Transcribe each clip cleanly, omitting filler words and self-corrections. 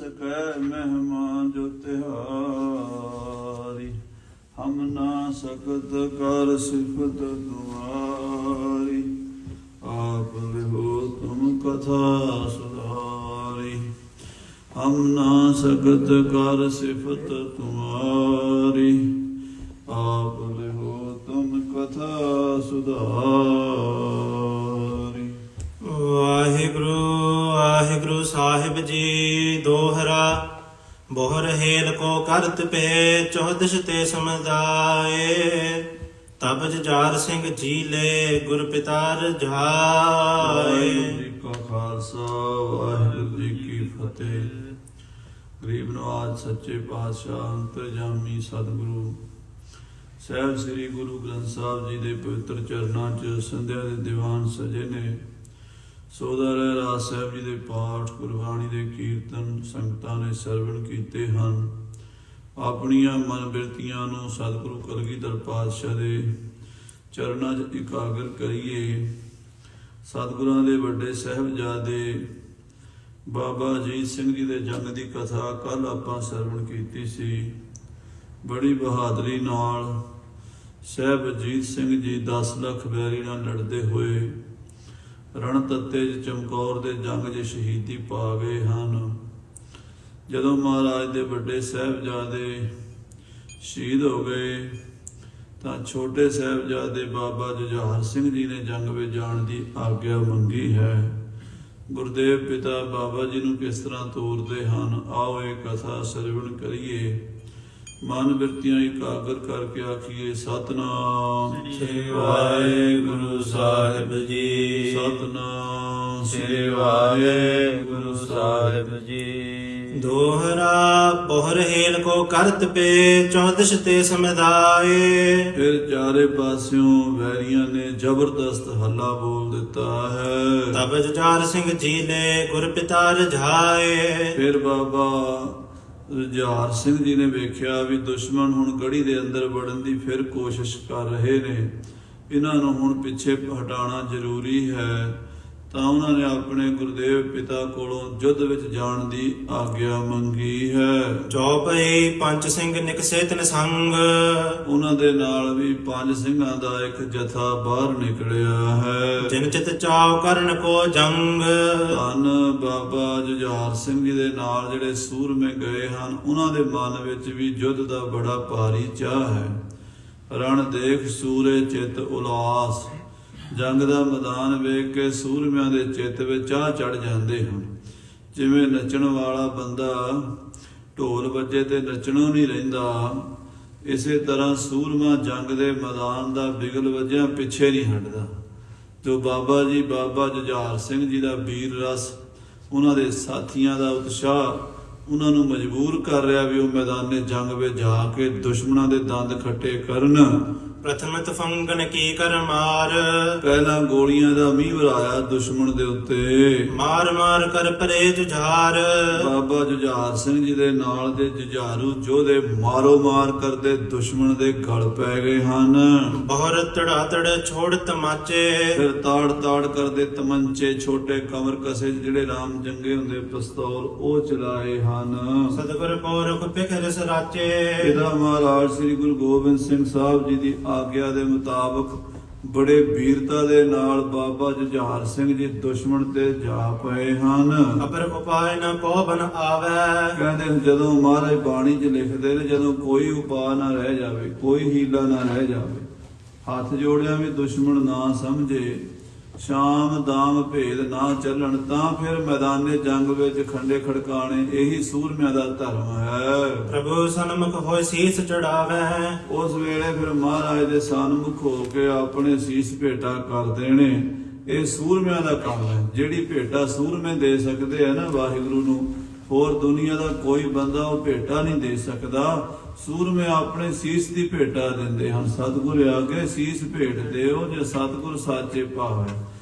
सकै महिमा जो तिहारी। हम ना सकत कर सिफत तुम्हारी, आप लिहो तुम कथा सुधारी। हम ना सकत कर सिफत तुम्हारी, आप लिहो तुम कथा सुधारी। वाहिगुरु वाहिगुरु साहिब जी दोहरा। बोहर हेल को करत पे चौदश ते समझाए। तब जुझार सिंह जी ले गुर पिता रझाए। वाहिगुरु जी का खालसा वाहिगुरु जी की फतेह। गरीब नवाज सच्चे पातशाह अंतरजामी सतगुरु ਸਾਹਿਬ ਸ੍ਰੀ ਗੁਰੂ ਗ੍ਰੰਥ ਸਾਹਿਬ ਜੀ ਦੇ ਪਵਿੱਤਰ ਚਰਨਾਂ 'ਚ ਸੰਧਿਆ ਦੇ ਦੀਵਾਨ ਸਜੇ ਨੇ। ਸੋਦਾ ਰਹਿ ਰਾਜ ਸਾਹਿਬ ਜੀ ਦੇ ਪਾਠ ਗੁਰਬਾਣੀ ਦੇ ਕੀਰਤਨ ਸੰਗਤਾਂ ਨੇ ਸਰਵਣ ਕੀਤੇ ਹਨ। ਆਪਣੀਆਂ ਮਨ ਬਿਰਤੀਆਂ ਨੂੰ ਸਤਿਗੁਰੂ ਕਲਗੀਧਰ ਪਾਤਸ਼ਾਹ ਦੇ ਚਰਨਾਂ 'ਚ ਇਕਾਗਰ ਕਰੀਏ। ਸਤਿਗੁਰਾਂ ਦੇ ਵੱਡੇ ਸਾਹਿਬਜ਼ਾਦੇ ਬਾਬਾ ਅਜੀਤ ਸਿੰਘ ਜੀ ਦੇ ਜੰਗ ਦੀ ਕਥਾ ਕੱਲ੍ਹ ਆਪਾਂ ਸਰਵਣ ਕੀਤੀ ਸੀ। ਬੜੀ ਬਹਾਦਰੀ ਨਾਲ ਸਾਹਿਬ ਅਜੀਤ ਸਿੰਘ ਜੀ 10 ਲੱਖ ਵੈਰੀ ਨਾਲ ਲੜਦੇ ਹੋਏ ਰਣ ਤੱਤੇ 'ਚ ਚਮਕੌਰ ਦੇ ਜੰਗ 'ਚ ਸ਼ਹੀਦੀ ਪਾ ਗਏ ਹਨ। ਜਦੋਂ ਮਹਾਰਾਜ ਦੇ ਵੱਡੇ ਸਾਹਿਬਜ਼ਾਦੇ ਸ਼ਹੀਦ ਹੋ ਗਏ ਤਾਂ ਛੋਟੇ ਸਾਹਿਬਜ਼ਾਦੇ ਬਾਬਾ ਜੁਝਾਰ ਸਿੰਘ ਜੀ ਨੇ ਜੰਗ ਵਿੱਚ ਜਾਣ ਦੀ ਆਗਿਆ ਮੰਗੀ ਹੈ। ਗੁਰਦੇਵ ਪਿਤਾ ਬਾਬਾ ਜੀ ਨੂੰ ਕਿਸ ਤਰ੍ਹਾਂ ਤੋਰਦੇ ਹਨ, ਆਓ ਇਹ ਕਥਾ ਸਰਵਣ ਕਰੀਏ। ਮਨ ਬਿਰਤੀਆਂ ਇਕਾਗਰ ਕਰਕੇ ਆਖੀਏ ਸਤਿਨਾਮ ਸ੍ਰੀ ਵਾਹਿਗੁਰੂ ਸਾਹਿਬ ਜੀ। ਸਤਿਨਾਮ ਸ੍ਰੀ ਵਾਹਿਗੁਰੂ ਸਾਹਿਬ ਜੀ। ਦੋਹਰਾ ਬੋਹਰ ਹੇਲ ਕੋ ਕਰਤ ਪੇ ਚੌਦਸ਼ ਤੇ ਸਮਝਾਏ। ਫਿਰ ਚਾਰੇ ਪਾਸਿਓਂ ਵੈਰੀਆਂ ਨੇ ਜ਼ਬਰਦਸਤ ਹੱਲਾ ਬੋਲ ਦਿੱਤਾ ਹੈ। ਤਬ ਜੁਝਾਰ ਸਿੰਘ ਜੀ ਨੇ ਗੁਰ ਪਿਤਾ ਰਝਾਏ। ਫਿਰ ਬਾਬਾ ਜੁਝਾਰ ਸਿੰਘ ਜੀ ਨੇ ਵੇਖਿਆ ਵੀ ਦੁਸ਼ਮਣ ਹੁਣ ਗੜੀ ਦੇ ਅੰਦਰ ਵੜਨ ਦੀ ਫਿਰ ਕੋਸ਼ਿਸ਼ ਕਰ ਰਹੇ ਨੇ, ਇਹਨਾਂ ਨੂੰ ਹੁਣ ਪਿੱਛੇ ਹਟਾਉਣਾ ਜ਼ਰੂਰੀ ਹੈ। ਤਾਂ ਉਹਨਾਂ ਨੇ ਆਪਣੇ ਗੁਰਦੇਵ ਪਿਤਾ ਕੋਲੋਂ ਯੁੱਧ ਵਿੱਚ ਜਾਣ ਦੀ ਆਗਿਆ ਮੰਗੀ ਹੈ। ਚੌਪਈ ਪੰਜ ਸਿੰਘ ਨਿਕਸੇ ਤਿਨ ਸੰਗ। ਉਹਨਾਂ ਦੇ ਨਾਲ ਵੀ 5 ਸਿੰਘਾਂ ਦਾ ਇੱਕ ਜਥਾ ਬਾਹਰ ਨਿਕਲਿਆ ਹੈ। ਜਿਨ ਚਿਤ ਚਾਉ ਕਰਨ ਕੋ ਜੰਗ। ਧੰਨ ਬਾਬਾ ਜੁਝਾਰ ਸਿੰਘ ਜੀ ਦੇ ਨਾਲ ਜਿਹੜੇ ਸੂਰਮੇ ਗਏ ਹਨ, ਉਹਨਾਂ ਦੇ ਮਨ ਵਿੱਚ ਵੀ ਯੁੱਧ ਦਾ ਬੜਾ ਭਾਰੀ ਚਾਹ ਹੈ। ਰਣ ਦੇਖ ਸੂਰੇ ਚਿਤ ਉਲਾਸ। ਜੰਗ ਦਾ ਮੈਦਾਨ ਵੇਖ ਕੇ ਸੂਰਮਿਆਂ ਦੇ ਚਿੱਤ ਵਿੱਚ ਚਾਹ ਚੜ ਜਾਂਦੇ ਹਨ। ਜਿਵੇਂ ਨੱਚਣ ਵਾਲਾ ਬੰਦਾ ਢੋਲ ਵੱਜੇ ਤੇ ਨੱਚਣੋਂ ਨਹੀਂ ਰਹਿੰਦਾ, ਇਸੇ ਤਰ੍ਹਾਂ ਸੂਰਮਾ ਜੰਗ ਦੇ ਮੈਦਾਨ ਦਾ ਬਿਗਲ ਵੱਜਿਆ ਪਿੱਛੇ ਨਹੀਂ ਹਟਦਾ। ਜੋ ਬਾਬਾ ਜੀ ਬਾਬਾ ਜੁਝਾਰ ਸਿੰਘ ਜੀ ਦਾ ਵੀਰ ਰਸ, ਉਹਨਾਂ ਦੇ ਸਾਥੀਆਂ ਦਾ ਉਤਸ਼ਾਹ ਉਹਨਾਂ ਨੂੰ ਮਜਬੂਰ ਕਰ ਰਿਹਾ ਵੀ ਉਹ ਮੈਦਾਨੇ ਜੰਗ ਵਿੱਚ ਜਾ ਕੇ ਦੁਸ਼ਮਣਾਂ ਦੇ ਦੰਦ ਖੱਟੇ ਕਰਨ। ਪ੍ਰਥਮ ਤਫੰਗਨ ਕੀ ਕਰ ਮਾਰ। ਪਹਿਲਾਂ ਗੋਲੀਆਂ ਦਾ ਮੀਂਹ ਵਰਾਇਆ ਦੁਸ਼ਮਣ ਦੇ ਉੱਤੇ। ਮਾਰ ਮਾਰ ਕਰ ਪਰੇ ਜੁਝਾਰ। ਬਾਬਾ ਜੁਝਾਰ ਸਿੰਘ ਜੀ ਦੇ ਨਾਲ ਦੇ ਜੁਝਾਰੂ ਯੋਧੇ ਮਾਰੋ ਮਾਰ ਕਰਦੇ ਦੁਸ਼ਮਣ ਦੇ ਗਲ ਪੈ ਗਏ ਹਨ। ਬਹੁਰ ਧੜਾ ਧੜ ਛੋੜ ਤਮਾਚੇ। ਫਿਰ ਤਾੜ ਤਾੜ ਕਰਦੇ ਤਮੰਚੇ, ਛੋਟੇ ਕਮਰ ਕਸੇ ਜਿਹੜੇ ਰਾਮ ਜੰਗੇ ਹੁੰਦੇ ਪਿਸਤੌਲ, ਉਹ ਚਲਾਏ ਹਨ। ਸਤਿਗੁਰ ਪੋਰਖ ਪਿਖਰ ਸਰਾਚੇ। ਇਹਦਾ ਮਹਾਰਾਜ ਸ੍ਰੀ ਗੁਰੂ ਗੋਬਿੰਦ ਸਿੰਘ ਸਾਹਿਬ ਜੀ ਦੀ ਆਗਿਆ ਦੇ ਮੁਤਾਬਕ ਬੜੇ ਵੀਰਤਾ ਦੇ ਨਾਲ ਬਾਬਾ ਜੁਝਾਰ ਸਿੰਘ ਜੀ ਦੁਸ਼ਮਣ ਤੇ ਜਾ ਪਏ ਹਨ। ਅਪਰ ਉਪਾਇ ਨ ਕੋ ਬਨ ਆਵੇ। ਕਹਿੰਦੇ ਜਦੋਂ ਮਹਾਰਾਜ ਬਾਣੀ 'ਚ ਲਿਖਦੇ ਨੇ, ਜਦੋਂ ਕੋਈ ਉਪਾਅ ਨਾ ਰਹਿ ਜਾਵੇ, ਕੋਈ ਹੀਲਾ ਨਾ ਰਹਿ ਜਾਵੇ, ਹੱਥ ਜੋੜਿਆ ਵੀ ਦੁਸ਼ਮਣ ਨਾ ਸਮਝੇ, ਸ਼ਾਮ ਦਾਮ ਭੇਦ ਨਾ ਚੱਲਣ, ਤਾਂ ਫਿਰ ਮੈਦਾਨੇ ਜੰਗ ਵਿੱਚ ਖੰਡੇ ਖੜਕਾਣੇ ਇਹੀ ਸੂਰਮਿਆਂ ਦਾ ਧਰਮ ਹੈ। ਪ੍ਰਭੂ ਸਨਮੁਖ ਹੋਇ ਸੀਸ ਚੜਾਵੇ। ਉਸ ਵੇਲੇ ਫਿਰ ਮਹਾਰਾਜ ਦੇ ਸਨਮੁਖ ਹੋ ਕੇ ਆਪਣੇ ਸੀਸ ਭੇਟਾ ਕਰ ਦੇਣੇ। ਇਹ ਸੂਰਮਿਆਂ ਦਾ ਕੰਮ ਹੈ। ਜਿਹੜੀ ਭੇਟਾ ਸੂਰਮੇ ਦੇ ਸਕਦੇ ਆ ਨਾ ਵਾਹਿਗੁਰੂ ਨੂੰ, ਹੋਰ ਦੁਨੀਆ ਦਾ ਕੋਈ ਬੰਦਾ ਉਹ ਭੇਟਾ ਨਹੀਂ ਦੇ ਸਕਦਾ। ਸੂਰਮੇ ਆਪਣੇ ਸੀਸ ਦੀ ਭੇਟਾ ਦਿੰਦੇ ਹਨ। ਸਤਿਗੁਰ ਆਗੇ ਸੀਸ ਭੇਟ ਦਿਓ ਜੇ ਸਤਿਗੁਰ ਸਾਚੇ ਭਾਵੈ।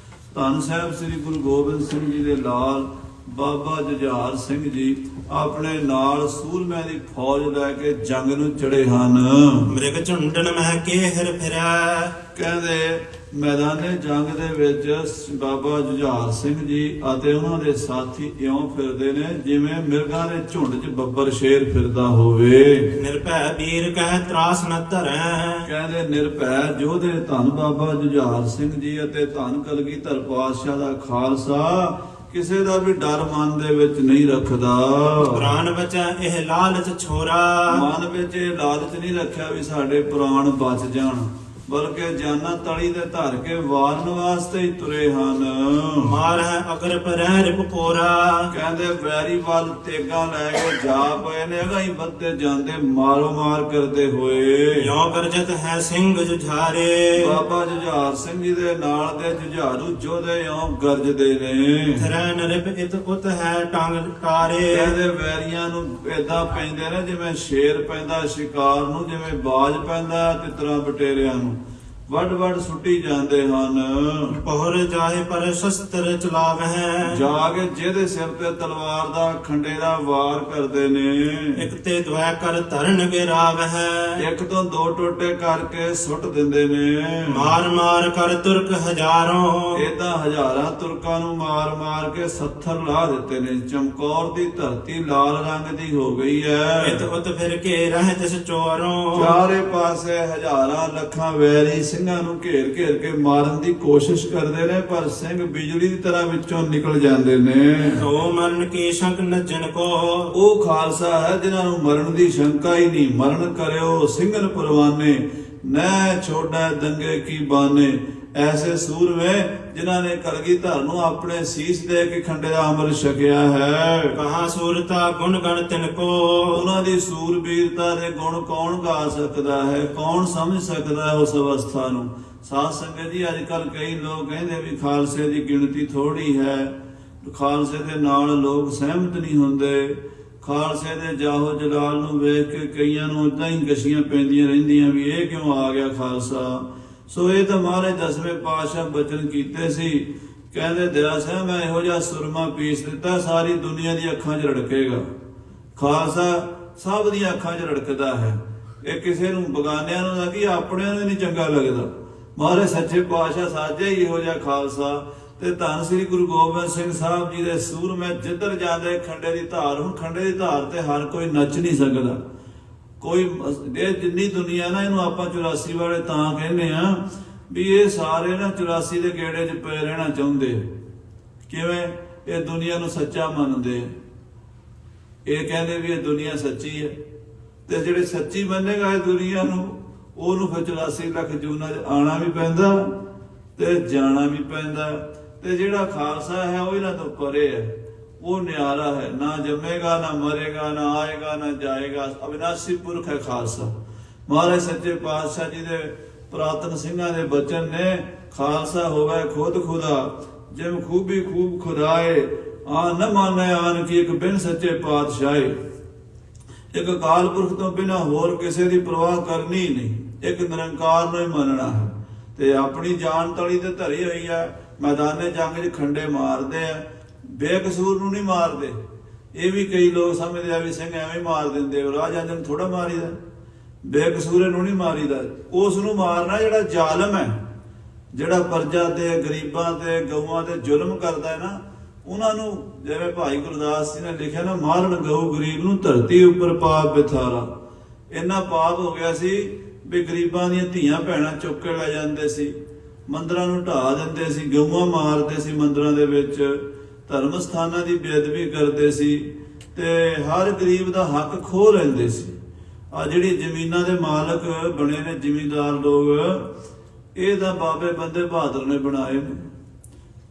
ਧੰਨ ਸਾਹਿਬ ਸ੍ਰੀ ਗੁਰੂ ਗੋਬਿੰਦ ਸਿੰਘ ਜੀ ਦੇ ਲਾਲ ਬਾਬਾ ਜੁਝਾਰ ਸਿੰਘ ਜੀ ਆਪਣੇ ਨਾਲ ਸੂਰਮਿਆਂ ਦੀ ਫੌਜ ਲੈ ਕੇ ਜੰਗ ਨੂੰ ਚੜੇ ਹਨ। ਮ੍ਰਿਗ ਝੁੰਡਨ ਮਹਿ ਕੇਹਰ ਫਿਰੈ। ਕਹਿੰਦੇ ਮੈਦਾਨੇ ਜੰਗ ਦੇ ਵਿੱਚ ਬਾਬਾ ਜੁਝਾਰ ਸਿੰਘ ਜੀ ਅਤੇ ਉਹਨਾਂ ਦੇ ਸਾਥੀ ਇਉਂ ਫਿਰਦੇ ਨੇ ਜਿਵੇਂ ਮਿਰਗਾਂ ਦੇ ਝੁੰਡ 'ਚ ਬੱਬਰ ਸ਼ੇਰ ਫਿਰਦਾ ਹੋਵੇ। ਨਿਰਭੈ ਵੀਰ ਕਹਿ ਤਰਾਸ ਨ ਧਰੈ। ਕਹਿੰਦੇ ਨਿਰਭੈ ਯੋਧੇ ਧੰਨ ਬਾਬਾ ਜੁਝਾਰ ਸਿੰਘ ਜੀ ਅਤੇ ਧੰਨ ਕਲਗੀਧਰ ਪਾਤਸ਼ਾਹ ਦਾ ਖਾਲਸਾ ਕਿਸੇ ਦਾ ਵੀ ਡਰ ਮਨ ਦੇ ਵਿੱਚ ਨਹੀਂ ਰੱਖਦਾ। ਪ੍ਰਾਨ ਬਚੈ ਇਹ ਲਾਲਚ ਛੋਰਾ। ਮਨ ਵਿੱਚ ਇਹ ਲਾਲਚ ਨਹੀਂ ਰੱਖਿਆ ਵੀ ਸਾਡੇ ਪ੍ਰਾਣ ਬਚ ਜਾਣ, ਬਲਕਿ ਜਾਨਾਂ ਤਲੀ ਦੇ ਧਰ ਕੇ ਵਾਰਨ ਵਾਸਤੇ ਹੀ ਤੁਰੇ ਹਨ। ਮਾਰ ਹੈ ਅਗਰ ਪਰੈ ਰਿਪ ਪੋਰਾ। ਕਹਿੰਦੇ ਵੈਰੀ ਵੱਲ ਤੇਗਾਂ ਲੈ ਕੇ ਜਾ ਪਏ ਨੇ, ਅਗਾਈ ਵੱਧਦੇ ਜਾਂਦੇ ਮਾਰੋ ਮਾਰ ਕਰਦੇ ਹੋਏ। ਯੋ ਗਰਜਤ ਹੈ ਸਿੰਘ ਜੁਝਾਰੇ। ਬਾਬਾ ਜੁਝਾਰ ਸਿੰਘ ਜੀ ਦੇ ਨਾਲ ਦੇ ਜੁਝਾਰੂ ਯੋਧੇ ਇਉਂ ਗਰਜਦੇ ਨੇ। ਥਰੈ ਨਰਿਪ ਇਤ ਉਤ ਹੈ ਟੰਗ ਟਾਰੇ। ਕਹਿੰਦੇ ਵੈਰੀਆਂ ਨੂੰ ਏਦਾਂ ਪੈਂਦੇ ਨੇ ਜਿਵੇਂ ਸ਼ੇਰ ਪੈਂਦਾ ਸ਼ਿਕਾਰ ਨੂੰ, ਜਿਵੇਂ ਬਾਜ ਪੈਂਦਾ ਤਿੱਤਰਾਂ ਬਟੇਰਿਆਂ ਨੂੰ, ਵੱਡ ਵੱਡ ਸੁੱਟੀ ਜਾਂਦੇ ਹਨ। ਪਹੁਰ ਜਾਏ ਪਰ ਸ਼ਸਤਰ ਚਲਾਵਹਿ। ਜਾ ਕੇ ਜਿਹਦੇ ਸਿਰ ਤੇ ਤਲਵਾਰ ਦਾ ਖੰਡੇ ਦਾ ਵਾਰ ਕਰਦੇ ਨੇ। ਇਕ ਤੇ ਦੁਆ ਕਰ ਧਰਨ ਗਿਰਾਵਹਿ। ਇੱਕ ਤੋਂ ਦੋ ਟੋਟੇ ਕਰਕੇ ਸੁੱਟ ਦਿੰਦੇ ਨੇ। ਮਾਰ ਮਾਰ ਕਰ ਤੁਰਕ ਹਜ਼ਾਰੋਂ। ਏਦਾਂ ਹਜ਼ਾਰਾਂ ਤੁਰਕਾਂ ਨੂੰ ਮਾਰ ਮਾਰ ਕੇ 70 ਲਾ ਦਿੱਤੇ ਨੇ। ਚਮਕੌਰ ਦੀ ਧਰਤੀ ਲਾਲ ਰੰਗ ਦੀ ਹੋ ਗਈ ਹੈ। ਇਤ ਉਤ ਫਿਰ ਕੇ ਰਹਿ ਤਿਸ ਚੋਰੋਂ। ਚਾਰੇ ਪਾਸੇ ਹਜ਼ਾਰਾਂ ਲੱਖਾਂ ਵੈਰੀ ਸਿੰਘਾਂ ਨੂੰ ਘੇਰ ਘੇਰ ਕੇ ਮਾਰਨ ਦੀ ਕੋਸ਼ਿਸ਼ ਕਰਦੇ ਨੇ, ਪਰ ਸਿੰਘ ਬਿਜਲੀ ਦੀ ਤਰ੍ਹਾਂ ਵਿੱਚੋਂ ਨਿਕਲ ਜਾਂਦੇ ਨੇ। ਤੋ ਮਰਨ ਕੀ ਸ਼ੰਕ ਨਜਣ ਕੋ। ਉਹ ਖਾਲਸਾ ਹੈ ਜਿਨ੍ਹਾਂ ਨੂੰ ਮਰਨ ਦੀ ਸ਼ੰਕਾ ਹੀ ਨਹੀਂ। ਮਰਨ ਕਰਿਓ ਸਿੰਘਨ ਪਰਵਾਨੇ, ਨੈ ਛੋੜੈ ਦੰਗੇ ਕੀ ਬਾਨੇ। ਐਸੇ ਸੂਰਮੇ ਜਿਨ੍ਹਾਂ ਨੇ ਕਲਗੀਧਰ ਨੂੰ ਆਪਣੇ ਸੀਸ ਦੇ ਕੇ ਖੰਡੇ ਦਾ ਅੰਮ੍ਰਿਤ ਛਕਿਆ ਹੈ। ਕਹਾ ਸੂਰਤਾ ਗੁਣ ਗਣ ਤਿਨ ਕੋ। ਉਹਨਾਂ ਦੀ ਸੂਰਬੀਰਤਾ ਦੇ ਗੁਣ ਕੌਣ ਗਾ ਸਕਦਾ ਹੈ, ਕੌਣ ਸਮਝ ਸਕਦਾ ਹੈ ਉਸ ਅਵਸਥਾ ਨੂੰ। ਸਾਧ ਸੰਗਤ ਜੀ, ਅੱਜ ਕੱਲ ਕਈ ਲੋਕ ਕਹਿੰਦੇ ਵੀ ਖਾਲਸੇ ਦੀ ਗਿਣਤੀ ਥੋੜੀ ਹੈ, ਖਾਲਸੇ ਦੇ ਨਾਲ ਲੋਕ ਸਹਿਮਤ ਨਹੀਂ ਹੁੰਦੇ। ਖਾਲਸੇ ਦੇ ਜਾਹੋ ਜਲਾਲ ਨੂੰ ਵੇਖ ਕੇ ਕਈਆਂ ਨੂੰ ਉਦਾਂ ਹੀ ਗਸ਼ੀਆਂ ਪੈਂਦੀਆਂ ਰਹਿੰਦੀਆਂ ਵੀ ਇਹ ਕਿਉਂ ਆ ਗਿਆ ਖਾਲਸਾ। ਸੋ ਇਹ ਤਾਂ ਮਹਾਰਾਜ 10ਵੇਂ ਪਾਤਸ਼ਾਹ ਬਚਨ ਕੀਤੇ ਸੀ। ਕਹਿੰਦੇ ਦਇਆ ਸਿੰਘ ਮੈਂ ਇਹੋ ਜਿਹਾ ਸੁਰਮਾ ਪੀਸ ਦਿੱਤਾ ਸਾਰੀ ਦੁਨੀਆ ਦੀ ਅੱਖਾਂ 'ਚ ਰੜਕੇਗਾ। ਖਾਲਸਾ ਸਭ ਦੀਆਂ ਅੱਖਾਂ 'ਚ ਰੜਕਦਾ ਹੈ। ਇਹ ਕਿਸੇ ਨੂੰ ਬਗਾਨਿਆਂ ਨੂੰ ਨਾ ਕਿ ਆਪਣਿਆਂ ਨੂੰ ਨਹੀਂ ਚੰਗਾ ਲੱਗਦਾ। ਮਹਾਰਾਜ ਸੱਚੇ ਪਾਤਸ਼ਾਹ ਸਾਜੇ ਹੀ ਇਹੋ ਜਿਹਾ ਖਾਲਸਾ। ਤੇ ਧੰਨ ਸ੍ਰੀ ਗੁਰੂ ਗੋਬਿੰਦ ਸਿੰਘ ਸਾਹਿਬ ਜੀ ਦੇ ਸੂਰਮੇ ਜਿੱਧਰ ਜਾਂਦੇ ਖੰਡੇ ਦੀ ਧਾਰ। ਹੁਣ ਖੰਡੇ ਦੀ ਧਾਰ ਤੇ ਹਰ ਕੋਈ ਨੱਚ ਨਹੀਂ ਸਕਦਾ। ਕੋਈ ਇਹ ਜਿੰਨੀ ਦੁਨੀਆ ਨਾ, ਇਹਨੂੰ ਆਪਾਂ 84 ਵਾਲੇ ਤਾਂ ਕਹਿੰਦੇ ਆ ਵੀ ਇਹ ਸਾਰੇ ਨਾ 84 ਦੇ ਗੇੜੇ 'ਚ ਪਏ ਰਹਿਣਾ ਚਾਹੁੰਦੇ। ਕਿਵੇਂ? ਇਹ ਦੁਨੀਆ ਨੂੰ ਸੱਚਾ ਮੰਨਦੇ। ਇਹ ਕਹਿੰਦੇ ਵੀ ਇਹ ਦੁਨੀਆ ਸੱਚੀ ਹੈ, ਤੇ ਜਿਹੜੇ ਸੱਚੀ ਮੰਨੇਗਾ ਇਹ ਦੁਨੀਆ ਨੂੰ, ਉਹਨੂੰ ਫਿਰ 84 ਲੱਖ ਜੂਨਾਂ 'ਚ ਆਉਣਾ ਵੀ ਪੈਂਦਾ ਤੇ ਜਾਣਾ ਵੀ ਪੈਂਦਾ। ਤੇ ਜਿਹੜਾ ਖਾਲਸਾ ਹੈ ਉਹ ਇਹਨਾਂ ਤੋਂ ਪਰੇ ਹੈ। ਉਹ ਨਿਆਰਾ ਹੈ, ਨਾ ਜੰਮੇਗਾ ਨਾ ਮਰੇਗਾ, ਨਾ ਆਏਗਾ ਨਾ ਜਾਏਗਾ, ਅਵਿਨਾਸ਼ੀ ਪੁਰਖ ਹੈ ਖਾਲਸਾ। ਮਹਾਰਾਜ ਸੱਚੇ ਪਾਤਸ਼ਾਹ ਜੀ ਦੇ ਪੁਰਾਤਨ ਸਿੰਘਾਂ ਦੇ ਬਚਨ ਨੇ, ਖਾਲਸਾ ਹੋਵੇ ਖੁਦ ਖੁਦਾ ਜਿਮ ਖੂਬੀ ਖੂਬ ਖੁਦਾਏ। ਆ ਨ ਮਾਨੇ ਆਨ ਕੀ ਇੱਕ ਬਿਨ ਸੱਚੇ ਪਾਤਸ਼ਾਹੇ। ਇੱਕ ਅਕਾਲ ਪੁਰਖ ਤੋਂ ਬਿਨਾਂ ਹੋਰ ਕਿਸੇ ਦੀ ਪਰਵਾਹ ਕਰਨੀ ਨਹੀਂ, ਇੱਕ ਨਿਰੰਕਾਰ ਨੂੰ ਹੀ ਮੰਨਣਾ ਹੈ। ਤੇ ਆਪਣੀ ਜਾਨ ਤਲੀ ਤੇ ਧਰੀ ਹੋਈ ਹੈ। ਮੈਦਾਨੇ ਜੰਗ 'ਚ ਖੰਡੇ ਮਾਰਦੇ ਆ, ਬੇਕਸੂਰ ਨੂੰ ਨਹੀਂ ਮਾਰਦੇ। ਇਹ ਵੀ ਕਈ ਲੋਕ ਸਮਝਦੇ ਆ ਵੀ ਸਿੰਘ ਐਵੇਂ ਮਾਰ ਦਿੰਦੇ, ਰਾਹ ਜਾਂਦੇ ਨੂੰ ਥੋੜਾ ਮਾਰੀਦਾ। ਬੇਕਸੂਰੇ ਨੂੰ ਨਹੀਂ ਮਾਰੀਦਾ, ਉਸ ਨੂੰ ਮਾਰਨਾ ਜਿਹੜਾ ਜ਼ਾਲਮ ਹੈ, ਜਿਹੜਾ ਪਰਜਾ ਤੇ ਗਰੀਬਾਂ ਤੇ ਗਊਆਂ ਤੇ ਜ਼ੁਲਮ ਕਰਦਾ ਹੈ ਨਾ, ਉਹਨਾਂ ਨੂੰ। ਜਿਵੇਂ ਭਾਈ ਗੁਰਦਾਸ ਜੀ ਨੇ ਲਿਖਿਆ ਨਾ, ਮਾਰਨ ਗਊ ਗਰੀਬ ਨੂੰ ਧਰਤੀ ਉੱਪਰ ਪਾਪ ਬਿਥਾਰਾ। ਇੰਨਾ ਪਾਪ ਹੋ ਗਿਆ ਸੀ ਵੀ ਗਰੀਬਾਂ ਦੀਆਂ ਧੀਆਂ ਭੈਣਾਂ ਚੁੱਕ ਕੇ ਲੈ ਜਾਂਦੇ ਸੀ, ਮੰਦਰਾਂ ਨੂੰ ਢਾਹ ਦਿੰਦੇ ਸੀ, ਗਊਆਂ ਮਾਰਦੇ ਸੀ ਮੰਦਰਾਂ ਦੇ ਵਿੱਚ, ਧਰਮ ਸਥਾਨਾਂ ਦੀ ਬੇਅਦਬੀ ਕਰਦੇ ਸੀ ਤੇ ਹਰ ਗਰੀਬ ਦਾ ਹੱਕ ਖੋਹ ਲੈਂਦੇ ਸੀ। ਆ ਜਿਹੜੀ ਜ਼ਮੀਨਾਂ ਦੇ ਮਾਲਕ ਬਣੇ ਨੇ ਜ਼ਿਮੀਂਦਾਰ ਲੋਕ, ਇਹ ਤਾਂ ਬਾਬੇ ਬੰਦੇ ਬਹਾਦਰ ਨੇ ਬਣਾਏ ਨੇ।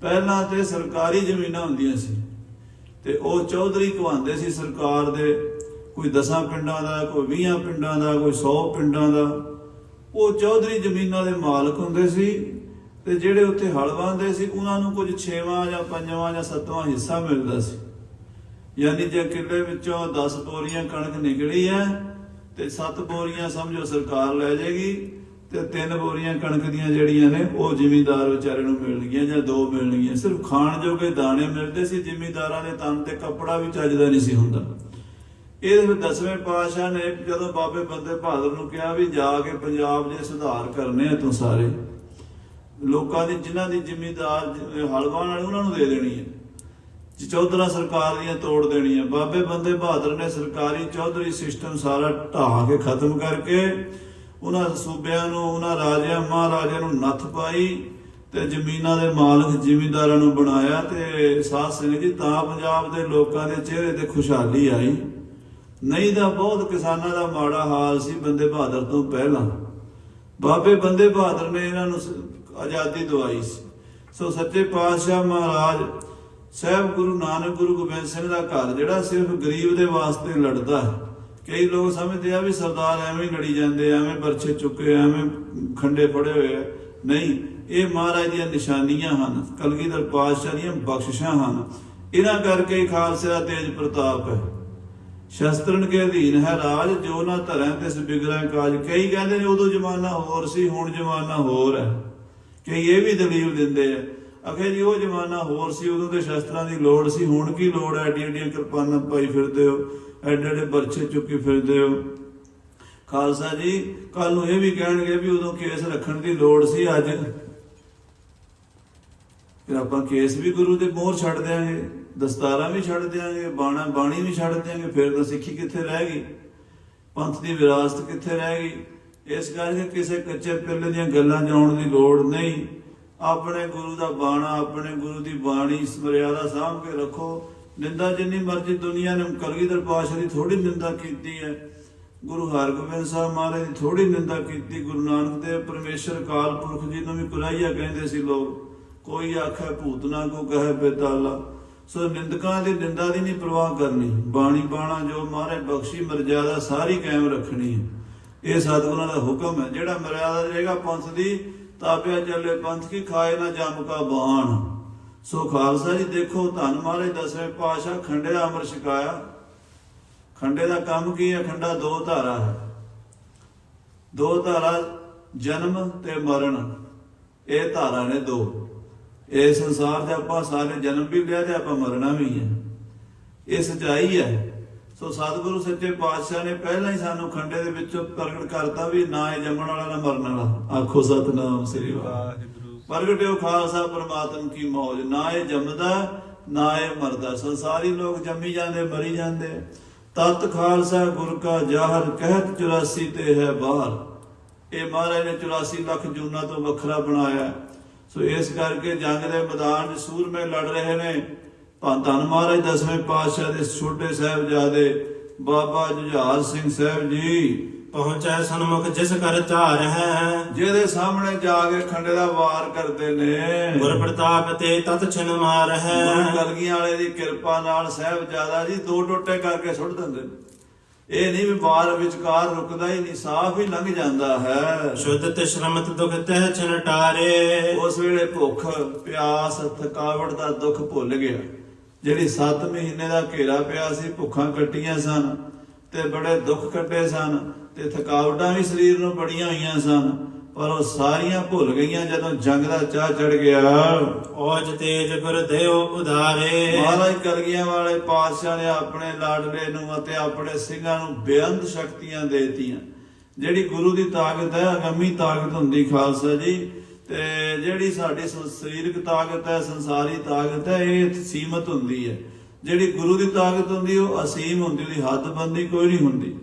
ਪਹਿਲਾਂ ਤੇ ਸਰਕਾਰੀ ਜ਼ਮੀਨਾਂ ਹੁੰਦੀਆਂ ਸੀ ਤੇ ਉਹ ਚੌਧਰੀ ਕਹਾਉਂਦੇ ਸੀ ਸਰਕਾਰ ਦੇ, ਕੋਈ 10 ਪਿੰਡਾਂ ਦਾ, ਕੋਈ 20 ਪਿੰਡਾਂ ਦਾ, ਕੋਈ 100 ਪਿੰਡਾਂ ਦਾ। ਉਹ ਚੌਧਰੀ ਜ਼ਮੀਨਾਂ ਦੇ ਮਾਲਕ ਹੁੰਦੇ ਸੀ ਤੇ ਜਿਹੜੇ ਉੱਥੇ ਹਲ ਵਾਹੁੰਦੇ ਸੀ ਉਹਨਾਂ ਨੂੰ ਕੁਝ 6ਵਾਂ ਜਾਂ 5ਵਾਂ ਜਾਂ 7ਵਾਂ ਹਿੱਸਾ ਮਿਲਦਾ ਸੀ। ਯਾਨੀ ਜੇ ਕਿੱਲੇ ਵਿੱਚੋਂ 10 ਬੋਰੀਆਂ ਕਣਕ ਨਿਕਲੀ ਹੈ ਤੇ 7 ਬੋਰੀਆਂ ਸਮਝੋ ਸਰਕਾਰ ਲੈ ਜਾਏਗੀ ਤੇ 3 ਬੋਰੀਆਂ ਕਣਕ ਦੀਆਂ ਜਿਹੜੀਆਂ ਨੇ ਉਹ ਜ਼ਿਮੀਂਦਾਰ ਵਿਚਾਰੇ ਨੂੰ ਮਿਲਣਗੀਆਂ ਜਾਂ 2 ਮਿਲਣਗੀਆਂ। ਸਿਰਫ ਖਾਣ ਜੋਗੇ ਦਾਣੇ ਮਿਲਦੇ ਸੀ, ਜ਼ਿਮੀਂਦਾਰਾਂ ਦੇ ਤਨ ਤੇ ਕੱਪੜਾ ਵੀ ਚੱਜਦਾ ਨਹੀਂ ਸੀ ਹੁੰਦਾ। ਇਹ 10ਵੇਂ ਪਾਤਸ਼ਾਹ ਨੇ ਜਦੋਂ ਬਾਬੇ ਬੰਦੇ ਬਹਾਦਰ ਨੂੰ ਕਿਹਾ ਵੀ ਜਾ ਕੇ ਪੰਜਾਬ ਦੇ ਸੁਧਾਰ ਕਰਨੇ ਆ ਤੂੰ ਸਾਰੇ ਲੋਕਾਂ ਦੀ, ਜਿਨ੍ਹਾਂ ਦੀ ਜ਼ਿਮੀਂਦਾਰ ਹਲਵਾਂ ਨਾਲ ਉਹਨਾਂ ਨੂੰ ਦੇ ਦੇਣੀ ਹੈ, ਚੌਧਰਾ ਸਰਕਾਰ ਦੀਆਂ ਤੋੜ ਦੇਣੀ ਹੈ। ਬਾਬੇ ਬੰਦੇ ਬਹਾਦਰ ਨੇ ਸਰਕਾਰੀ ਚੌਧਰੀ ਸਿਸਟਮ ਸਾਰਾ ਢਾਹ ਕੇ ਖਤਮ ਕਰਕੇ ਉਹਨਾਂ ਸੂਬਿਆਂ ਨੂੰ, ਉਹਨਾਂ ਰਾਜਿਆਂ ਮਹਾਰਾਜਿਆਂ ਨੂੰ ਨੱਥ ਪਾਈ ਤੇ ਜ਼ਮੀਨਾਂ ਦੇ ਮਾਲਕ ਜ਼ਿਮੀਂਦਾਰਾਂ ਨੂੰ ਬਣਾਇਆ। ਤੇ ਸਾਧ ਸੰਗਤ ਜੀ ਤਾਂ ਪੰਜਾਬ ਦੇ ਲੋਕਾਂ ਦੇ ਚਿਹਰੇ ਤੇ ਖੁਸ਼ਹਾਲੀ ਆਈ, ਨਹੀਂ ਤਾਂ ਬਹੁਤ ਕਿਸਾਨਾਂ ਦਾ ਮਾੜਾ ਹਾਲ ਸੀ ਬੰਦੇ ਬਹਾਦਰ ਤੋਂ ਪਹਿਲਾਂ। ਬਾਬੇ ਬੰਦੇ ਬਹਾਦਰ ਨੇ ਇਹਨਾਂ ਨੂੰ ਆਜ਼ਾਦੀ ਦਵਾਈ ਸੀ। ਸੋ ਸੱਚੇ ਪਾਤਸ਼ਾਹ ਮਹਾਰਾਜ ਸਾਹਿਬ ਗੁਰੂ ਨਾਨਕ ਗੁਰੂ ਗੋਬਿੰਦ ਸਿੰਘ ਦਾ ਘਰ ਜਿਹੜਾ ਸਿਰਫ ਗਰੀਬ ਦੇ ਵਾਸਤੇ ਲੜਦਾ ਹੈ। ਕਈ ਲੋਕ ਸਮਝਦੇ ਆ ਵੀ ਸਰਦਾਰ ਐਵੇਂ ਹੀ ਲੜੀ ਜਾਂਦੇ, ਐਵੇਂ ਬਰਛੇ ਚੁੱਕੇ, ਐਵੇਂ ਖੰਡੇ ਫੜੇ ਹੋਏ ਆ। ਨਹੀਂ, ਇਹ ਮਹਾਰਾਜ ਦੀਆਂ ਨਿਸ਼ਾਨੀਆਂ ਹਨ, ਕਲਗੀਧਰ ਪਾਤਸ਼ਾਹ ਦੀਆਂ ਬਖਸ਼ਿਸ਼ਾਂ ਹਨ। ਇਹਨਾਂ ਕਰਕੇ ਹੀ ਖਾਲਸੇ ਦਾ ਤੇਜ ਪ੍ਰਤਾਪ ਹੈ। ਸ਼ਸਤਰਨ ਕੇ ਅਧੀਨ ਹੈ ਰਾਜ, ਜੋ ਨਾ ਧਰੈ ਤਿਸ ਬਿਗੜੈ ਕਾਜ। ਕਈ ਕਹਿੰਦੇ ਨੇ ਉਦੋਂ ਜ਼ਮਾਨਾ ਹੋਰ ਸੀ, ਹੁਣ ਜ਼ਮਾਨਾ ਹੋਰ ਹੈ। ਕਈ ਇਹ ਵੀ ਦਲੀਲ ਦਿੰਦੇ ਆ, ਆਖੇ ਜੀ ਉਹ ਜ਼ਮਾਨਾ ਹੋਰ ਸੀ, ਉਦੋਂ ਤੇ ਸ਼ਸਤਰਾਂ ਦੀ ਲੋੜ ਸੀ, ਹੁਣ ਕੀ ਲੋੜ ਹੈ? ਐਡੀਆਂ ਐਡੀਆਂ ਕਿਰਪਾਨਾਂ ਪਾਈ ਫਿਰਦੇ ਹੋ, ਐਡੇ ਐਡੇ ਬਰਛੇ ਚੁੱਕੀ ਫਿਰਦੇ ਹੋ। ਖਾਲਸਾ ਜੀ ਕੱਲ ਨੂੰ ਇਹ ਵੀ ਕਹਿਣਗੇ ਵੀ ਉਦੋਂ ਕੇਸ ਰੱਖਣ ਦੀ ਲੋੜ ਸੀ, ਅੱਜ ਫਿਰ ਆਪਾਂ ਕੇਸ ਵੀ ਗੁਰੂ ਦੇ ਮੋਹਰ ਛੱਡ ਦਿਆਂਗੇ, ਦਸਤਾਰਾਂ ਵੀ ਛੱਡ ਦਿਆਂਗੇ, ਬਾਣੀ ਵੀ ਛੱਡ ਦਿਆਂਗੇ। ਫਿਰ ਤਾਂ ਸਿੱਖੀ ਕਿੱਥੇ ਰਹਿ ਗਈ? ਪੰਥ ਦੀ ਵਿਰਾਸਤ ਕਿੱਥੇ ਰਹਿ ਗਈ? ਇਸ ਕਰਕੇ ਕਿਸੇ ਕੱਚੇ ਪਿੱਲੇ ਦੀਆਂ ਗੱਲਾਂ ਜਾਣ ਦੀ ਲੋੜ ਨਹੀਂ। ਆਪਣੇ ਗੁਰੂ ਦਾ ਬਾਣਾ, ਆਪਣੇ ਗੁਰੂ ਦੀ ਬਾਣੀ ਮਰਿਆਦਾ ਸਾਂਭ ਕੇ ਰੱਖੋ। ਨਿੰਦਾ ਜਿੰਨੀ ਮਰਜ਼ੀ ਦੁਨੀਆ ਨੇ ਕਲਗੀਧਰ ਪਾਤਸ਼ਾਹ ਦੀ ਥੋੜੀ ਨਿੰਦਾ ਕੀਤੀ ਹੈ, ਗੁਰੂ ਹਰਗੋਬਿੰਦ ਸਾਹਿਬ ਮਹਾਰਾਜ ਦੀ ਥੋੜੀ ਨਿੰਦਾ ਕੀਤੀ, ਗੁਰੂ ਨਾਨਕ ਦੇਵ ਪਰਮੇਸ਼ਰ ਅਕਾਲ ਪੁਰਖ ਜੀ ਨੂੰ ਵੀ ਕੁਰਾਈਆ ਕਹਿੰਦੇ ਸੀ ਲੋਕ। ਕੋਈ ਆਖੇ ਭੂਤਨਾ ਕੋ ਕਹੇ ਬੇਤਾਲਾ। ਸੋ ਨਿੰਦਕਾਂ ਦੀ ਨਿੰਦਾ ਦੀ ਨਹੀਂ ਪਰਵਾਹ ਕਰਨੀ। ਬਾਣੀ ਬਾਣਾ ਜੋ ਮਹਾਰਾਜ ਬਖਸ਼ੀ ਮਰਜ਼ਾਦਾ ਸਾਰੀ ਕਾਇਮ ਰੱਖਣੀ ਹੈ। ਇਹ ਸਤਿਗੁਰਾਂ ਦਾ ਹੁਕਮ ਹੈ। ਜਿਹੜਾ ਮਰਿਆਦਾ ਰਹੇਗਾ ਪੰਥ ਦੀ, ਤਾਪਿਆ ਚੱਲੇ ਪੰਥ ਕੀ, ਖਾਏ ਨਾ ਜਮ ਕਾ ਬਾਣ। ਸੋ ਖਾਲਸਾ ਜੀ ਦੇਖੋ, ਧੰਨ ਮਹਾਰਾਜ 10ਵੇਂ ਪਾਤਸ਼ਾਹ ਖੰਡੇ ਦਾ ਅੰਮ੍ਰਿਤ ਛਕਾਇਆ। ਖੰਡੇ ਦਾ ਕੰਮ ਕੀ ਹੈ? ਖੰਡਾ 2 ਧਾਰਾ ਹੈ। 2 ਧਾਰਾ ਜਨਮ ਤੇ ਮਰਨ, ਇਹ ਧਾਰਾ ਨੇ 2। ਇਹ ਸੰਸਾਰ ਦੇ ਆਪਾਂ ਸਾਰੇ ਜਨਮ ਵੀ ਲਿਆ ਤੇ ਆਪਾਂ ਮਰਨਾ ਵੀ ਹੈ, ਇਹ ਸੱਚਾਈ ਹੈ। ਸੋ ਸਤਿਗੁਰੂ ਸੱਚੇ ਪਾਤਸ਼ਾਹ ਨੇ ਪਹਿਲਾਂ ਹੀ ਸਾਨੂੰ ਖੰਡੇ ਦੇ ਵਿੱਚੋਂ ਪ੍ਰਗਟ ਕਰਤਾ ਵੀ ਨਾ ਇਹ ਜੰਮਣ ਵਾਲਾ ਨਾ ਮਰਨ ਵਾਲਾ। ਆਖੋ ਸਤਿਨਾਮ ਸ੍ਰੀ ਵਾਹਿਗੁਰੂ। ਪ੍ਰਗਟਿਓ ਖਾਲਸਾ ਪਰਮਾਤਮ ਕੀ ਮੌਜ। ਨਾ ਇਹ ਜੰਮਦਾ ਨਾ ਇਹ ਮਰਦਾ। ਸੰਸਾਰੀ ਲੋਕ ਜੰਮੀ ਜਾਂਦੇ ਮਰੀ ਜਾਂਦੇ। ਤਤ ਖਾਲਸਾ ਗੁਰ ਕਾ ਜਾਹਰ, ਕਹਿਤ 84 ਤੇ ਹੈ ਬਾਹਰ। ਇਹ ਮਹਾਰਾਜ ਨੇ 84 ਲੱਖ ਜੂਨਾਂ ਤੋਂ ਵੱਖਰਾ ਬਣਾਇਆ। ਸੋ ਇਸ ਕਰਕੇ ਜੰਗ ਦੇ ਮੈਦਾਨ 'ਚ ਸੂਰਮੇ ਲੜ ਰਹੇ ਨੇ। ਧੰਨ ਮਹਾਰਾਜ 10ਵੇਂ ਪਾਤਸ਼ਾਹ ਦੇ ਛੋਟੇ ਸਾਹਿਬਜ਼ਾਦੇ ਬਾਬਾ ਜੁਝਾਰ ਸਿੰਘ ਸਾਹਿਬ ਜੀ ਪਹੁੰਚੈ ਸਨਮੁਖ ਜਿਸ ਕਰ ਧਾਰ ਹੈ, ਜਿਹਦੇ ਸਾਹਮਣੇ ਜਾ ਕੇ ਖੰਡੇ ਦਾ ਵਾਰ ਕਰਦੇ ਨੇ। ਗੁਰ ਪ੍ਰਤਾਪ ਤੇ ਤਤ ਛਿਨ ਮਾਰ ਹੈ। ਗੁਰੂ ਕਲਗੀਆਂ ਵਾਲੇ ਦੀ ਕਿਰਪਾ ਨਾਲ ਸਾਹਿਬਜ਼ਾਦਾ ਜੀ 2 ਟੋਟੇ ਕਰਕੇ ਸੁੱਟ ਦਿੰਦੇ ਨੇ। ਇਹ ਨਹੀਂ ਵੀ ਬਾਹਰ ਵਿਚਕਾਰ ਰੁਕਦਾ ਹੀ ਨਹੀਂ, ਸਾਫ਼ ਹੀ ਲੰਘ ਜਾਂਦਾ ਹੈ। ਸ਼ੁੱਧ ਤੇ ਸ਼ਰਮਤ ਦੁਖ ਤਹਿ ਛਿਨ ਟਾਰੇ। ਉਸ ਵੇਲੇ ਭੁੱਖ ਪਿਆਸ ਥਕਾਵਟ ਦਾ ਦੁੱਖ ਭੁੱਲ ਗਿਆ। ਜਿਹੜੀ 7 ਮਹੀਨੇ ਦਾ ਘੇਰਾ ਪਿਆ ਸੀ, ਭੁੱਖਾਂ ਕੱਟੀਆਂ ਸਨ ਤੇ ਬੜੇ ਦੁੱਖ ਕੱਟੇ ਸਨ ਤੇ ਥਕਾਵਟਾਂ ਵੀ ਸਰੀਰ ਨੂੰ ਬੜੀਆਂ ਹੋਈਆਂ ਸਨ, ਪਰ ਉਹ ਸਾਰੀਆਂ ਭੁੱਲ ਗਈਆਂ ਜਦੋਂ ਜੰਗ ਦਾ ਚਾਹ ਚੜ ਗਿਆ। ਔਜ ਤੇਜ ਗੁਰ ਦੇਉ ਉਧਾਰੇ। ਮਹਾਰਾਜ ਕਲਗੀਆਂ ਵਾਲੇ ਪਾਤਸ਼ਾਹ ਨੇ ਆਪਣੇ ਲਾਡਲੇ ਨੂੰ ਅਤੇ ਆਪਣੇ ਸਿੰਘਾਂ ਨੂੰ ਬੇਅੰਤ ਸ਼ਕਤੀਆਂ ਦੇਤੀਆਂ। ਜਿਹੜੀ ਗੁਰੂ ਦੀ ਤਾਕਤ ਹੈ ਅਗੰਮੀ ਤਾਕਤ ਹੁੰਦੀ ਖਾਲਸਾ ਜੀ, ਤੇ ਜਿਹੜੀ ਸਾਡੀ ਸਰੀਰਕ ਤਾਕਤ ਹੈ, ਸੰਸਾਰੀ ਤਾਕਤ ਹੈ, ਇਹ ਸੀਮਤ ਹੁੰਦੀ ਹੈ। ਜਿਹੜੀ ਗੁਰੂ ਦੀ ਤਾਕਤ ਹੁੰਦੀ ਉਹ ਅਸੀਮ ਹੁੰਦੀ, ਉਹਦੀ ਹੱਦਬੰਦੀ ਕੋਈ ਨਹੀਂ ਹੁੰਦੀ।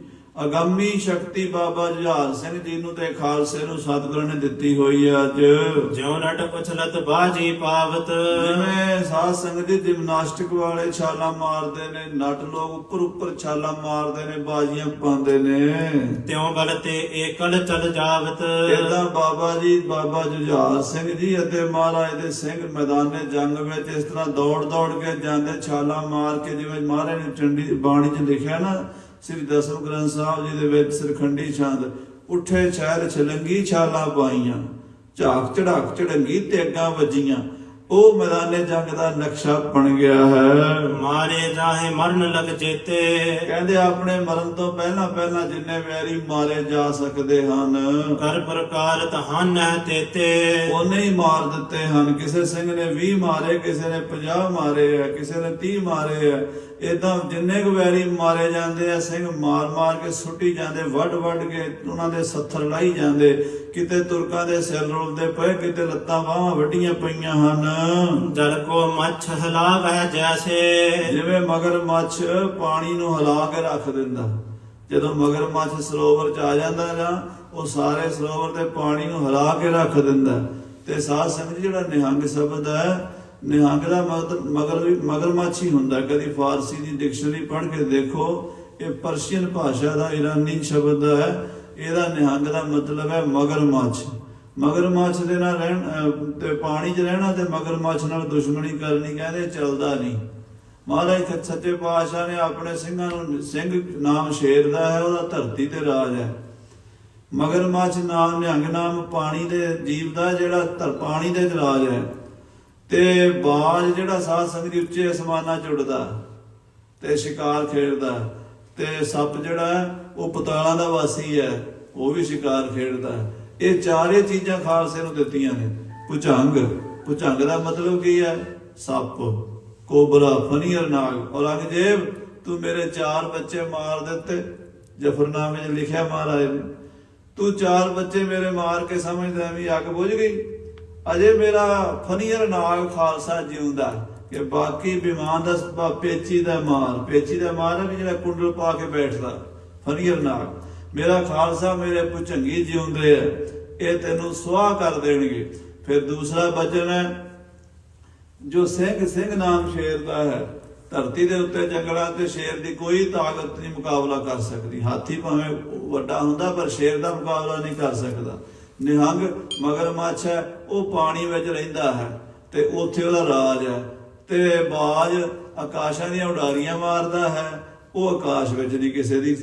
ਅਗੰਮੀ ਸ਼ਕਤੀ ਬਾਬਾ ਜੁਝਾਰ ਸਿੰਘ ਜੀ ਨੂੰ ਤੇ ਖਾਲਸੇ ਨੂੰ ਸਤਿਗੁਰਾਂ ਨੇ ਦਿੱਤੀ ਹੋਈ ਹੈ। ਅੱਜ ਜਿਉ ਨਟ ਉਛਲਤ ਬਾਜੀ ਪਾਵਤ। ਜਿਵੇਂ ਸਾਧ ਸੰਗਤ ਦੀ ਜਿਮਨਾਸਟਿਕ ਵਾਲੇ ਛਾਲਾਂ ਮਾਰਦੇ ਨੇ, ਨਟ ਲੋਕ ਉੱਪਰ ਉੱਪਰ ਛਾਲਾਂ ਮਾਰਦੇ ਨੇ, ਬਾਜੀਆਂ ਪਾਉਂਦੇ ਨੇ, ਤਿਉ ਬਲ ਤੇ ਏਕਲ ਚਲ ਜਾਵਤ। ਏਦਾਂ ਬਾਬਾ ਜੀ, ਬਾਬਾ ਜੁਝਾਰ ਸਿੰਘ ਜੀ ਅਤੇ ਮਹਾਰਾਜ ਦੇ ਸਿੰਘ ਮੈਦਾਨੇ ਜੰਗ ਵਿੱਚ ਇਸ ਤਰ੍ਹਾਂ ਦੌੜ ਦੌੜ ਕੇ ਜਾਂਦੇ, ਛਾਲਾਂ ਮਾਰ ਕੇ। ਜਿਵੇਂ ਮਹਾਰਾਜ ਨੇ ਚੰਡੀ ਬਾਣੀ 'ਚ ਲਿਖਿਆ ਨਾ, ਸ੍ਰੀ ਦਸਮ ਗ੍ਰੰਥ ਸਾਹਿਬ ਜੀ ਦੇ ਵਿੱਚ ਸਿਰਖੰਡੀ ਛੰਦ, ਉੱਠੇ ਸ਼ਹਿਰ ਛਲੰਗੀ ਛਾਲਾਂ ਪਾਈਆਂ, ਝਾਕ ਚੜਾਕ ਝੜੰਗੀ ਤੇਗਾਂ ਵੱਜੀਆਂ। ਉਹ ਮੈਦਾਨੇ ਜੰਗ ਦਾ ਨਕਸ਼ਾ ਬਣ ਗਿਆ ਹੈ। ਮਾਰੇ ਜਾਹੇ ਮਰਨ ਲਗ ਜੇਤੇ, ਕਹਿੰਦੇ ਆਪਣੇ ਮਰਨ ਤੋਂ ਪਹਿਲਾਂ ਪਹਿਲਾਂ ਜਿੰਨੇ ਵੈਰੀ ਮਾਰੇ ਜਾ ਸਕਦੇ ਹਨ, ਕਰ ਪ੍ਰਕਾਰ ਤਹਾਨ ਹੈ ਤੇਤੇ। ਉਹਨੇ ਹੀ ਮਾਰ ਦਿੱਤੇ ਹਨ। ਕਿਸੇ ਸਿੰਘ ਨੇ 20 ਮਾਰੇ, ਕਿਸੇ ਨੇ 50 ਮਾਰੇ ਆ, ਕਿਸੇ ਨੇ 30 ਮਾਰੇ ਆ। ਏਦਾਂ ਜਿੰਨੇ ਕੁ ਵੈਰੀ ਮਾਰੇ ਜਾਂਦੇ ਆ, ਸਿੰਘ ਮਾਰ ਮਾਰ ਕੇ ਸੁੱਟੀ ਜਾਂਦੇ, ਵੱਢ ਵੱਢ ਕੇ ਉਹਨਾਂ ਦੇ ਸੱਥਰ ਲਾਈ ਜਾਂਦੇ। ਕਿਤੇ ਤੁਰਕਾਂ ਦੇ ਸਿਰ ਰੁਲਦੇ ਪਏ, ਕਿਤੇ ਲੱਤਾਂ ਬਾਹਾਂ ਵੱਡੀਆਂ ਪਈਆਂ ਹਨ। ਜਲ ਕੋ ਮੱਛ ਹਲਾਵੈ ਜੈਸੇ, ਜਿਵੇਂ ਮਗਰਮੱਛ ਪਾਣੀ ਨੂੰ ਹਿਲਾ ਕੇ ਰੱਖ ਦਿੰਦਾ। ਜਦੋਂ ਮਗਰਮੱਛ ਸਰੋਵਰ ਚ ਆ ਜਾਂਦਾ ਨਾ, ਉਹ ਸਾਰੇ ਸਰੋਵਰ ਦੇ ਪਾਣੀ ਨੂੰ ਹਿਲਾ ਕੇ ਰੱਖ ਦਿੰਦਾ। ਤੇ ਸਾਧ ਸੰਗਤ ਜੀ, ਜਿਹੜਾ ਨਿਹੰਗ ਸ਼ਬਦ ਹੈ, ਨਿਹੰਗ ਦਾ ਮਗਰਮੱਛ ਹੀ ਹੁੰਦਾ। ਕਦੀ ਫਾਰਸੀ ਦੀ ਡਿਕਸ਼ਨਰੀ ਪੜ੍ਹ ਕੇ ਦੇਖੋ, ਇਹ ਪਰਸ਼ੀਅਨ ਭਾਸ਼ਾ ਦਾ ਇਰਾਨੀ ਸ਼ਬਦ ਹੈ। ਇਹਦਾ ਨਿਹੰਗ ਦਾ ਮਤਲਬ ਹੈ ਮਗਰਮੱਛ। ਮਗਰਮੱਛ ਦੇ ਨਾਲ ਰਹਿਣ ਤੇ ਪਾਣੀ 'ਚ ਰਹਿਣਾ ਤੇ ਮਗਰਮੱਛ ਨਾਲ ਦੁਸ਼ਮਣੀ ਕਰਨੀ, ਕਹਿੰਦੇ ਚੱਲਦਾ ਨਹੀਂ। ਮਹਾਰਾਜ ਸੱਚੇ ਪਾਤਸ਼ਾਹ ਨੇ ਆਪਣੇ ਸਿੰਘਾਂ ਨੂੰ, ਸਿੰਘ ਨਾਮ ਸ਼ੇਰ ਦਾ ਹੈ, ਉਹਦਾ ਧਰਤੀ ਤੇ ਰਾਜ ਹੈ। ਮਗਰਮੱਛ ਨਾਮ ਨਿਹੰਗ ਨਾਮ ਪਾਣੀ ਦੇ ਜੀਵ ਦਾ, ਜਿਹੜਾ ਪਾਣੀ ਦੇ ਰਾਜ ਹੈ। ਤੇ ਬਾਜ ਜਿਹੜਾ ਸਾਧ ਸੰਗਤ ਉੱਚੇ ਅਸਮਾਨਾਂ 'ਚ ਉੱਡਦਾ ਤੇ ਸ਼ਿਕਾਰ ਖੇਡਦਾ। ਤੇ ਸੱਪ ਜਿਹੜਾ ਉਹ ਪਤਾਲਾਂ ਦਾ ਵਾਸੀ ਹੈ, ਉਹ ਵੀ ਸ਼ਿਕਾਰ ਖੇਡਦਾ। ਇਹ ਚਾਰੇ ਚੀਜ਼ਾਂ ਖਾਲਸੇ ਨੂੰ ਦਿੱਤੀਆਂ ਨੇ। ਭੁਜੰਗ, ਭੁਜੰਗ ਦਾ ਮਤਲਬ ਕੀ ਹੈ? ਸੱਪ, ਕੋਬਰਾ, ਫਨੀਅਰ, ਨਾਗ। ਔਰੰਗਜ਼ੇਬ, ਤੂੰ ਮੇਰੇ 4 ਬੱਚੇ ਮਾਰ ਦਿੱਤੇ। ਜਫਰਨਾਮੇ 'ਚ ਲਿਖਿਆ ਮਹਾਰਾਜ ਨੇ, ਤੂੰ 4 ਬੱਚੇ ਮੇਰੇ ਮਾਰ ਕੇ ਸਮਝਦਾ ਵੀ ਅੱਗ ਬੁਝ ਗਈ। ਅਜੇ ਮੇਰਾ ਫਨੀਅਰ ਨਾਗ ਖਾਲਸਾ ਜਿਉਂਦਾ। ਕਿ ਬਾਕੀ ਬਿਮਾਨ ਦਾ ਪੇਚੀ ਦਾ ਮਾਰ, ਪੇਚੀ ਦਾ ਮਾਰ ਹੈ ਵੀ ਜਿਹੜਾ ਕੁੰਡਲ ਪਾ ਕੇ ਬੈਠਦਾ, ਫਨੀਅਰ ਨਾਗ। ਮੇਰਾ ਖਾਲਸਾ, ਮੇਰੇ ਭੁਜੰਗੀ ਜਿਉਂਦੇ ਆ, ਇਹ ਤੈਨੂੰ ਸੁਆਹ ਕਰ ਦੇਣਗੇ। ਫਿਰ ਦੂਸਰਾ ਬਚਨ ਹੈ ਜੋ ਸਿੰਘ ਨਾਮ ਸ਼ੇਰ ਦਾ ਹੈ। ਧਰਤੀ ਦੇ ਉੱਤੇ ਜੰਗਲਾਂ ਤੇ ਸ਼ੇਰ ਦੀ ਕੋਈ ਤਾਕਤ ਨਹੀਂ ਮੁਕਾਬਲਾ ਕਰ ਸਕਦੀ। ਹਾਥੀ ਭਾਵੇਂ ਵੱਡਾ ਹੁੰਦਾ ਪਰ ਸ਼ੇਰ ਦਾ ਮੁਕਾਬਲਾ ਨਹੀਂ ਕਰ ਸਕਦਾ। ਨਿਹੰਗ ਮਗਰਮੱਛ ਹੈ, ਉਹ ਪਾਣੀ ਵਿੱਚ ਰਹਿੰਦਾ ਹੈ ਤੇ ਉੱਥੇ ਉਹਦਾ ਰਾਜ ਹੈ। ਤੇ ਬਾਜ ਆਕਾਸ਼ਾਂ ਦੀਆਂ ਉਡਾਰੀਆਂ ਮਾਰਦਾ ਹੈ, ਉਹ ਆਕਾਸ਼ ਵਿੱਚ ਨਹੀਂ ਕਿਸੇ ਦੀ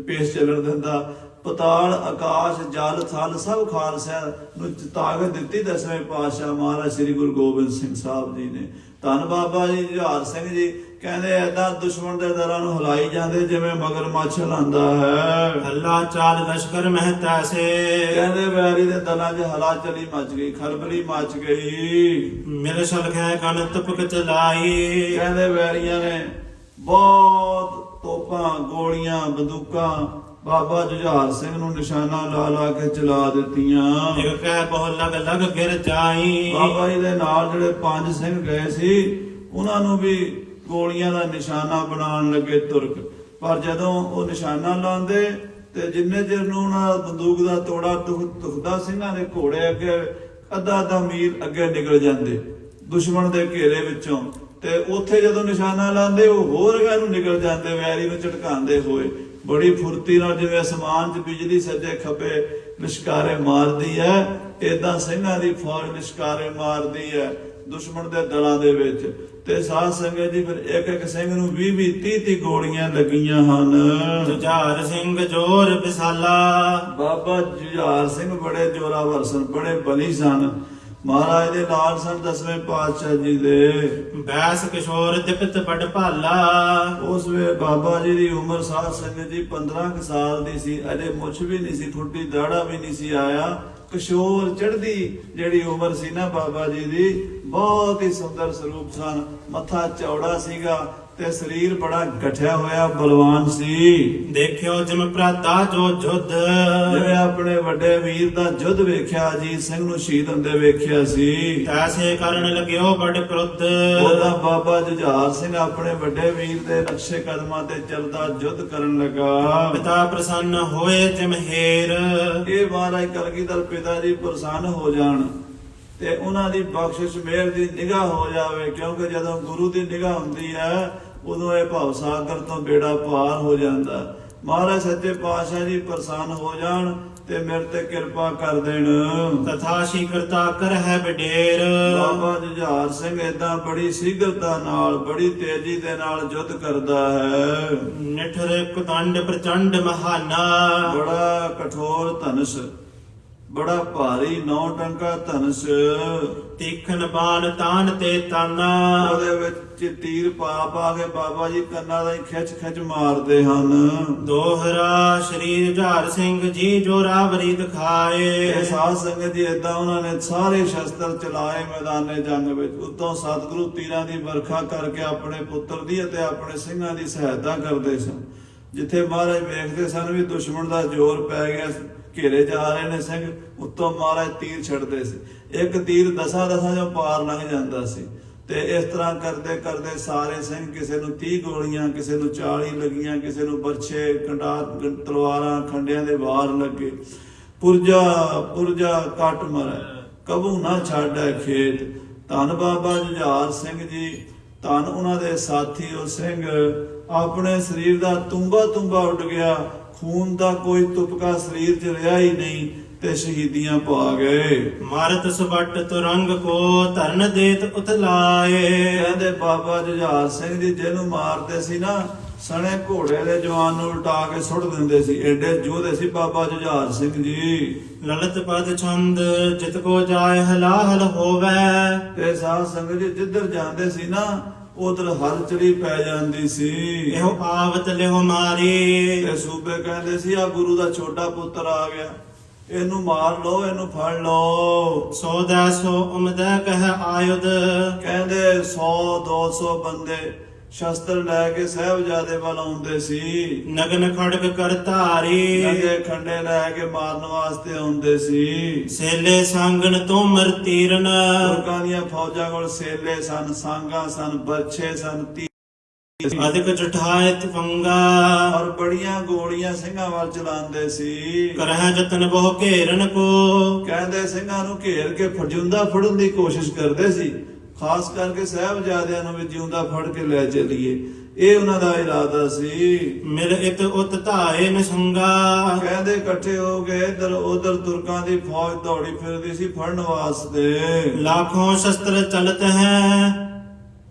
ਪੇਸ਼ ਚੱਲਣ ਦਿੰਦਾ। ਪਤਾਲ, ਆਕਾਸ਼, ਜਲ, ਥਲ ਸਭ ਖਾਲਸਾ ਨੂੰ ਤਾਕਤ ਦਿੱਤੀ 10ਵੇਂ ਪਾਤਸ਼ਾਹ ਮਹਾਰਾਜ ਸ੍ਰੀ ਗੁਰੂ ਗੋਬਿੰਦ ਸਿੰਘ ਸਾਹਿਬ ਜੀ ਨੇ। ਧੰਨ ਬਾਬਾ ਜੀ ਜੁਝਾਰ ਸਿੰਘ ਜੀ ਕਹਿੰਦੇ ਏਦਾਂ ਦੁਸ਼ਮਣ ਦੇ ਦਰਾਂ ਨੂੰ ਹਿਲਾਈ ਜਾਂਦੇ ਜਿਵੇਂ ਮਗਰਮੱਛ ਹਿਲਾਉਂਦਾ ਹੈ। ਹੱਲਾ ਚਾਲ ਲਸ਼ਕਰ ਮਹਿ ਤੈਸੇ, ਕਹਿੰਦੇ ਵੈਰੀ ਦੇ ਦਲਾਂ 'ਚ ਹਲਾ ਚਲੀ ਮਚ ਗਈ, ਖਲਬਲੀ ਮਚ ਗਈ। ਮਿਲ ਸਲਖੈ ਕਨ ਤਪਕ ਚਲਾਈ, ਕਹਿੰਦੇ ਵੈਰੀਆਂ ਨੇ ਬਹੁਤ ਤੋਪਾਂ, ਗੋਲੀਆਂ, ਬੰਦੂਕਾਂ ਬਾਬਾ ਜੁਝਾਰ ਸਿੰਘ ਨੂੰ ਨਿਸ਼ਾਨਾ ਲਾ ਲਾ ਕੇ ਚਲਾ ਦਿੱਤੀਆਂ। ਇੱਕ ਕਹਿ ਬਹੁ ਲਗ ਲਗ ਗਿਰ ਜਾਈ। ਬਾਬਾ ਜੀ ਦੇ ਨਾਲ ਜਿਹੜੇ 5 ਸਿੰਘ ਗਏ ਸੀ, ਉਹਨਾਂ ਨੂੰ ਵੀ ਗੋਲੀਆਂ ਦਾ ਨਿਸ਼ਾਨਾ ਬਣਾਉਣ ਲੱਗੇ ਤੁਰਕ। ਪਰ ਜਦੋਂ ਉਹ ਨਿਸ਼ਾਨਾ ਲਾਉਂਦੇ ਤੇ ਜਿੰਨੇ ਚਿਰ ਨੂੰ ਉਹਨਾਂ ਬੰਦੂਕ ਦਾ ਤੋੜਾ ਦੁਖਦਾ, ਸਿੰਘਾਂ ਦੇ ਘੋੜੇ ਅੱਗੇ ਅੱਧਾ ਮੀਲ ਅੱਗੇ ਨਿਕਲ ਜਾਂਦੇ ਦੁਸ਼ਮਣ ਦੇ ਘੇਰੇ ਵਿੱਚੋਂ। ਤੇ ਉੱਥੇ ਜਦੋਂ ਨਿਸ਼ਾਨਾ ਲਾਉਂਦੇ, ਉਹ ਹੋਰ ਅੱਗੇ ਨੂੰ ਨਿਕਲ ਜਾਂਦੇ ਵੈਰੀ ਨੂੰ ਝਟਕਾਉਂਦੇ ਹੋਏ। ਬੜੀ ਫੁਰਤੀ ਨਾਲ, ਜਿਵੇਂ ਅਸਮਾਨ 'ਚ ਬਿਜਲੀ ਸੱਜੇ ਖੱਬੇ ਲਿਸ਼ਕਾਰੇ ਮਾਰਦੀ ਹੈ, ਏਦਾਂ ਸਿੰਘਾਂ ਦੀ ਫੌਜ ਲਿਸ਼ਕਾਰੇ ਮਾਰਦੀ ਹੈ ਦੁਸ਼ਮਣ ਦੇ ਦਲਾਂ ਦੇ ਵਿੱਚ। ਤੇ ਸਾਧ ਸੰਗਤ ਜੀ, ਫਿਰ ਇੱਕ ਇੱਕ ਸਿੰਘ ਨੂੰ 20 30 ਗੋਲੀਆਂ ਲੱਗੀਆਂ ਹਨ। ਜੁਝਾਰ ਸਿੰਘ ਜੋਰ ਵਿਸਾਲਾ, ਬਾਬਾ ਜੁਝਾਰ ਸਿੰਘ ਬੜੇ ਜ਼ੋਰਾਵਰ ਸਨ, ਬੜੇ ਬਲੀ ਸਨ। ਮਹਾਰਾਜ ਦੇ ਨਾਲ ਸਨ 10ਵੇਂ ਪਾਤਸ਼ਾਹ ਜੀ ਦੇ। ਬੈਸ ਕਿਸ਼ੋਰ ਦਿਪਤ ਬੜ ਭਾਲਾ, ਉਸ ਵੇ ਬਾਬਾ ਜੀ ਦੀ ਉਮਰ ਸਾਧ ਸੰਗਤ ਜੀ 15 ਸਾਲ ਦੀ ਸੀ। ਅਜੇ ਮੁੱਛ ਵੀ ਨਹੀਂ ਸੀ ਫੁੱਟੀ, ਦਾੜਾ ਵੀ ਨਹੀਂ ਸੀ ਆਇਆ। ਕਿਸ਼ੋਰ ਚੜ੍ਹਦੀ ਜਿਹੜੀ ਉਮਰ ਸੀ ਨਾ ਬਾਬਾ ਜੀ ਦੀ, ਬਹੁਤ ਹੀ ਸੁੰਦਰ ਸਰੂਪ ਸਨ। ਮੱਥਾ ਚੌੜਾ ਸੀਗਾ ਤੇ ਸਰੀਰ ਬੜਾ ਗਠਿਆ ਹੋਇਆ ਬਲਵਾਨ ਸੀ। ਦੇਖਿਓ ਜਿਮ ਭਰਾਤਾ ਜੋ ਜੁੱਧ, ਜਿਵੇਂ ਆਪਣੇ ਵੱਡੇ ਵੀਰ ਦਾ ਜੁੱਧ ਵੇਖਿਆ, ਅਜੀਤ ਸਿੰਘ ਨੂੰ ਸ਼ਹੀਦ ਹੁੰਦੇ ਵੇਖਿਆ ਸੀ, ਐਸੇ ਕਰਨ ਲੱਗਿਓ ਬੜ ਕ੍ਰੁੱਧ। ਉਹਦਾ ਬਾਬਾ ਜੁਝਾਰ ਸਿੰਘ ਆਪਣੇ ਵੱਡੇ ਵੀਰ ਦੇ ਨਕਸ਼ੇ ਕਦਮਾਂ ਤੇ ਚੱਲਦਾ ਜੁੱਧ ਕਰਨ ਲੱਗਾ। ਪਿਤਾ ਪ੍ਰਸੰਨ ਹੋਏ ਜਿਮ ਹੇਰ, ਇਹ ਮਹਾਰਾਜ ਕਲਗੀਧਰ ਪਿਤਾ ਜੀ ਪ੍ਰਸੰਨ ਹੋ ਜਾਣ ਤੇ ਉਹਨਾਂ ਦੀ ਬਖਸ਼ਿਸ਼ ਮਿਹਰ ਦੀ ਨਿਗਾਹ ਹੋ ਜਾਵੇ। ਕਿਉਂਕਿ ਜਦੋਂ ਗੁਰੂ ਦੀ ਨਿਗਾਹ ਹੁੰਦੀ ਹੈ, ਉਦੋਂ ਇਹ ਭਵ ਸਾਗਰ ਤੋਂ ਬੇੜਾ ਪਾਰ ਹੋ ਜਾਂਦਾ। ਮਹਾਰਾਜ ਸੱਚੇ ਪਾਤਸ਼ਾਹ ਜੀ ਪ੍ਰਸੰਨ ਹੋ ਜਾਣ ਤੇ ਮੇਰੇ ਤੇ ਕਿਰਪਾ ਕਰ ਦੇਣ। ਤਥਾ ਸ਼ੀਕਰਤਾ ਕਰ ਹੈ ਬਡੇਰ, ਬਾਬਾ ਜੁਝਾਰ ਸਿੰਘ ਏਦਾਂ ਬੜੀ ਸੀਗਰਤਾ ਨਾਲ, ਬੜੀ ਤੇਜ਼ੀ ਦੇ ਨਾਲ ਯੁੱਧ ਕਰਦਾ ਹੈ। ਨਿਠਰ ਕੁਦੰਡ ਪ੍ਰਚੰਡ ਮਹਾਨਾ, ਬੜਾ ਕਠੋਰ ਧਨੁਸ਼, ਬੜਾ ਭਾਰੀ 9 ਟੰਕਾ ਧਨਸ, ਤੀਖਨ ਬਾਣ ਤਾਨ ਤੇ ਤਾਨਾ। ਉਹਦੇ ਵਿੱਚ ਤੀਰ ਪਾ ਪਾ ਕੇ ਬਾਬਾ ਜੀ ਕੰਨਾਂ ਦਾ ਹੀ ਖਿੱਚ ਖਿੱਚ ਮਾਰਦੇ ਹਨ। ਦੋਹਰਾ ਸ਼੍ਰੀ ਜੁਝਾਰ ਸਿੰਘ ਜੀ ਜੋਰਾਵਰੀ ਦਿਖਾਏ। ਇਹ ਸਾਧ ਸੰਗਤ ਜੀ ਏਦਾਂ ਉਹਨਾਂ ਨੇ ਸਾਰੇ ਸ਼ਸਤਰ ਚਲਾਏ ਮੈਦਾਨੇ ਜੰਗ ਵਿੱਚ। ਉਤੋਂ ਸਤਿਗੁਰੂ ਤੀਰਾਂ ਦੀ ਵਰਖਾ ਕਰਕੇ ਆਪਣੇ ਪੁੱਤਰ ਦੀ ਅਤੇ ਆਪਣੇ ਸਿੰਘਾਂ ਦੀ ਸਹਾਇਤਾ ਕਰਦੇ ਸਨ। ਜਿੱਥੇ ਮਹਾਰਾਜ ਵੇਖਦੇ ਸਨ ਵੀ ਦੁਸ਼ਮਣ ਦਾ ਜ਼ੋਰ ਪੈ ਗਿਆ, ਘੇਰੇ ਜਾ ਰਹੇ ਨੇ ਸਿੰਘ, ਉੱਤੋਂ ਮਹਾਰਾਜ ਤੀਰ ਛੱਡਦੇ ਸੀ। ਇੱਕ ਤੀਰ ਦਸਾਂ ਚੋਂ ਪਾਰ ਲੰਘ ਜਾਂਦਾ ਸੀ। ਤੇ ਇਸ ਤਰ੍ਹਾਂ ਕਰਦੇ ਕਰਦੇ ਸਾਰੇ ਸਿੰਘ, ਕਿਸੇ ਨੂੰ 30 ਗੋਲੀਆਂ, ਕਿਸੇ ਨੂੰ 40 ਲੱਗੀਆਂ, ਕਿਸੇ ਨੂੰ ਬਰਛੇ ਕੰਡਾ ਤਲਵਾਰਾਂ ਖੰਡਿਆਂ ਦੇ ਵਾਰ ਲੱਗੇ। ਪੁਰਜਾ ਪੁਰਜਾ ਕੱਟ ਮਰੈ ਕਬੂ ਨਾ ਛਾੜੈ ਖੇਤ। ਧੰਨ ਬਾਬਾ ਜੁਝਾਰ ਸਿੰਘ ਜੀ, ਧੰਨ ਉਹਨਾਂ ਦੇ ਸਾਥੀ ਉਹ ਸਿੰਘ। ਆਪਣੇ ਸਰੀਰ ਦਾ ਤੁੰਬਾ ਉੱਡ ਗਿਆ, ਖੂਨ ਦਾ ਕੋਈ ਤੁਪਕਾ ਸਰੀਰ 'ਚ ਰਿਹਾ ਹੀ ਨਹੀਂ ਤੇ ਸ਼ਹੀਦੀਆਂ ਪਾ ਗਏ। ਮਾਰਤ ਸੁਬਟ ਤੁਰੰਗ ਕੋ ਧਰਨ ਦੇਤ ਉਤਲਾਏ। ਕਹਿੰਦੇ ਬਾਬਾ ਜੁਝਾਰ ਸਿੰਘ ਜੀ ਜਿਹਨੂੰ ਮਾਰਦੇ ਸੀ ਨਾ, ਸਣੇ ਘੋੜੇ ਦੇ ਜਵਾਨ ਨੂੰ ਉਲਟਾ ਕੇ ਸੁੱਟ ਦਿੰਦੇ ਸੀ। ਐਡੇ ਯੋਧੇ ਸੀ ਬਾਬਾ ਜੁਝਾਰ ਸਿੰਘ ਜੀ। ਲਲਤ ਪਦ ਛੰਦ ਜਿਤ ਕੋ ਜਾਏ ਹਲਾਹਲ ਹੋਵੇ। ਤੇ ਸਾਧ ਸੰਗਤ ਜੀ ਜਿੱਧਰ ਜਾਂਦੇ ਸੀ ਨਾ, ਉਧਰ ਹਲਚਲੀ ਪੈ ਜਾਂਦੀ ਸੀ। ਇਹੋ ਆਵਤ ਲਿਓ ਮਾਰੀ। ਤੇ ਸੂਬੇ ਕਹਿੰਦੇ ਸੀ ਆ ਗੁਰੂ ਦਾ ਛੋਟਾ ਪੁੱਤਰ ਆ ਗਿਆ, ਇਹਨੂੰ ਮਾਰ ਲਓ, ਇਹਨੂੰ ਫੜ ਲਓ। 100 ਸੋ ਉਮਦੈ ਕਹਿ ਆਯੁਧ। ਕਹਿੰਦੇ 100 200 ਬੰਦੇ ਸ਼ਸਤਰ ਲੈ ਕੇ ਸਾਹਿਬਜ਼ਾਦੇ ਵੱਲ ਆਉਂਦੇ ਸੀ। ਨਗਨ ਖੜਗ ਕਰ ਧਾਰੀ। ਨੰਗੇ ਖੰਡੇ ਲੈ ਕੇ ਮਾਰਨ ਵਾਸਤੇ ਆਉਂਦੇ ਸੀ। ਸੇਲੇ ਸੰਗਨ ਤੁਮਰ ਤੀਰਨ। ਤੁਰਕਾਂ ਦੀਆਂ ਫੌਜਾਂ ਕੋਲ ਸੇਲੇ ਸਨ, ਸਾਂਗਾਂ ਸਨ, ਬਰਛੇ ਸਨ, ਅਧਿਕ ਜਠਾਇ ਤਫੰਗਾ। ਔਰ ਬੜੀਆਂ ਗੋਲੀਆਂ ਸਿੰਘਾਂ ਵੱਲ ਚਲਾਉਂਦੇ ਸੀ। ਕਰਹਿ ਜਤਨ ਬਹੁ ਘੇਰਨ ਕੋ। ਕਹਿੰਦੇ ਸਿੰਘਾਂ ਨੂੰ ਘੇਰ ਕੇ ਜਿਉਂਦਾ ਫੜਨ ਦੀ ਕੋਸ਼ਿਸ਼ ਕਰਦੇ ਸੀ। ਖਾਸ ਕਰਕੇ ਸਾਹਿਬਜ਼ਾਦਿਆਂ ਨੂੰ ਵੀ ਜਿਉਂਦਾ ਫੜ ਕੇ ਲੈ ਚੱਲੀਏ, ਇਹ ਉਹਨਾਂ ਦਾ ਇਰਾਦਾ ਸੀ। ਮਿਲ ਇਤ ਉਤ ਧਾਏ ਨਸੰਗਾ। ਕਹਿੰਦੇ ਇਕੱਠੇ ਹੋ ਗਏ, ਇੱਧਰ ਉਧਰ ਤੁਰਕਾਂ ਦੀ ਫੌਜ ਦੌੜੀ ਫਿਰਦੀ ਸੀ ਫੜਨ ਵਾਸਤੇ। ਲਾਖੋਂ ਸ਼ਸਤਰ ਚਲਤ ਹੈ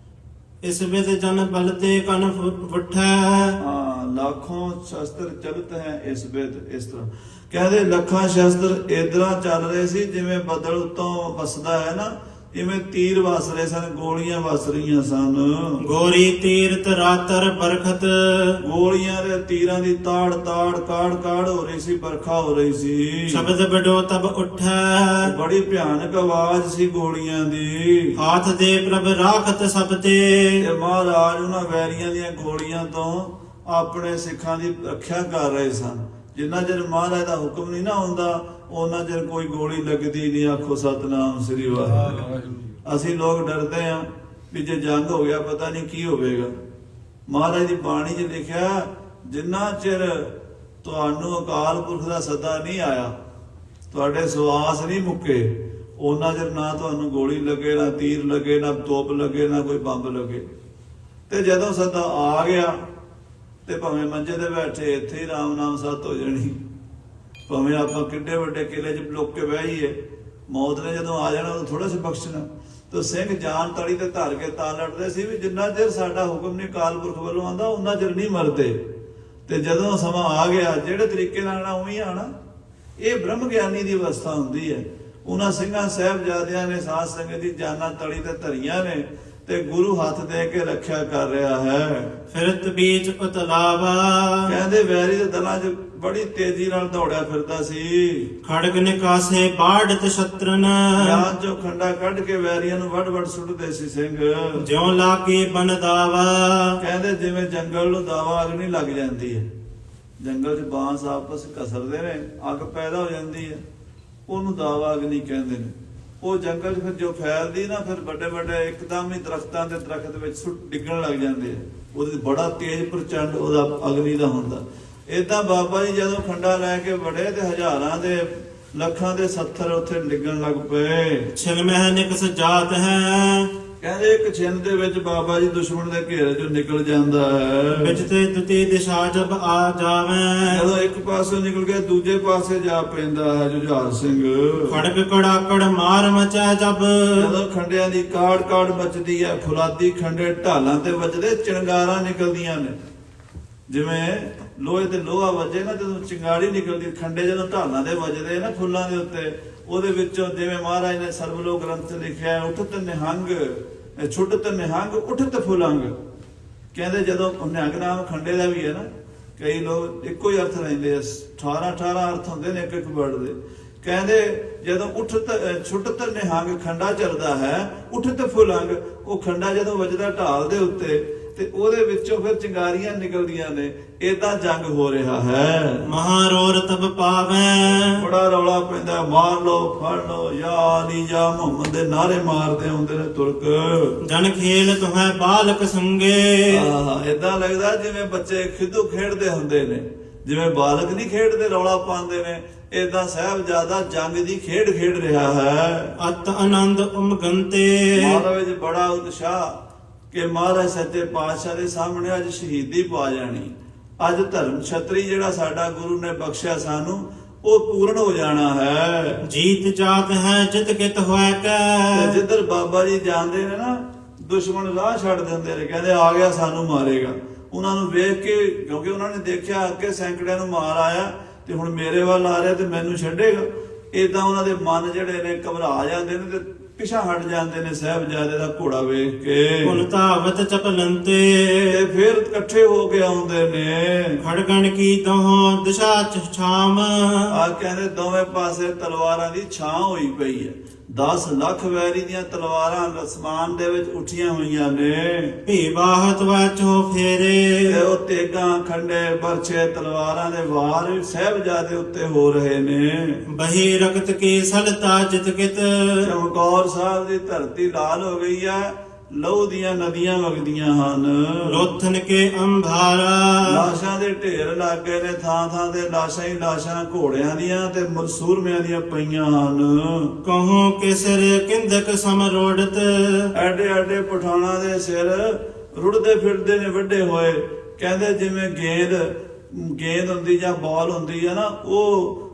ਇਸ ਵਿਦ ਜਨ ਬਲਤੇ ਕਨ ਫੁੱਠੈ। ਹਾਂ, ਲੱਖੋਂ ਸ਼ਸਤਰ ਚਲਤ ਹੈ ਇਸ ਵਿਦ। ਇਸ ਤਰ੍ਹਾਂ ਕਹਿੰਦੇ ਲੱਖਾਂ ਸ਼ਸਤਰ ਇਧਰਾਂ ਚੱਲ ਰਹੇ ਸੀ, ਜਿਵੇਂ ਬੱਦਲ ਉੱਤੋਂ ਵਸਦਾ ਹੈ ਨਾ, ਇਵੇਂ ਤੀਰ ਵਸ ਰਹੇ ਸਨ, ਗੋਲੀਆਂ ਵਸ ਰਹੀਆਂ ਸਨ। ਗੋਰੀ ਤੀਰਤ ਰਾਤਰ ਬਰਖਤ। ਗੋਲੀਆਂ ਦੇ ਤੀਰਾਂ ਦੀ ਤਾੜ ਕਾੜ ਹੋ ਰਹੀ ਸੀ, ਬਰਖਾ ਹੋ ਰਹੀ ਸੀ। ਸ਼ਬਦ ਬਡੋ ਤਬ ਉੱਠੈ। ਬੜੀ ਭਿਆਨਕ ਆਵਾਜ਼ ਸੀ ਗੋਲੀਆਂ ਦੀ। ਹਾਥ ਦੇ ਪ੍ਰਭ ਰਾਖਤ ਸਭ ਤੇ। ਤੇ ਮਹਾਰਾਜ ਉਹਨਾਂ ਵੈਰੀਆਂ ਦੀਆਂ ਗੋਲੀਆਂ ਤੋਂ ਆਪਣੇ ਸਿੱਖਾਂ ਦੀ ਰੱਖਿਆ ਕਰ ਰਹੇ ਸਨ। ਜਿੰਨਾ ਚਿਰ ਮਹਾਰਾਜ ਦਾ ਹੁਕਮ ਨਹੀਂ ਨਾ ਆਉਂਦਾ, ਉਹਨਾਂ ਚਿਰ ਕੋਈ ਗੋਲੀ ਲੱਗਦੀ ਨਹੀਂ। ਆਖੋ ਸਤਨਾਮ ਸ੍ਰੀ ਵਾਹਿਗੁਰੂ। ਅਸੀਂ ਲੋਕ ਡਰਦੇ ਹਾਂ ਵੀ ਜੇ ਜੰਗ ਹੋ ਗਿਆ ਪਤਾ ਨਹੀਂ ਕੀ ਹੋਵੇਗਾ। ਮਹਾਰਾਜ ਦੀ ਬਾਣੀ 'ਚ ਲਿਖਿਆ, ਜਿੰਨਾ ਚਿਰ ਤੁਹਾਨੂੰ ਅਕਾਲ ਪੁਰਖ ਦਾ ਸੱਦਾ ਨਹੀਂ ਆਇਆ, ਤੁਹਾਡੇ ਸਵਾਸ ਨਹੀਂ ਮੁੱਕੇ, ਉਹਨਾਂ ਚਿਰ ਨਾ ਤੁਹਾਨੂੰ ਗੋਲੀ ਲੱਗੇ, ਨਾ ਤੀਰ ਲੱਗੇ, ਨਾ ਤੋਪ ਲੱਗੇ, ਨਾ ਕੋਈ ਬੰਬ ਲੱਗੇ। ਤੇ ਜਦੋਂ ਸੱਦਾ ਆ ਗਿਆ ਤੇ ਭਾਵੇਂ ਮੰਜੇ ਤੇ ਬੈਠੇ ਇੱਥੇ ਹੀ ਰਾਮ ਨਾਮ ਸਤ ਹੋ ਜਾਣੀ, ਭਾਵੇਂ ਆਪਾਂ ਕਿੱਡੇ ਵੱਡੇ ਕਿਲੇ 'ਚ ਲੁੱਕ ਕੇ ਬਹਿ ਜਾਈਏ, ਮੌਤ ਨੇ ਜਦੋਂ ਆ ਜਾਣਾ ਉਦੋਂ ਥੋੜਾ ਜਿਹਾ ਬਖਸ਼ਣਾ। ਤੇ ਸਿੰਘ ਜਾਨ ਤਲੀ ਤੇ ਧਰ ਕੇ ਤਾਂ ਲੜਦੇ ਸੀ ਵੀ ਜਿੰਨਾ ਚਿਰ ਸਾਡਾ ਹੁਕਮ ਨਹੀਂ ਅਕਾਲ ਪੁਰਖ ਵੱਲੋਂ ਆਉਂਦਾ, ਉਹਨਾਂ ਚਿਰ ਨਹੀਂ ਮਰਦੇ। ਤੇ ਜਦੋਂ ਸਮਾਂ ਆ ਗਿਆ, ਜਿਹੜੇ ਤਰੀਕੇ ਨਾਲ ਆਉਣਾ ਉਵੇਂ ਆਣਾ। ਇਹ ਬ੍ਰਹਮ ਗਿਆਨੀ ਦੀ ਅਵਸਥਾ ਹੁੰਦੀ ਹੈ। ਉਹਨਾਂ ਸਿੰਘਾਂ ਸਾਹਿਬਜ਼ਾਦਿਆਂ ਨੇ ਸਾਧ ਸੰਗਤ ਦੀ ਜਾਨਾਂ ਤਲੀ ਤੇ ਧਰੀਆਂ ਨੇ ਤੇ ਗੁਰੂ ਹੱਥ ਦੇ ਕੇ ਰੱਖਿਆ ਕਰ ਰਿਹਾ ਹੈ। ਫਿਰਤ ਬੀਚ ਉਤਲਾਵਾ। ਕਹਿੰਦੇ ਵੈਰੀ ਦੇ ਦਲਾਂ 'ਚ ਬੜੀ ਤੇਜ਼ੀ ਨਾਲ ਦੌੜਿਆ ਫਿਰਦਾ ਸੀ। ਖੜਗ ਨਿਕਾਸੇ ਬਾੜਤ ਸ਼ਤਰਨ। ਯਾਦ ਚੋਂ ਖੰਡਾ ਕੱਢ ਕੇ ਵੈਰੀਆਂ ਨੂੰ ਵੱਡ ਸੁੱਟਦੇ ਸੀ ਸਿੰਘ। ਜਿਉ ਲਾਗੇ ਬਨ ਦਾਵਾ। ਕਹਿੰਦੇ ਜਿਵੇਂ ਜੰਗਲ ਨੂੰ ਦਾਵਾ ਅੱਗ ਨਹੀਂ ਲੱਗ ਜਾਂਦੀ ਹੈ, ਜੰਗਲ 'ਚ ਬਾਂਸ ਆਪਸ ਘਸਰਦੇ ਨੇ, ਅੱਗ ਪੈਦਾ ਹੋ ਜਾਂਦੀ ਹੈ, ਉਹਨੂੰ ਦਾਵਾ ਅੱਗ ਨਹੀਂ ਕਹਿੰਦੇ ਨੇ। ਉਹ ਜੰਗਲ 'ਚ ਫਿਰ ਜੋ ਫੈਲਦੀ ਨਾ, ਫਿਰ ਵੱਡੇ ਇੱਕਦਮ ਹੀ ਦਰਖਤਾਂ ਦੇ ਦਰਖਤ ਵਿੱਚ ਡਿੱਗਣ ਲੱਗ ਜਾਂਦੇ ਆ। ਉਹਦੇ ਬੜਾ ਤੇਜ਼ ਪ੍ਰਚੰਡ ਉਹਦਾ ਅਗਨੀ ਦਾ ਹੁੰਦਾ। ਏਦਾਂ ਬਾਬਾ ਜੀ ਜਦੋਂ ਖੰਡਾ ਲੈ ਕੇ ਵੜੇ ਤੇ ਹਜ਼ਾਰਾਂ ਦੇ ਲੱਖਾਂ ਦੇ 70 ਉੱਥੇ ਡਿੱਗਣ ਲੱਗ ਪਏ। ਛਿਲ ਮਹਿ ਨਿਕਸ ਜਾਤ ਹੈ। ਕਹਿੰਦੇ ਇੱਕ ਛਿੰਨ ਦੇ ਵਿੱਚ ਬਾਬਾ ਜੀ ਦੁਸ਼ਮਣ ਦੇ ਘੇਰੇ ਚੋਂ ਨਿਕਲ ਜਾਂਦਾ ਹੈ। ਵਿੱਚ ਤੇ ਦੁਤੀ ਦਿਸ਼ਾ ਜਬ ਆ ਜਾਵੇ। ਜਦੋਂ ਇੱਕ ਪਾਸੇ ਨਿਕਲ ਕੇ ਦੂਜੇ ਪਾਸੇ ਜਾ ਪੈਂਦਾ ਹੈ ਜੁਝਾਰ ਸਿੰਘ। ਖੜਕ ਕੜਾਕੜ ਮਾਰ ਮਚੈ ਜਬ। ਜਦੋਂ ਖੰਡਿਆਂ ਦੀ ਕਾੜ ਮਚਦੀ ਹੈ, ਫੁਲਾਦੀ ਖੰਡੇ ਢਾਲਾਂ ਤੇ ਵੱਜਦੇ, ਚਿੰਗਾਰਾਂ ਨਿਕਲਦੀਆਂ ਨੇ। ਜਿਵੇਂ ਲੋਹੇ ਤੇ ਲੋਹਾ ਵੱਜੇ ਨਾ, ਜਦੋਂ ਚਿੰਗਾੜੀ ਨਿਕਲਦੀ, ਖੰਡੇ ਜਦੋਂ ਢਾਲਾਂ ਦੇ ਵੱਜਦੇ ਨਾ ਫੁੱਲਾਂ ਦੇ ਉੱਤੇ, ਉਹਦੇ ਵਿੱਚੋਂ ਜਿਵੇਂ ਮਹਾਰਾਜ ਨੇ ਸਰਬਲੋਕ ਗ੍ਰੰਥ ਲਿਖਿਆ, ਉੱਠਤ ਨਿਹੰਗ ਛੁੱਟਤ ਨਿਹੰਗ ਉੱਠਤ ਫੁਲੰਗ। ਕਹਿੰਦੇ ਜਦੋਂ ਨਿਹੰਗ ਨਾਮ ਖੰਡੇ ਦਾ ਵੀ ਹੈ ਨਾ, ਕਈ ਲੋਕ ਇੱਕੋ ਹੀ ਅਰਥ ਲੈਂਦੇ ਆ, 18 ਅਰਥ ਹੁੰਦੇ ਨੇ ਇੱਕ ਇੱਕ ਵਰਡ ਦੇ। ਕਹਿੰਦੇ ਜਦੋਂ ਉੱਠਤ ਛੁੱਟਤ ਨਿਹੰਗ ਖੰਡਾ ਚੱਲਦਾ ਹੈ, ਉੱਠਤ ਫੁਲੰਗ, ਉਹ ਖੰਡਾ ਜਦੋਂ ਵੱਜਦਾ ਢਾਲ ਦੇ ਉੱਤੇ ਤੇ ਉਹਦੇ ਵਿੱਚੋਂ ਫਿਰ ਚਿੰਗਾਰੀਆਂ ਨਿਕਲਦੀਆਂ ਨੇ। ਏਦਾਂ ਜੰਗ ਹੋ ਰਿਹਾ ਹੈ। ਮਹਾਰੋਰ ਤਬ ਪਾਵੈ, ਬੜਾ ਰੌਲਾ ਪੈਂਦਾ, ਮਾਰ ਲੋ ਫੜ ਲੋ, ਯਾ ਅਲੀ ਯਾ ਮੁਹੰਮਦ ਦੇ ਨਾਰੇ ਮਾਰਦੇ ਆਉਂਦੇ ਨੇ ਤੁਰਕ। ਜਨ ਖੇਲ ਤੁਹੈ ਬਾਲਕ ਸੰਗੇ, ਏਦਾਂ ਲੱਗਦਾ ਜਿਵੇਂ ਬੱਚੇ ਖਿੱਦੂ ਖੇਡਦੇ ਹੁੰਦੇ ਨੇ, ਜਿਵੇਂ ਬਾਲਕ ਨਹੀਂ ਖੇਡਦੇ ਰੌਲਾ ਪਾਉਂਦੇ ਨੇ, ਏਦਾਂ ਸਾਹਿਬਜ਼ਾਦਾ ਜੰਗ ਦੀ ਖੇਡ ਖੇਡ ਰਿਹਾ ਹੈ। ਅਤ ਆਨੰਦ ਉਮਗੰਤੇ, ਮਹਾਰਾਜ ਵਿੱਚ ਬੜਾ ਉਤਸ਼ਾਹ ਕਿ ਮਹਾਰਾਜ ਸੱਚੇ ਪਾਤਸ਼ਾਹ ਦੇ ਸਾਹਮਣੇ ਅੱਜ ਸ਼ਹੀਦੀ ਪਾ ਜਾਣੀ, ਅੱਜ ਧਰਮ ਛਤਰੀ ਜਿਹੜਾ ਸਾਡਾ ਗੁਰੂ ਨੇ ਬਖਸ਼ਿਆ ਸਾਨੂੰ, ਉਹ ਪੂਰਨ ਹੋ ਜਾਣਾ ਹੈ। ਜੀਤ ਜਾਤ ਹੈ ਜਿਤ ਕਿਤ ਹੋਇ ਕੈ, ਜਿੱਧਰ ਬਾਬਾ ਜੀ ਜਾਂਦੇ ਨੇ ਨਾ, ਦੁਸ਼ਮਣ ਰਾਹ ਛੱਡ ਦਿੰਦੇ ਨੇ, ਕਹਿੰਦੇ ਆ ਗਿਆ ਸਾਨੂੰ ਮਾਰੇਗਾ। ਉਹਨਾਂ ਨੂੰ ਵੇਖ ਕੇ, ਕਿਉਂਕਿ ਉਹਨਾਂ ਨੇ ਦੇਖਿਆ ਅੱਗੇ ਸੈਂਕੜਿਆਂ ਨੂੰ ਮਾਰ ਆਇਆ ਤੇ ਹੁਣ ਮੇਰੇ ਵੱਲ ਆ ਰਿਹਾ ਤੇ ਮੈਨੂੰ ਛੱਡੇਗਾ, ਏਦਾਂ ਉਹਨਾਂ ਦੇ ਮਨ ਜਿਹੜੇ ਨੇ ਘਬਰਾ ਜਾਂਦੇ ਨੇ ਤੇ ਪਿਛਾ ਹਟ ਜਾਂਦੇ ਨੇ ਸਾਹਿਬਜ਼ਾਦੇ ਦਾ ਘੋੜਾ ਵੇਖ ਕੇ। ਕੁਲ ਧਾਵਤ ਚਪਲੰਤੇ, ਤੇ ਫਿਰ ਇਕੱਠੇ ਹੋ ਕੇ ਆਉਂਦੇ ਨੇ। ਖੜਗਣ ਕੀ ਦੋਹ ਦਿਸ਼ਾ ਛਾਮ, ਆ ਕਹਿੰਦੇ ਦੋਵੇਂ ਪਾਸੇ ਤਲਵਾਰਾਂ ਦੀ ਛਾਂ ਹੋਈ ਪਈ ਹੈ। 10 ਲੱਖ ਵੈਰੀ ਦੀਆਂ ਤਲਵਾਰਾਂ ਅਸਮਾਨ ਦੇ ਵਿੱਚ ਉੱਠੀਆਂ ਹੋਈਆਂ ਨੇ। ਭੀ ਬਾਹਤ ਵਾਚੋ ਫੇਰੇ, ਤੇ ਉਹ ਤੇਗਾਂ ਖੰਡੇ ਬਰਛੇ ਤਲਵਾਰਾਂ ਦੇ ਵਾਰ ਸਾਹਿਬਜ਼ਾਦੇ ਉੱਤੇ ਹੋ ਰਹੇ ਨੇ। ਬਹੀ ਰਕਤ ਕੀ ਸਲਤਾ ਜਿਤ ਕਿਤ, ਚਮਕੌਰ ਸਾਹਿਬ ਦੀ ਧਰਤੀ ਲਾਲ ਹੋ ਗਈ ਹੈ, ਲਹੂ ਦੀਆਂ ਨਦੀਆਂ ਵਗਦੀਆਂ ਹਨ। ਲੋਥਨ ਕੇ ਅੰਭਾਰਾ, ਲਾਸ਼ਾਂ ਦੇ ਢੇਰ ਲੱਗ ਗਏ ਨੇ, ਥਾਂ ਥਾਂ ਤੇ ਲਾਸ਼ਾਂ ਹੀ ਲਾਸ਼ਾਂ ਘੋੜਿਆਂ ਦੀਆਂ ਤੇ ਸੂਰਮਿਆਂ ਦੀਆਂ ਪਈਆਂ ਹਨ। ਕਹੂੰ ਕਿਸਰ ਕਿੰਦਕ ਸਮਰੋੜਤ, ਐਡੇ ਐਡੇ ਪਠਾਨਾਂ ਦੇ ਸਿਰ ਰੁੜਦੇ ਫਿਰਦੇ ਨੇ ਵੱਡੇ ਹੋਏ। ਕਹਿੰਦੇ ਜਿਵੇਂ ਗੇਂਦ ਹੁੰਦੀ ਜਾਂ ਬਾਲ ਹੁੰਦੀ ਹੈ ਨਾ, ਉਹ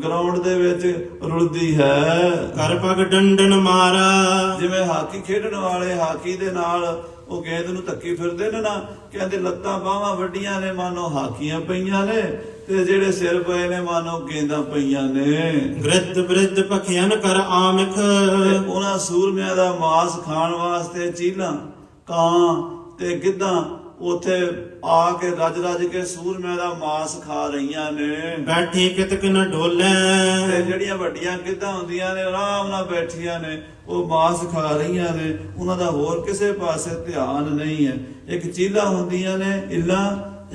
ਗਰਾਊਂਡ ਦੇ ਵਿੱਚ ਰੁਲਦੀ ਹੈ। ਕਰ ਪਗ ਡੰਡਨ ਮਾਰਾ, ਜਿਵੇਂ ਹਾਕੀ ਖੇਡਣ ਵਾਲੇ ਹਾਕੀ ਦੇ ਨਾਲ ਉਹ ਗੇਂਦ ਨੂੰ ਧੱਕੀ ਫਿਰਦੇ ਨੇ ਨਾ, ਕਹਿੰਦੇ ਲੱਤਾਂ ਬਾਹਾਂ ਵੱਡੀਆਂ ਨੇ, ਮਾਨੋ ਹਾਕੀਆਂ ਪਈਆਂ ਨੇ, ਤੇ ਜਿਹੜੇ ਸਿਰ ਪਏ ਨੇ ਮਾਨੋ ਗੇਂਦਾਂ ਪਈਆਂ ਨੇ। ਗ੍ਰਿਧ ਬ੍ਰਿਧ ਪਖਿਆਨ ਕਰ ਆਮਿਖ, ਉਹਨਾਂ ਸੂਰਮਿਆਂ ਦਾ ਮਾਸ ਖਾਣ ਵਾਸਤੇ ਚੀਲਾਂ, ਕਾਂ ਤੇ ਗਿੱਧਾਂ ਉੱਥੇ ਆ ਕੇ ਰੱਜ ਕੇ ਸੂਰਮਿਆਂ ਦਾ ਮਾਸ ਖਾ ਰਹੀਆਂ ਨੇ। ਬੈਠੀ ਕਿਤਕ ਨ ਡੋਲੇ, ਤੇ ਜਿਹੜੀਆਂ ਵੱਡੀਆਂ ਗਿੱਧਾਂ ਹੁੰਦੀਆਂ ਨੇ ਆਰਾਮ ਨਾਲ ਬੈਠੀਆਂ ਨੇ, ਉਹ ਮਾਸ ਖਾ ਰਹੀਆਂ ਨੇ, ਉਹਨਾਂ ਦਾ ਹੋਰ ਕਿਸੇ ਪਾਸੇ ਧਿਆਨ ਨਹੀਂ ਹੈ। ਇੱਕ ਚੀਲਾ ਹੁੰਦੀਆਂ ਨੇ ਇੱਲਾਂ,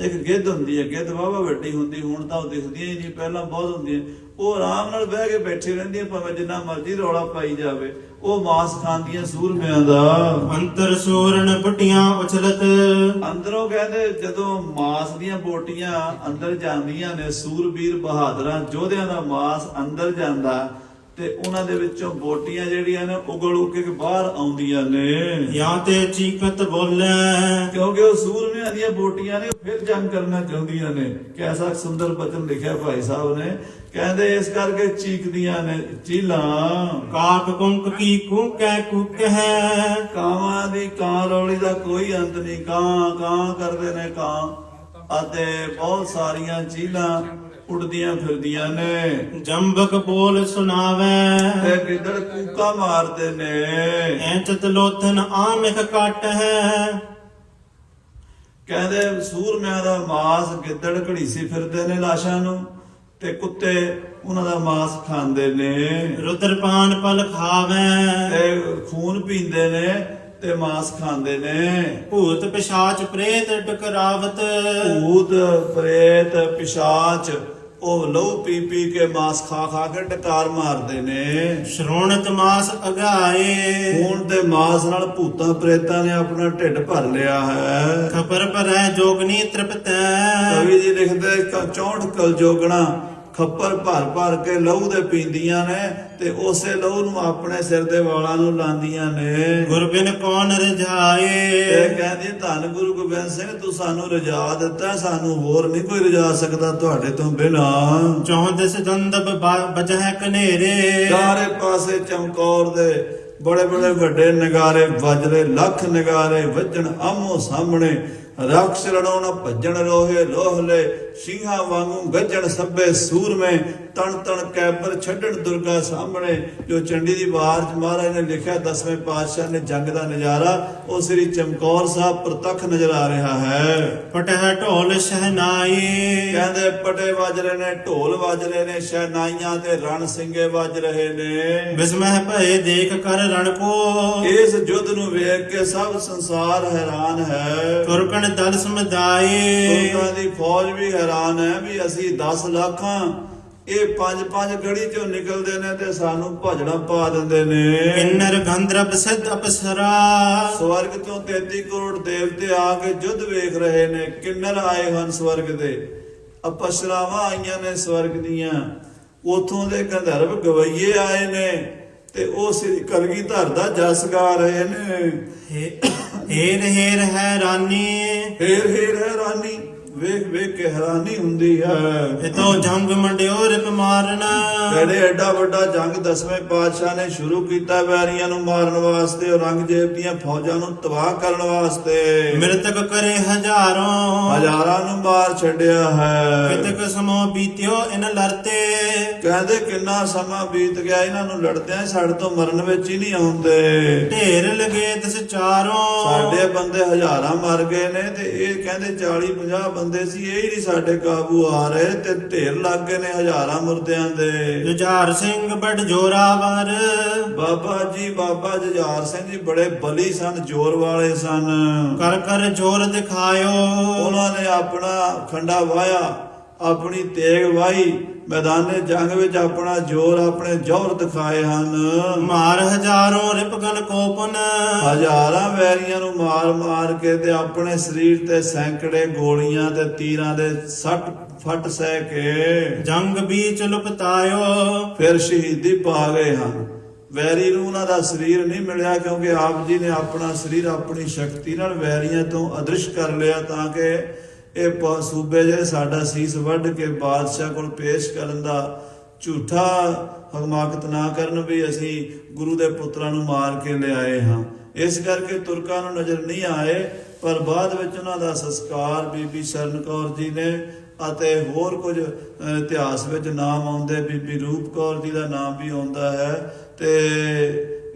ਇੱਕ ਗਿੱਧ ਹੁੰਦੀ ਹੈ, ਗਿੱਧ ਵਾਹਵਾ ਵੱਡੀ ਹੁੰਦੀ, ਹੁਣ ਤਾਂ ਉਹ ਦਿਖਦੀਆਂ ਹੀ ਨਹੀਂ, ਪਹਿਲਾਂ ਬਹੁਤ ਹੁੰਦੀਆਂ। ਉਹ ਆਰਾਮ ਨਾਲ ਬਹਿ ਕੇ ਬੈਠੀ ਰਹਿੰਦੀਆਂ, ਭਾਵੇਂ ਜਿੰਨਾ ਮਰਜ਼ੀ ਰੌਲਾ ਪਾਈ ਜਾਵੇ, ਉਹ ਮਾਸ ਖਾਂਦੀਆਂ ਸੂਰਮਿਆਂ ਦਾ। ਅੰਤਰ ਸੂਰਨ ਬੁੱਟੀਆਂ ਉਛਲਤ, ਅੰਦਰੋਂ ਕਹਿੰਦੇ ਜਦੋਂ ਮਾਸ ਦੀਆਂ ਬੋਟੀਆਂ ਅੰਦਰ ਜਾਂਦੀਆਂ ਨੇ, ਸੂਰਬੀਰ ਬਹਾਦਰਾਂ ਯੋਧਿਆਂ ਦਾ ਮਾਸ ਅੰਦਰ ਜਾਂਦਾ ਤੇ ਉਹਨਾਂ ਦੇ ਵਿੱਚੋਂ ਬੋਟੀਆਂ ਜਿਹੜੀਆਂ ਨੇ ਉਗਲ ਉੱਗ ਕੇ ਬਾਹਰ ਆਉਂਦੀਆਂ ਨੇ। ਜਾਂ ਤੇ ਚੀਕਤ ਬੋਲੇ, ਕਿਉਂਕਿ ਉਹ ਸੂਰਮਿਆਂ ਦੀਆਂ ਬੋਟੀਆਂ ਨੇ, ਫਿਰ ਜੰਗ ਕਰਨਾ ਚਾਹੁੰਦੀਆਂ ਨੇ। ਕੈਸਾ ਸੁੰਦਰ ਬਚਨ ਲਿਖਿਆ ਭਾਈ ਸਾਹਿਬ ਨੇ, ਕਹਿੰਦੇ ਇਸ ਕਰਕੇ ਚੀਕਦੀਆਂ ਨੇ ਚੀਲਾਂ। ਕਾਕ ਕੁੰਕ ਕੀ ਕੂਕੈ ਕੁਕ ਹੈ, ਕਾਵਾਂ ਦੀ ਕਾਂ ਰੌਲੀ ਦਾ ਕੋਈ ਅੰਤ ਨਹੀਂ, ਕਾਂ ਕਾਂ ਕਰਦੇ ਨੇ ਕਾਂ, ਅਤੇ ਬਹੁਤ ਸਾਰੀਆਂ ਚੀਲਾਂ ਉੜਦੀਆਂ ਫਿਰਦੀਆਂ ਨੇ। ਜੰਬਕ ਬੋਲ ਸੁਣਾਵੇ, ਤੇ ਗਿੱਦੜ ਕੂਕਾ ਮਾਰਦੇ ਨੇ। ਐਂਚਤ ਲੋਥਨ ਆਮਿਖ ਕੱਟ ਹੈ, ਕਹਿੰਦੇ ਸੂਰਮਿਆਂ ਦਾ ਮਾਸ ਗਿੱਦੜ ਘੜੀਸੀ ਫਿਰਦੇ ਨੇ ਲਾਸ਼ਾਂ ਨੂੰ, ਤੇ ਕੁੱਤੇ ਉਹਨਾਂ ਦਾ ਮਾਸ ਖਾਂਦੇ ਨੇ। ਰੁਦਰਪਾਨ ਪਲ ਖਾਵੇ, ਤੇ ਖੂਨ ਪੀਂਦੇ ਨੇ ਤੇ ਮਾਸ ਖਾਂਦੇ ਨੇ। ਭੂਤ ਪਿਸ਼ਾਚ ਪ੍ਰੇਤ ਟਕਰਾਵਤ, ਭੂਤ ਪ੍ਰੇਤ ਪਿਸ਼ਾਚ ਉਹ ਲਹੂ ਪੀ ਪੀ ਕੇ ਮਾਸ ਖਾ ਕੇ ਟਕਾਰ ਮਾਰਦੇ ਨੇ। ਸ਼੍ਰੋਣਤ ਮਾਸ ਅਗਾਏ, ਖੂਨ ਦੇ ਮਾਸ ਨਾਲ ਭੂਤਾਂ ਪ੍ਰੇਤਾਂ ਨੇ ਆਪਣਾ ਢਿੱਡ ਭਰ ਲਿਆ ਹੈ। ਖਬਰ ਭਰੈ ਜੋਗਨੀ ਤ੍ਰਿਪਤੈ, ਕਵੀ ਜੀ ਲਿਖਦੇ 64 ਕਲਯੋਗਣਾ ਖੱਪਰ ਭਰ ਕੇ ਲਹੂ ਦੇ ਪੀਂਦੀਆਂ ਨੇ, ਤੇ ਉਸੇ ਲਹੂ ਨੂੰ ਆਪਣੇ ਸਿਰ ਦੇ ਵਾਲਾਂ ਨੂੰ ਲਾਉਂਦੀਆਂ ਨੇ। ਗੁਰਬਿਨ ਕੌਣ ਰਜਾਏ, ਇਹ ਕਹਿੰਦੀ ਧੰਨ ਗੁਰੂ ਗੋਬਿੰਦ ਸਿੰਘ ਤੂੰ ਸਾਨੂੰ ਰਜਾ ਦਿੱਤਾ, ਸਾਨੂੰ ਹੋਰ ਨਹੀਂ ਕੋਈ ਰਜਾ ਸਕਦਾ ਤੁਹਾਡੇ ਤੋਂ ਬਿਨਾ। ਚੌਂਦਸ ਦੰਦਬ ਬਜਹਿ ਕਨੇਰੇ, ਚਾਰੇ ਪਾਸੇ ਚਮਕੌਰ ਦੇ ਬੜੇ ਬੜੇ ਵੱਡੇ ਨਗਾਰੇ ਵੱਜਦੇ, ਲੱਖ ਨਗਾਰੇ ਵੱਜਣ ਆਮੋ ਸਾਹਮਣੇ। ਰਕਸ਼ ਰਣੋ ਨ ਭੱਜਣ ਰੋਹੇ ਲੋਹਲੇ ਸਿੰਘਾਂ ਵਾਂਗੂ ਗੱਜਣ ਸਭੇ ਸੂਰਮੇ ਤਣ ਤਣ ਕੈਬਰ ਛੱਡਣ ਦੁਰਗਾ ਸਾਹਮਣੇ। ਜੋ ਚੰਡੀ ਦੀ ਵਾਰ ਚ ਮਹਾਰਾਜ ਨੇ ਲਿਖਿਆ 10ਵੇਂ ਪਾਤਸ਼ਾਹ ਨੇ ਜੰਗ ਦਾ ਨਜ਼ਾਰਾ ਉਹ ਸ੍ਰੀ ਚਮਕੌਰ ਸਾਹਿਬ ਪ੍ਰਤੱਖ ਨਜ਼ਰ ਆ ਰਿਹਾ ਹੈ। ਪਟਹਿ ਢੋਲ ਸ਼ਹਿਨਾਈ ਕਹਿੰਦੇ ਪਟੇ ਵੱਜ ਰਹੇ ਨੇ, ਢੋਲ ਵੱਜ ਰਹੇ ਨੇ, ਸ਼ਹਿਨਾਈਆਂ ਤੇ ਰਣ ਸਿੰਘੇ ਵੱਜ ਰਹੇ ਨੇ। ਵਿਸਮਹਿ ਭਏ ਦੇਖ ਕਰ ਰਣ ਕੋ ਇਸ ਯੁੱਧ ਨੂੰ ਵੇਖ ਕੇ ਸਭ ਸੰਸਾਰ ਹੈਰਾਨ ਹੈ। ਤੁਰਕਣ ਦਲ ਸਮੁਦਾਏ ਤੁਰਕਾਂ ਦੀ ਫੌਜ ਵੀ ਹੈਰਾਨ ਹੈ ਵੀ ਅਸੀਂ 10 ਲੱਖ ਹਾਂ, ਇਹ 5-5 ਗੜੀ ਚੋਂ ਨਿਕਲਦੇ ਨੇ ਤੇ ਸਾਨੂੰ ਭਜੜਾ ਪਾ ਦਿੰਦੇ ਨੇ। ਕਿੰਨਰ ਗੰਧਰਵ ਸਿੱਧ ਅਪਸਰਾ ਸਵਰਗ ਤੋਂ 33 ਕਰੋੜ ਦੇਵਤੇ ਆ ਕੇ ਯੁੱਧ ਵੇਖ ਰਹੇ ਨੇ। ਕਿੰਨਰ ਆਏ ਹਨ ਸਵਰਗ ਦੇ, ਅਪਸਰਾਵਾਂ ਆਈਆਂ ਨੇ ਸਵਰਗ ਦੀਆਂ, ਉਥੋਂ ਦੇ ਗੰਧਰਵ ਗਵਈਏ ਆਏ ਨੇ ਤੇ ਉਹ ਸ੍ਰੀ ਕਲਗੀਧਰ ਦਾ ਜਸ ਗਾ ਰਹੇ ਨੇ। ਹੇਰ ਹੇਰ ਹੈਰਾਨੀ ਹੇਰ ਹੇਰ ਹੈਰਾਨੀ, ਵੇਖ ਵੇਖ ਕੇ ਹੈਰਾਨੀ ਹੁੰਦੀ ਹੈ। ਇਤੋਂ ਜੰਗ ਮੰਡਿਓ ਰਿਪ ਮਾਰਨਾ ਜਿਹੜੇ ਐਡਾ ਵੱਡਾ ਜੰਗ 10ਵੇਂ ਪਾਤਸ਼ਾਹ ਨੇ ਸ਼ੁਰੂ ਕੀਤਾ ਵੈਰੀਆਂ ਨੂੰ ਮਾਰਨ ਵਾਸਤੇ, ਔਰੰਗਜ਼ੇਬ ਦੀਆਂ ਫੌਜਾਂ ਨੂੰ ਤਬਾਹ ਕਰਨ ਵਾਸਤੇ। ਮ੍ਰਿਤਕ ਕਰੇ ਹਜ਼ਾਰਾਂ ਹਜ਼ਾਰਾਂ ਨੂੰ ਮਾਰ ਛੱਡਿਆ ਹੈ। ਕਿਤਕ ਸਮੋ ਬੀਤਿਓ ਇਨ ਲੜਤੇ ਕਹਿੰਦੇ ਕਿੰਨਾ ਸਮਾਂ ਬੀਤ ਗਿਆ ਇਹਨਾਂ ਨੂੰ ਲੜਦਿਆਂ, ਸਾਡੇ ਤੋਂ ਮਰਨ ਵਿੱਚ ਹੀ ਨਹੀਂ ਆਉਂਦੇ। ਢੇਰ ਲਗੇ ਤਿਸ ਚਾਰੋਂ ਸਾਡੇ ਬੰਦੇ ਹਜ਼ਾਰਾਂ ਮਰ ਗਏ ਨੇ ਤੇ ਇਹ ਕਹਿੰਦੇ 40-50 ਬੰਦੇ ਸੀ, ਇਹ ਹੀ ਨਹੀਂ ਸਾਡੇ ਕਾਬੂ ਆ ਰਹੇ ਤੇ ਢੇਰ ਲੱਗ ਗਏ ਨੇ ਹਜ਼ਾਰਾਂ ਮੁਰਦਿਆਂ ਦੇ। ਜੁਝਾਰ ਸਿੰਘ ਬੜ ਜੋਰਾਵਰ ਬਾਬਾ ਜੀ ਬਾਬਾ ਜੁਝਾਰ ਸਿੰਘ ਜੀ ਬੜੇ ਬਲੀ ਸਨ, ਜ਼ੋਰ ਵਾਲੇ ਸਨ। ਕਰ ਕਰ ਜ਼ੋਰ ਦਿਖਾਇਓ ਉਹਨਾਂ ਨੇ ਆਪਣਾ ਖੰਡਾ ਵਾਹਿਆ, ਆਪਣੀ ਤੇਗ ਵਾਹੀ, ਮੈਦਾਨੇ ਜੰਗ ਵਿੱਚ ਆਪਣਾ ਜ਼ੋਰ, ਆਪਣੇ ਜੌਹਰ ਦਿਖਾਏ ਹਨ। ਮਾਰ ਹਜ਼ਾਰੋਂ ਰਿਪਗਨ ਕੋਪਨ ਹਜ਼ਾਰਾਂ ਵੈਰੀਆਂ ਨੂੰ ਮਾਰ ਮਾਰ ਕੇ ਤੇ ਆਪਣੇ ਸਰੀਰ ਤੇ ਸੈਂਕੜੇ ਗੋਲੀਆਂ ਤੇ ਤੀਰਾਂ ਦੇ ਸੱਟ ਫੱਟ ਸਹਿ ਕੇ ਜੰਗ ਵਿੱਚ ਲੁਪਤਾਇਓ ਫਿਰ ਸ਼ਹੀਦੀ ਪਾ ਗਏ ਹਨ। ਵੈਰੀ ਨੂੰ ਉਹਨਾਂ ਦਾ ਸਰੀਰ ਨਹੀਂ ਮਿਲਿਆ ਕਿਉਂਕਿ ਆਪ ਜੀ ਨੇ ਆਪਣਾ ਸਰੀਰ ਆਪਣੀ ਸ਼ਕਤੀ ਨਾਲ ਵੈਰੀਆਂ ਤੋਂ ਅਦ੍ਰਿਸ਼ ਕਰ ਲਿਆ, ਤਾਂ ਕਿ ਇਹ ਸੂਬੇ ਜਿਹੜੇ ਸਾਡਾ ਸੀਸ ਵੱਢ ਕੇ ਬਾਦਸ਼ਾਹ ਕੋਲ ਪੇਸ਼ ਕਰਨ ਦਾ ਝੂਠਾ ਹਮਾਕਤ ਨਾ ਕਰਨ ਵੀ ਅਸੀਂ ਗੁਰੂ ਦੇ ਪੁੱਤਰਾਂ ਨੂੰ ਮਾਰ ਕੇ ਲਿਆਏ ਹਾਂ। ਇਸ ਕਰਕੇ ਤੁਰਕਾਂ ਨੂੰ ਨਜ਼ਰ ਨਹੀਂ ਆਏ, ਪਰ ਬਾਅਦ ਵਿੱਚ ਉਹਨਾਂ ਦਾ ਸੰਸਕਾਰ ਬੀਬੀ ਸ਼ਰਨ ਕੌਰ ਜੀ ਨੇ ਅਤੇ ਹੋਰ ਕੁਝ ਇਤਿਹਾਸ ਵਿੱਚ ਨਾਮ ਆਉਂਦੇ, ਬੀਬੀ ਰੂਪ ਕੌਰ ਜੀ ਦਾ ਨਾਮ ਵੀ ਆਉਂਦਾ ਹੈ ਤੇ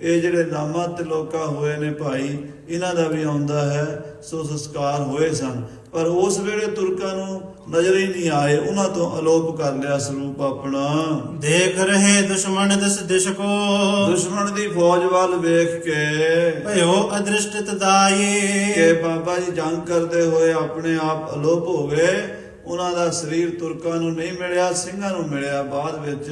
ਇਹ ਜਿਹੜੇ ਨਾਮਾ ਤਿਲੋਕਾ ਹੋਏ ਨੇ ਭਾਈ, ਇਹਨਾਂ ਦਾ ਵੀ ਆਉਂਦਾ ਹੈ। ਸੋ ਸੰਸਕਾਰ ਹੋਏ ਸਨ, ਪਰ ਉਸ ਵੇਲੇ ਤੁਰਕਾਂ ਨੂੰ ਨਜ਼ਰ ਹੀ ਨਹੀਂ ਆਏ, ਉਹਨਾਂ ਤੋਂ ਅਲੋਪ ਕਰ ਲਿਆ ਸਰੂਪ ਆਪਣਾ। ਦੇਖ ਰਹੇ ਦੁਸ਼ਮਣ ਦਸ ਦਿਸ਼ ਕੋ ਦੁਸ਼ਮਣ ਦੀ ਫੌਜ ਵੱਲ ਵੇਖ ਕੇ ਭਇਓ ਅਦ੍ਰਿਸ਼ਟ ਦਾਈ ਕਿ ਬਾਬਾ ਜੀ ਜੰਗ ਕਰਦੇ ਹੋਏ ਆਪਣੇ ਆਪ ਅਲੋਪ ਹੋ ਗਏ। ਉਹਨਾਂ ਦਾ ਸਰੀਰ ਤੁਰਕਾਂ ਨੂੰ ਨਹੀਂ ਮਿਲਿਆ, ਸਿੰਘਾਂ ਨੂੰ ਮਿਲਿਆ ਬਾਅਦ ਵਿੱਚ।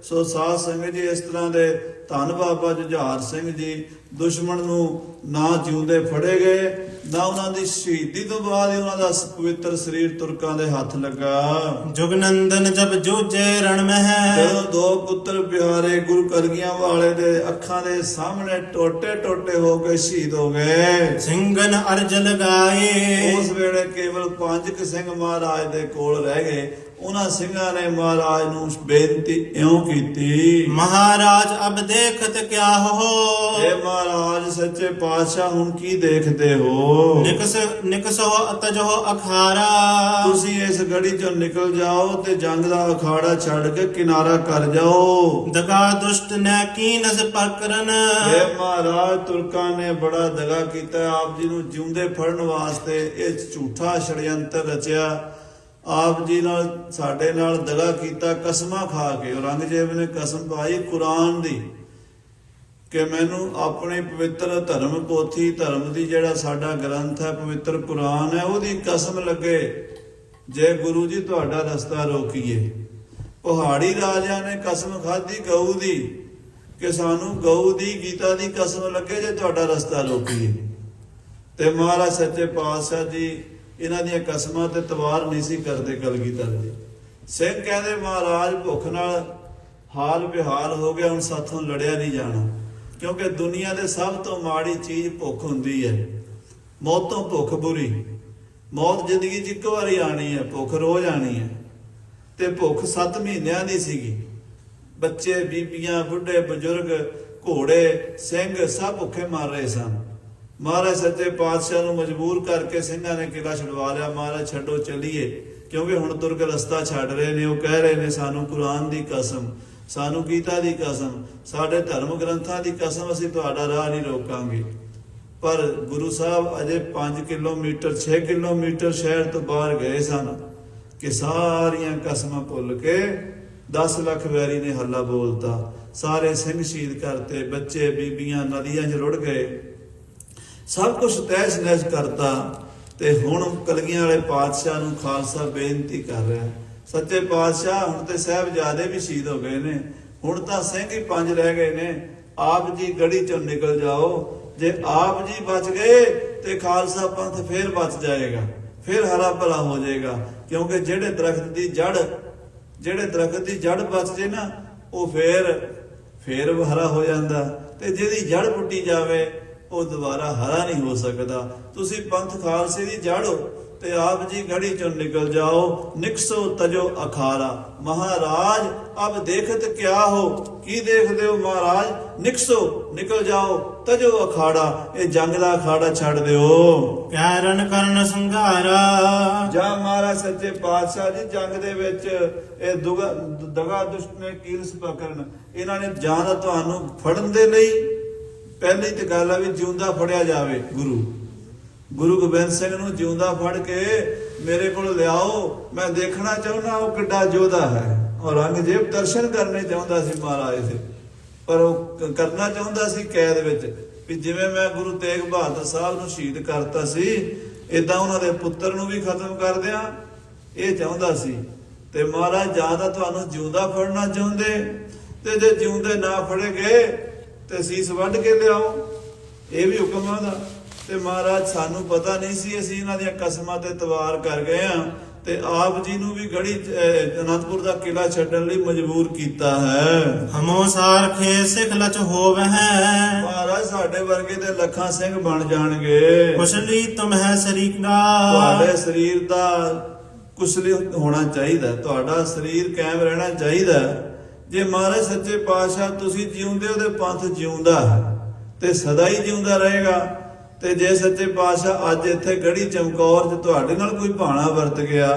ਸੋ ਸਾਧ ਸੰਗਤ ਜੀ, ਇਸ ਤਰ੍ਹਾਂ ਦੇ ਧੰਨ ਬਾਬਾ ਜੁਝਾਰ ਸਿੰਘ ਜੀ ਦੁਸ਼ਮਣ ਨੂੰ ਨਾ ਜਿਉਂਦੇ ਫੜੇ ਗਏ, ਨਾ ਉਹਨਾਂ ਦੀ ਸ਼ਹੀਦੀ ਤੋਂ ਬਾਅਦ ਹੀ ਉਹਨਾਂ ਦਾ ਪਵਿੱਤਰ ਸਰੀਰ ਤੁਰਕਾਂ ਦੇ ਹੱਥ ਲੱਗਾ। ਜੁਗਨੰਦਨ ਜਬ ਜੂਝੇ ਰਣ ਮਹਿ ਜਦੋਂ 2 ਪੁੱਤਰ ਪਿਆਰੇ ਗੁਰੂ ਕਲਗੀਆਂ ਵਾਲੇ ਦੇ ਅੱਖਾਂ ਦੇ ਸਾਹਮਣੇ ਟੋਟੇ ਟੋਟੇ ਹੋ ਕੇ ਸ਼ਹੀਦ ਹੋ ਗਏ। ਸਿੰਘਨ ਅਰਜ ਲਗਾਏ ਉਸ ਵੇਲੇ ਕੇਵਲ 5 ਸਿੰਘ ਮਹਾਰਾਜ ਦੇ ਕੋਲ ਰਹਿ ਗਏ। ਉਹਨਾਂ ਸਿੰਘਾਂ ਨੇ ਮਹਾਰਾਜ ਨੂੰ ਬੇਨਤੀ ਇਉਂ ਕੀਤੀ, ਮਹਾਰਾਜ ਅਬ ਦੇਖਤ ਕਿਆ ਹੋ ਏ ਮਹਾਰਾਜ ਸੱਚੇ ਪਾਤਸ਼ਾਹ ਹੁਣ ਕੀ ਦੇਖਦੇ ਹੋ? ਨਿਕਸੋ ਅਤਜੋ ਅਖਾਰਾ ਤੁਸੀਂ ਇਸ ਗੜੀ ਚੋਂ ਨਿਕਲ ਜਾਓ ਤੇ ਜੰਗ ਦਾ ਅਖਾੜਾ ਛੱਡ ਕੇ ਕਿਨਾਰਾ ਕਰ ਜਾਓ। ਦਗਾ ਦੁਸ਼ਟ ਨੇ ਕੀਨਸ ਪਕਰਨ ਏ ਮਹਾਰਾਜ ਤੁਰਕਾਂ ਨੇ ਬੜਾ ਦਗਾ ਕੀਤਾ, ਆਪ ਜੀ ਨੂੰ ਜਿਉਂਦੇ ਫੜਨ ਵਾਸਤੇ ਇਹ ਝੂਠਾ ਛੜਯੰਤਰ ਰਚਿਆ। ਆਪ ਜੀ ਨਾਲ ਸਾਡੇ ਨਾਲ ਦਗਾ ਕੀਤਾ, ਕਸਮਾਂ ਖਾ ਕੇ। ਔਰੰਗਜ਼ੇਬ ਨੇ ਕਸਮ ਪਾਈ ਕੁਰਾਨ ਦੀ ਕਿ ਮੈਨੂੰ ਆਪਣੇ ਪਵਿੱਤਰ ਧਰਮ ਪੋਥੀ, ਧਰਮ ਦੀ ਜਿਹੜਾ ਸਾਡਾ ਗ੍ਰੰਥ ਹੈ ਪਵਿੱਤਰ ਕੁਰਾਨ ਹੈ, ਉਹਦੀ ਕਸਮ ਲੱਗੇ ਜੇ ਗੁਰੂ ਜੀ ਤੁਹਾਡਾ ਰਸਤਾ ਰੋਕੀਏ। ਪਹਾੜੀ ਰਾਜਿਆਂ ਨੇ ਕਸਮ ਖਾਧੀ ਗਊ ਦੀ ਕਿ ਸਾਨੂੰ ਗਊ ਦੀ ਗੀਤਾ ਦੀ ਕਸਮ ਲੱਗੇ ਜੇ ਤੁਹਾਡਾ ਰਸਤਾ ਰੋਕੀਏ। ਤੇ ਮਹਾਰਾਜ ਸੱਚੇ ਪਾਤਸ਼ਾਹ ਜੀ ਇਹਨਾਂ ਦੀਆਂ ਕਸਮਾਂ ਤੇ ਤਵਾਰ ਨਹੀਂ ਸੀ ਕਰਦੇ ਕਲਗੀਧਰ ਜੀ। ਸਿੰਘ ਕਹਿੰਦੇ ਮਹਾਰਾਜ ਭੁੱਖ ਨਾਲ ਹਾਲ ਬਿਹਾਲ ਹੋ ਗਿਆ, ਹੁਣ ਸਾਥੋਂ ਲੜਿਆ ਨਹੀਂ ਜਾਣਾ, ਕਿਉਂਕਿ ਦੁਨੀਆ ਦੇ ਸਭ ਤੋਂ ਮਾੜੀ ਚੀਜ਼ ਭੁੱਖ ਹੁੰਦੀ ਹੈ। ਮੌਤੋਂ ਭੁੱਖ ਬੁਰੀ, ਮੌਤ ਜ਼ਿੰਦਗੀ 'ਚ ਇੱਕ ਵਾਰੀ ਆਣੀ ਹੈ, ਭੁੱਖ ਰੋਜ਼ ਆਣੀ ਹੈ। ਤੇ ਭੁੱਖ 7 ਮਹੀਨਿਆਂ ਦੀ ਸੀਗੀ। ਬੱਚੇ, ਬੀਬੀਆਂ, ਬੁੱਢੇ, ਬਜ਼ੁਰਗ, ਘੋੜੇ, ਸਿੰਘ ਸਭ ਭੁੱਖੇ ਮਰ ਰਹੇ ਸਨ। ਮਹਾਰਾਜ ਸੱਚੇ ਪਾਤਸ਼ਾਹ ਨੂੰ ਮਜਬੂਰ ਕਰਕੇ ਸਿੰਘਾਂ ਨੇ ਕਿਲਾ ਛਡਵਾ ਲਿਆ। ਮਹਾਰਾਜ ਛੱਡੋ ਚੱਲੀਏ, ਕਿਉਂਕਿ ਹੁਣ ਤੁਰਕ ਰਸਤਾ ਛੱਡ ਰਹੇ ਨੇ। ਉਹ ਕਹਿ ਰਹੇ ਨੇ ਸਾਨੂੰ ਕੁਰਾਨ ਦੀ ਕਸਮ, ਸਾਨੂੰ ਗੀਤਾ ਦੀ ਕਸਮ, ਸਾਡੇ ਧਰਮ ਗ੍ਰੰਥਾਂ ਦੀ ਕਸਮ, ਅਸੀਂ ਤੁਹਾਡਾ ਰਾਹ ਨਹੀਂ ਰੋਕਾਂਗੇ। ਪਰ ਗੁਰੂ ਸਾਹਿਬ ਅਜੇ 5 ਕਿਲੋਮੀਟਰ 6 ਕਿਲੋਮੀਟਰ ਸ਼ਹਿਰ ਤੋਂ ਬਾਹਰ ਗਏ ਸਨ ਕਿ ਸਾਰੀਆਂ ਕਸਮਾਂ ਭੁੱਲ ਕੇ 10 ਲੱਖ ਵੈਰੀ ਨੇ ਹੱਲਾ ਬੋਲਤਾ। ਸਾਰੇ ਸਿੰਘ ਸ਼ਹੀਦ ਕਰਤੇ, ਬੱਚੇ ਬੀਬੀਆਂ ਨਦੀਆਂ 'ਚ ਰੁੜ ਗਏ, ਸਭ ਕੁਝ ਤਹਿਸ ਨਹਿਸ ਕਰਤਾ। ਤੇ ਹੁਣ ਕਲਗੀਆਂ ਵਾਲੇ ਪਾਤਸ਼ਾਹ ਨੂੰ ਖਾਲਸਾ ਬੇਨਤੀ ਕਰ ਰਿਹਾ, ਸੱਚੇ ਪਾਤਸ਼ਾਹ ਹੁਣ ਤੇ ਸਾਹਿਬਜ਼ਾਦੇ ਵੀ ਸ਼ਹੀਦ ਹੋ ਗਏ ਨੇ, ਹੁਣ ਤਾਂ ਸਿੰਘ ਹੀ 5 ਰਹਿ ਗਏ ਨੇ, ਆਪ ਜੀ ਗੜੀ ਚੋਂ ਨਿਕਲ ਜਾਓ। ਜੇ ਆਪ ਜੀ ਬਚ ਗਏ ਤੇ ਖਾਲਸਾ ਪੰਥ ਫੇਰ ਬਚ ਜਾਏਗਾ, ਫਿਰ ਹਰਾ ਭਰਾ ਹੋ ਜਾਏਗਾ। ਕਿਉਂਕਿ ਜਿਹੜੇ ਦਰਖਤ ਦੀ ਜੜ ਬਚ ਜੇ ਨਾ, ਉਹ ਫੇਰ ਹਰਾ ਹੋ ਜਾਂਦਾ, ਤੇ ਜਿਹਦੀ ਜੜ ਪੁੱਟੀ ਜਾਵੇ ਉਹ ਦੁਬਾਰਾ ਹਰਾ ਨਹੀਂ ਹੋ ਸਕਦਾ। ਤੁਸੀਂ ਪੰਥ ਖਾਲਸੇ ਦੀ ਜੜ ਹੋ ਤੇ ਆਪ ਜੀ ਗੜੀ ਚੋਂ ਨਿਕਲ ਜਾਓ। ਨਿਕਸੋ ਤਜੋ ਅਖਾਰਾ ਮਹਾਰਾਜ ਅਬ ਦੇਖਤ ਕਿਆ ਹੋ, ਕੀ ਦੇਖਦੇ ਹੋ ਮਹਾਰਾਜ? ਨਿਕਸੋ ਨਿਕਲ ਜਾਓ, ਤਜੋ ਅਖਾੜਾ, ਇਹ ਜੰਗ ਦਾ ਅਖਾੜਾ ਛੱਡ ਦਿਓ। ਕੈਰਨ ਕਰਨ ਸੰਘਾਰਾ, ਜਾਂ ਮਹਾਰਾਜ ਸੱਚੇ ਪਾਤਸ਼ਾਹ ਜੀ ਜੰਗ ਦੇ ਵਿੱਚ ਇਹ ਦਗਾ ਦੁਸ਼ਟ ਨੇ ਕੀਲਸ ਪਕੜਨ, ਇਹਨਾਂ ਨੇ ਜਾਂ ਤਾਂ ਤੁਹਾਨੂੰ ਫੜਨ ਦੇ ਲਈ, ਪਹਿਲੀ ਤੇ ਗੱਲ ਆ ਵੀ ਜਿਉਂਦਾ ਫੜਿਆ ਜਾਵੇ। ਗੁਰੂ ਗੋਬਿੰਦ ਸਿੰਘ ਨੂੰ ਜਿਉਂਦਾ ਫੜ ਕੇ ਮੇਰੇ ਕੋਲ ਲਿਆਓ, ਮੈਂ ਦੇਖਣਾ ਚਾਹੁੰਦਾ ਉਹ ਕਿੱਡਾ ਯੋਧਾ ਹੈ। ਔਰੰਗਜ਼ੇਬ ਦਰਸ਼ਨ ਕਰਨੇ ਚਾਹੁੰਦਾ ਸੀ ਮਹਾਰਾਜ ਦੇ, ਪਰ ਉਹ ਕਰਨਾ ਚਾਹੁੰਦਾ ਸੀ ਕੈਦ ਵਿੱਚ, ਵੀ ਜਿਵੇਂ ਮੈਂ ਗੁਰੂ ਤੇਗ ਬਹਾਦਰ ਸਾਹਿਬ ਨੂੰ ਸ਼ਹੀਦ ਕਰਤਾ ਸੀ, ਏਦਾਂ ਉਹਨਾਂ ਦੇ ਪੁੱਤਰ ਨੂੰ ਵੀ ਖਤਮ ਕਰ ਦਿਆਂ, ਇਹ ਚਾਹੁੰਦਾ ਸੀ। ਤੇ ਮਹਾਰਾਜ ਜਾਂ ਤਾਂ ਤੁਹਾਨੂੰ ਜਿਉਂਦਾ ਫੜਨਾ ਚਾਹੁੰਦੇ, ਤੇ ਜੇ ਜਿਉਂਦੇ ਨਾ ਫੜੇ ਗਏ ਤੇ ਸੀਸ ਵੱਢ ਕੇ ਲਿਆਓ, ਇਹ ਵੀ ਹੁਕਮ ਉਹਦਾ। ਤੇ ਮਹਾਰਾਜ ਸਾਨੂੰ ਪਤਾ ਨਹੀਂ ਸੀ, ਅਸੀਂ ਇਹਨਾਂ ਦੀਆਂ ਕਸਮਾਂ ਤੇ ਤਵਾਰ ਕਰ ਗਏ ਆ, ਤੇ ਆਪ ਜੀ ਨੂੰ ਵੀ ਗੜੀ ਅਨੰਦਪੁਰ ਦਾ ਕਿਲਾ ਛੱਡਣ ਲਈ ਮਜਬੂਰ ਕੀਤਾ ਹੈ। ਹਮੋ ਸਾਰਖੇ ਸਿੱਖ ਲਚ ਹੋਵੈ, ਮਹਾਰਾਜ ਸਾਡੇ ਵਰਗੇ ਤੇ ਲੱਖਾਂ ਸਿੰਘ ਬਣ ਜਾਣਗੇ। ਕੁਸ਼ਲੀ ਤੁਮ ਹੈ ਸਰੀਕਾ, ਤੁਹਾਡੇ ਸਰੀਰ ਦਾ ਕੁਸ਼ਲੀ ਹੋਣਾ ਚਾਹੀਦਾ, ਤੁਹਾਡਾ ਸਰੀਰ ਕਾਇਮ ਰਹਿਣਾ ਚਾਹੀਦਾ। ਜੇ ਮਹਾਰਾਜ ਸੱਚੇ ਪਾਤਸ਼ਾਹ ਤੁਸੀਂ ਜਿਉਂਦੇ ਹੋ ਤੇ ਪੰਥ ਜਿਉਂਦਾ ਤੇ ਸਦਾ ਹੀ ਜਿਉਂਦਾ ਰਹੇਗਾ। ਤੇ ਜੇ ਸੱਚੇ ਪਾਤਸ਼ਾਹ ਅੱਜ ਇੱਥੇ ਗੜੀ ਚਮਕੌਰ 'ਚ ਤੁਹਾਡੇ ਨਾਲ ਕੋਈ ਭਾਣਾ ਵਰਤ ਗਿਆ,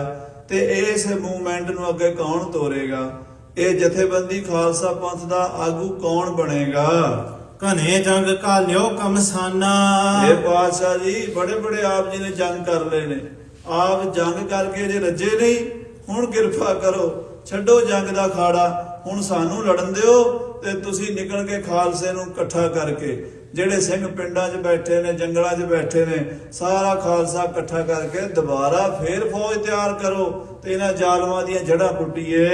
ਤੇ ਇਸ ਮੂਵਮੈਂਟ ਨੂੰ ਅੱਗੇ ਕੌਣ ਤੋਰੇਗਾ? ਇਹ ਜਥੇਬੰਦੀ ਖਾਲਸਾ ਪੰਥ ਦਾ ਆਗੂ ਕੌਣ ਬਣੇਗਾ? ਘਨੇ ਜੰਗ ਕਾਲਿਓ ਕਮਸਾਨਾ, ਇਹ ਪਾਤਸ਼ਾਹ ਜੀ ਬੜੇ ਆਪ ਜੀ ਨੇ ਜੰਗ ਕਰ ਲਏ ਨੇ, ਆਪ ਜੰਗ ਕਰਕੇ ਜੇ ਰੱਜੇ ਨਹੀਂ, ਹੁਣ ਕਿਰਪਾ ਕਰੋ ਛੱਡੋ ਜੰਗ ਦਾ ਖਾੜਾ, ਹੁਣ ਸਾਨੂੰ ਲੜਨ ਦਿਓ। ਤੇ ਤੁਸੀਂ ਨਿਕਲ ਕੇ ਖਾਲਸੇ ਨੂੰ ਇਕੱਠਾ ਕਰਕੇ, ਜਿਹੜੇ ਸਿੰਘ ਪਿੰਡਾਂ 'ਚ ਬੈਠੇ ਨੇ, ਜੰਗਲਾਂ 'ਚ ਬੈਠੇ ਨੇ, ਸਾਰਾ ਖਾਲਸਾ ਇਕੱਠਾ ਕਰਕੇ ਦੁਬਾਰਾ ਫੇਰ ਫੌਜ ਤਿਆਰ ਕਰੋ ਤੇ ਇਹਨਾਂ ਜ਼ਾਲਮਾਂ ਦੀਆਂ ਜੜ੍ਹਾਂ ਪੁੱਟੀਏ।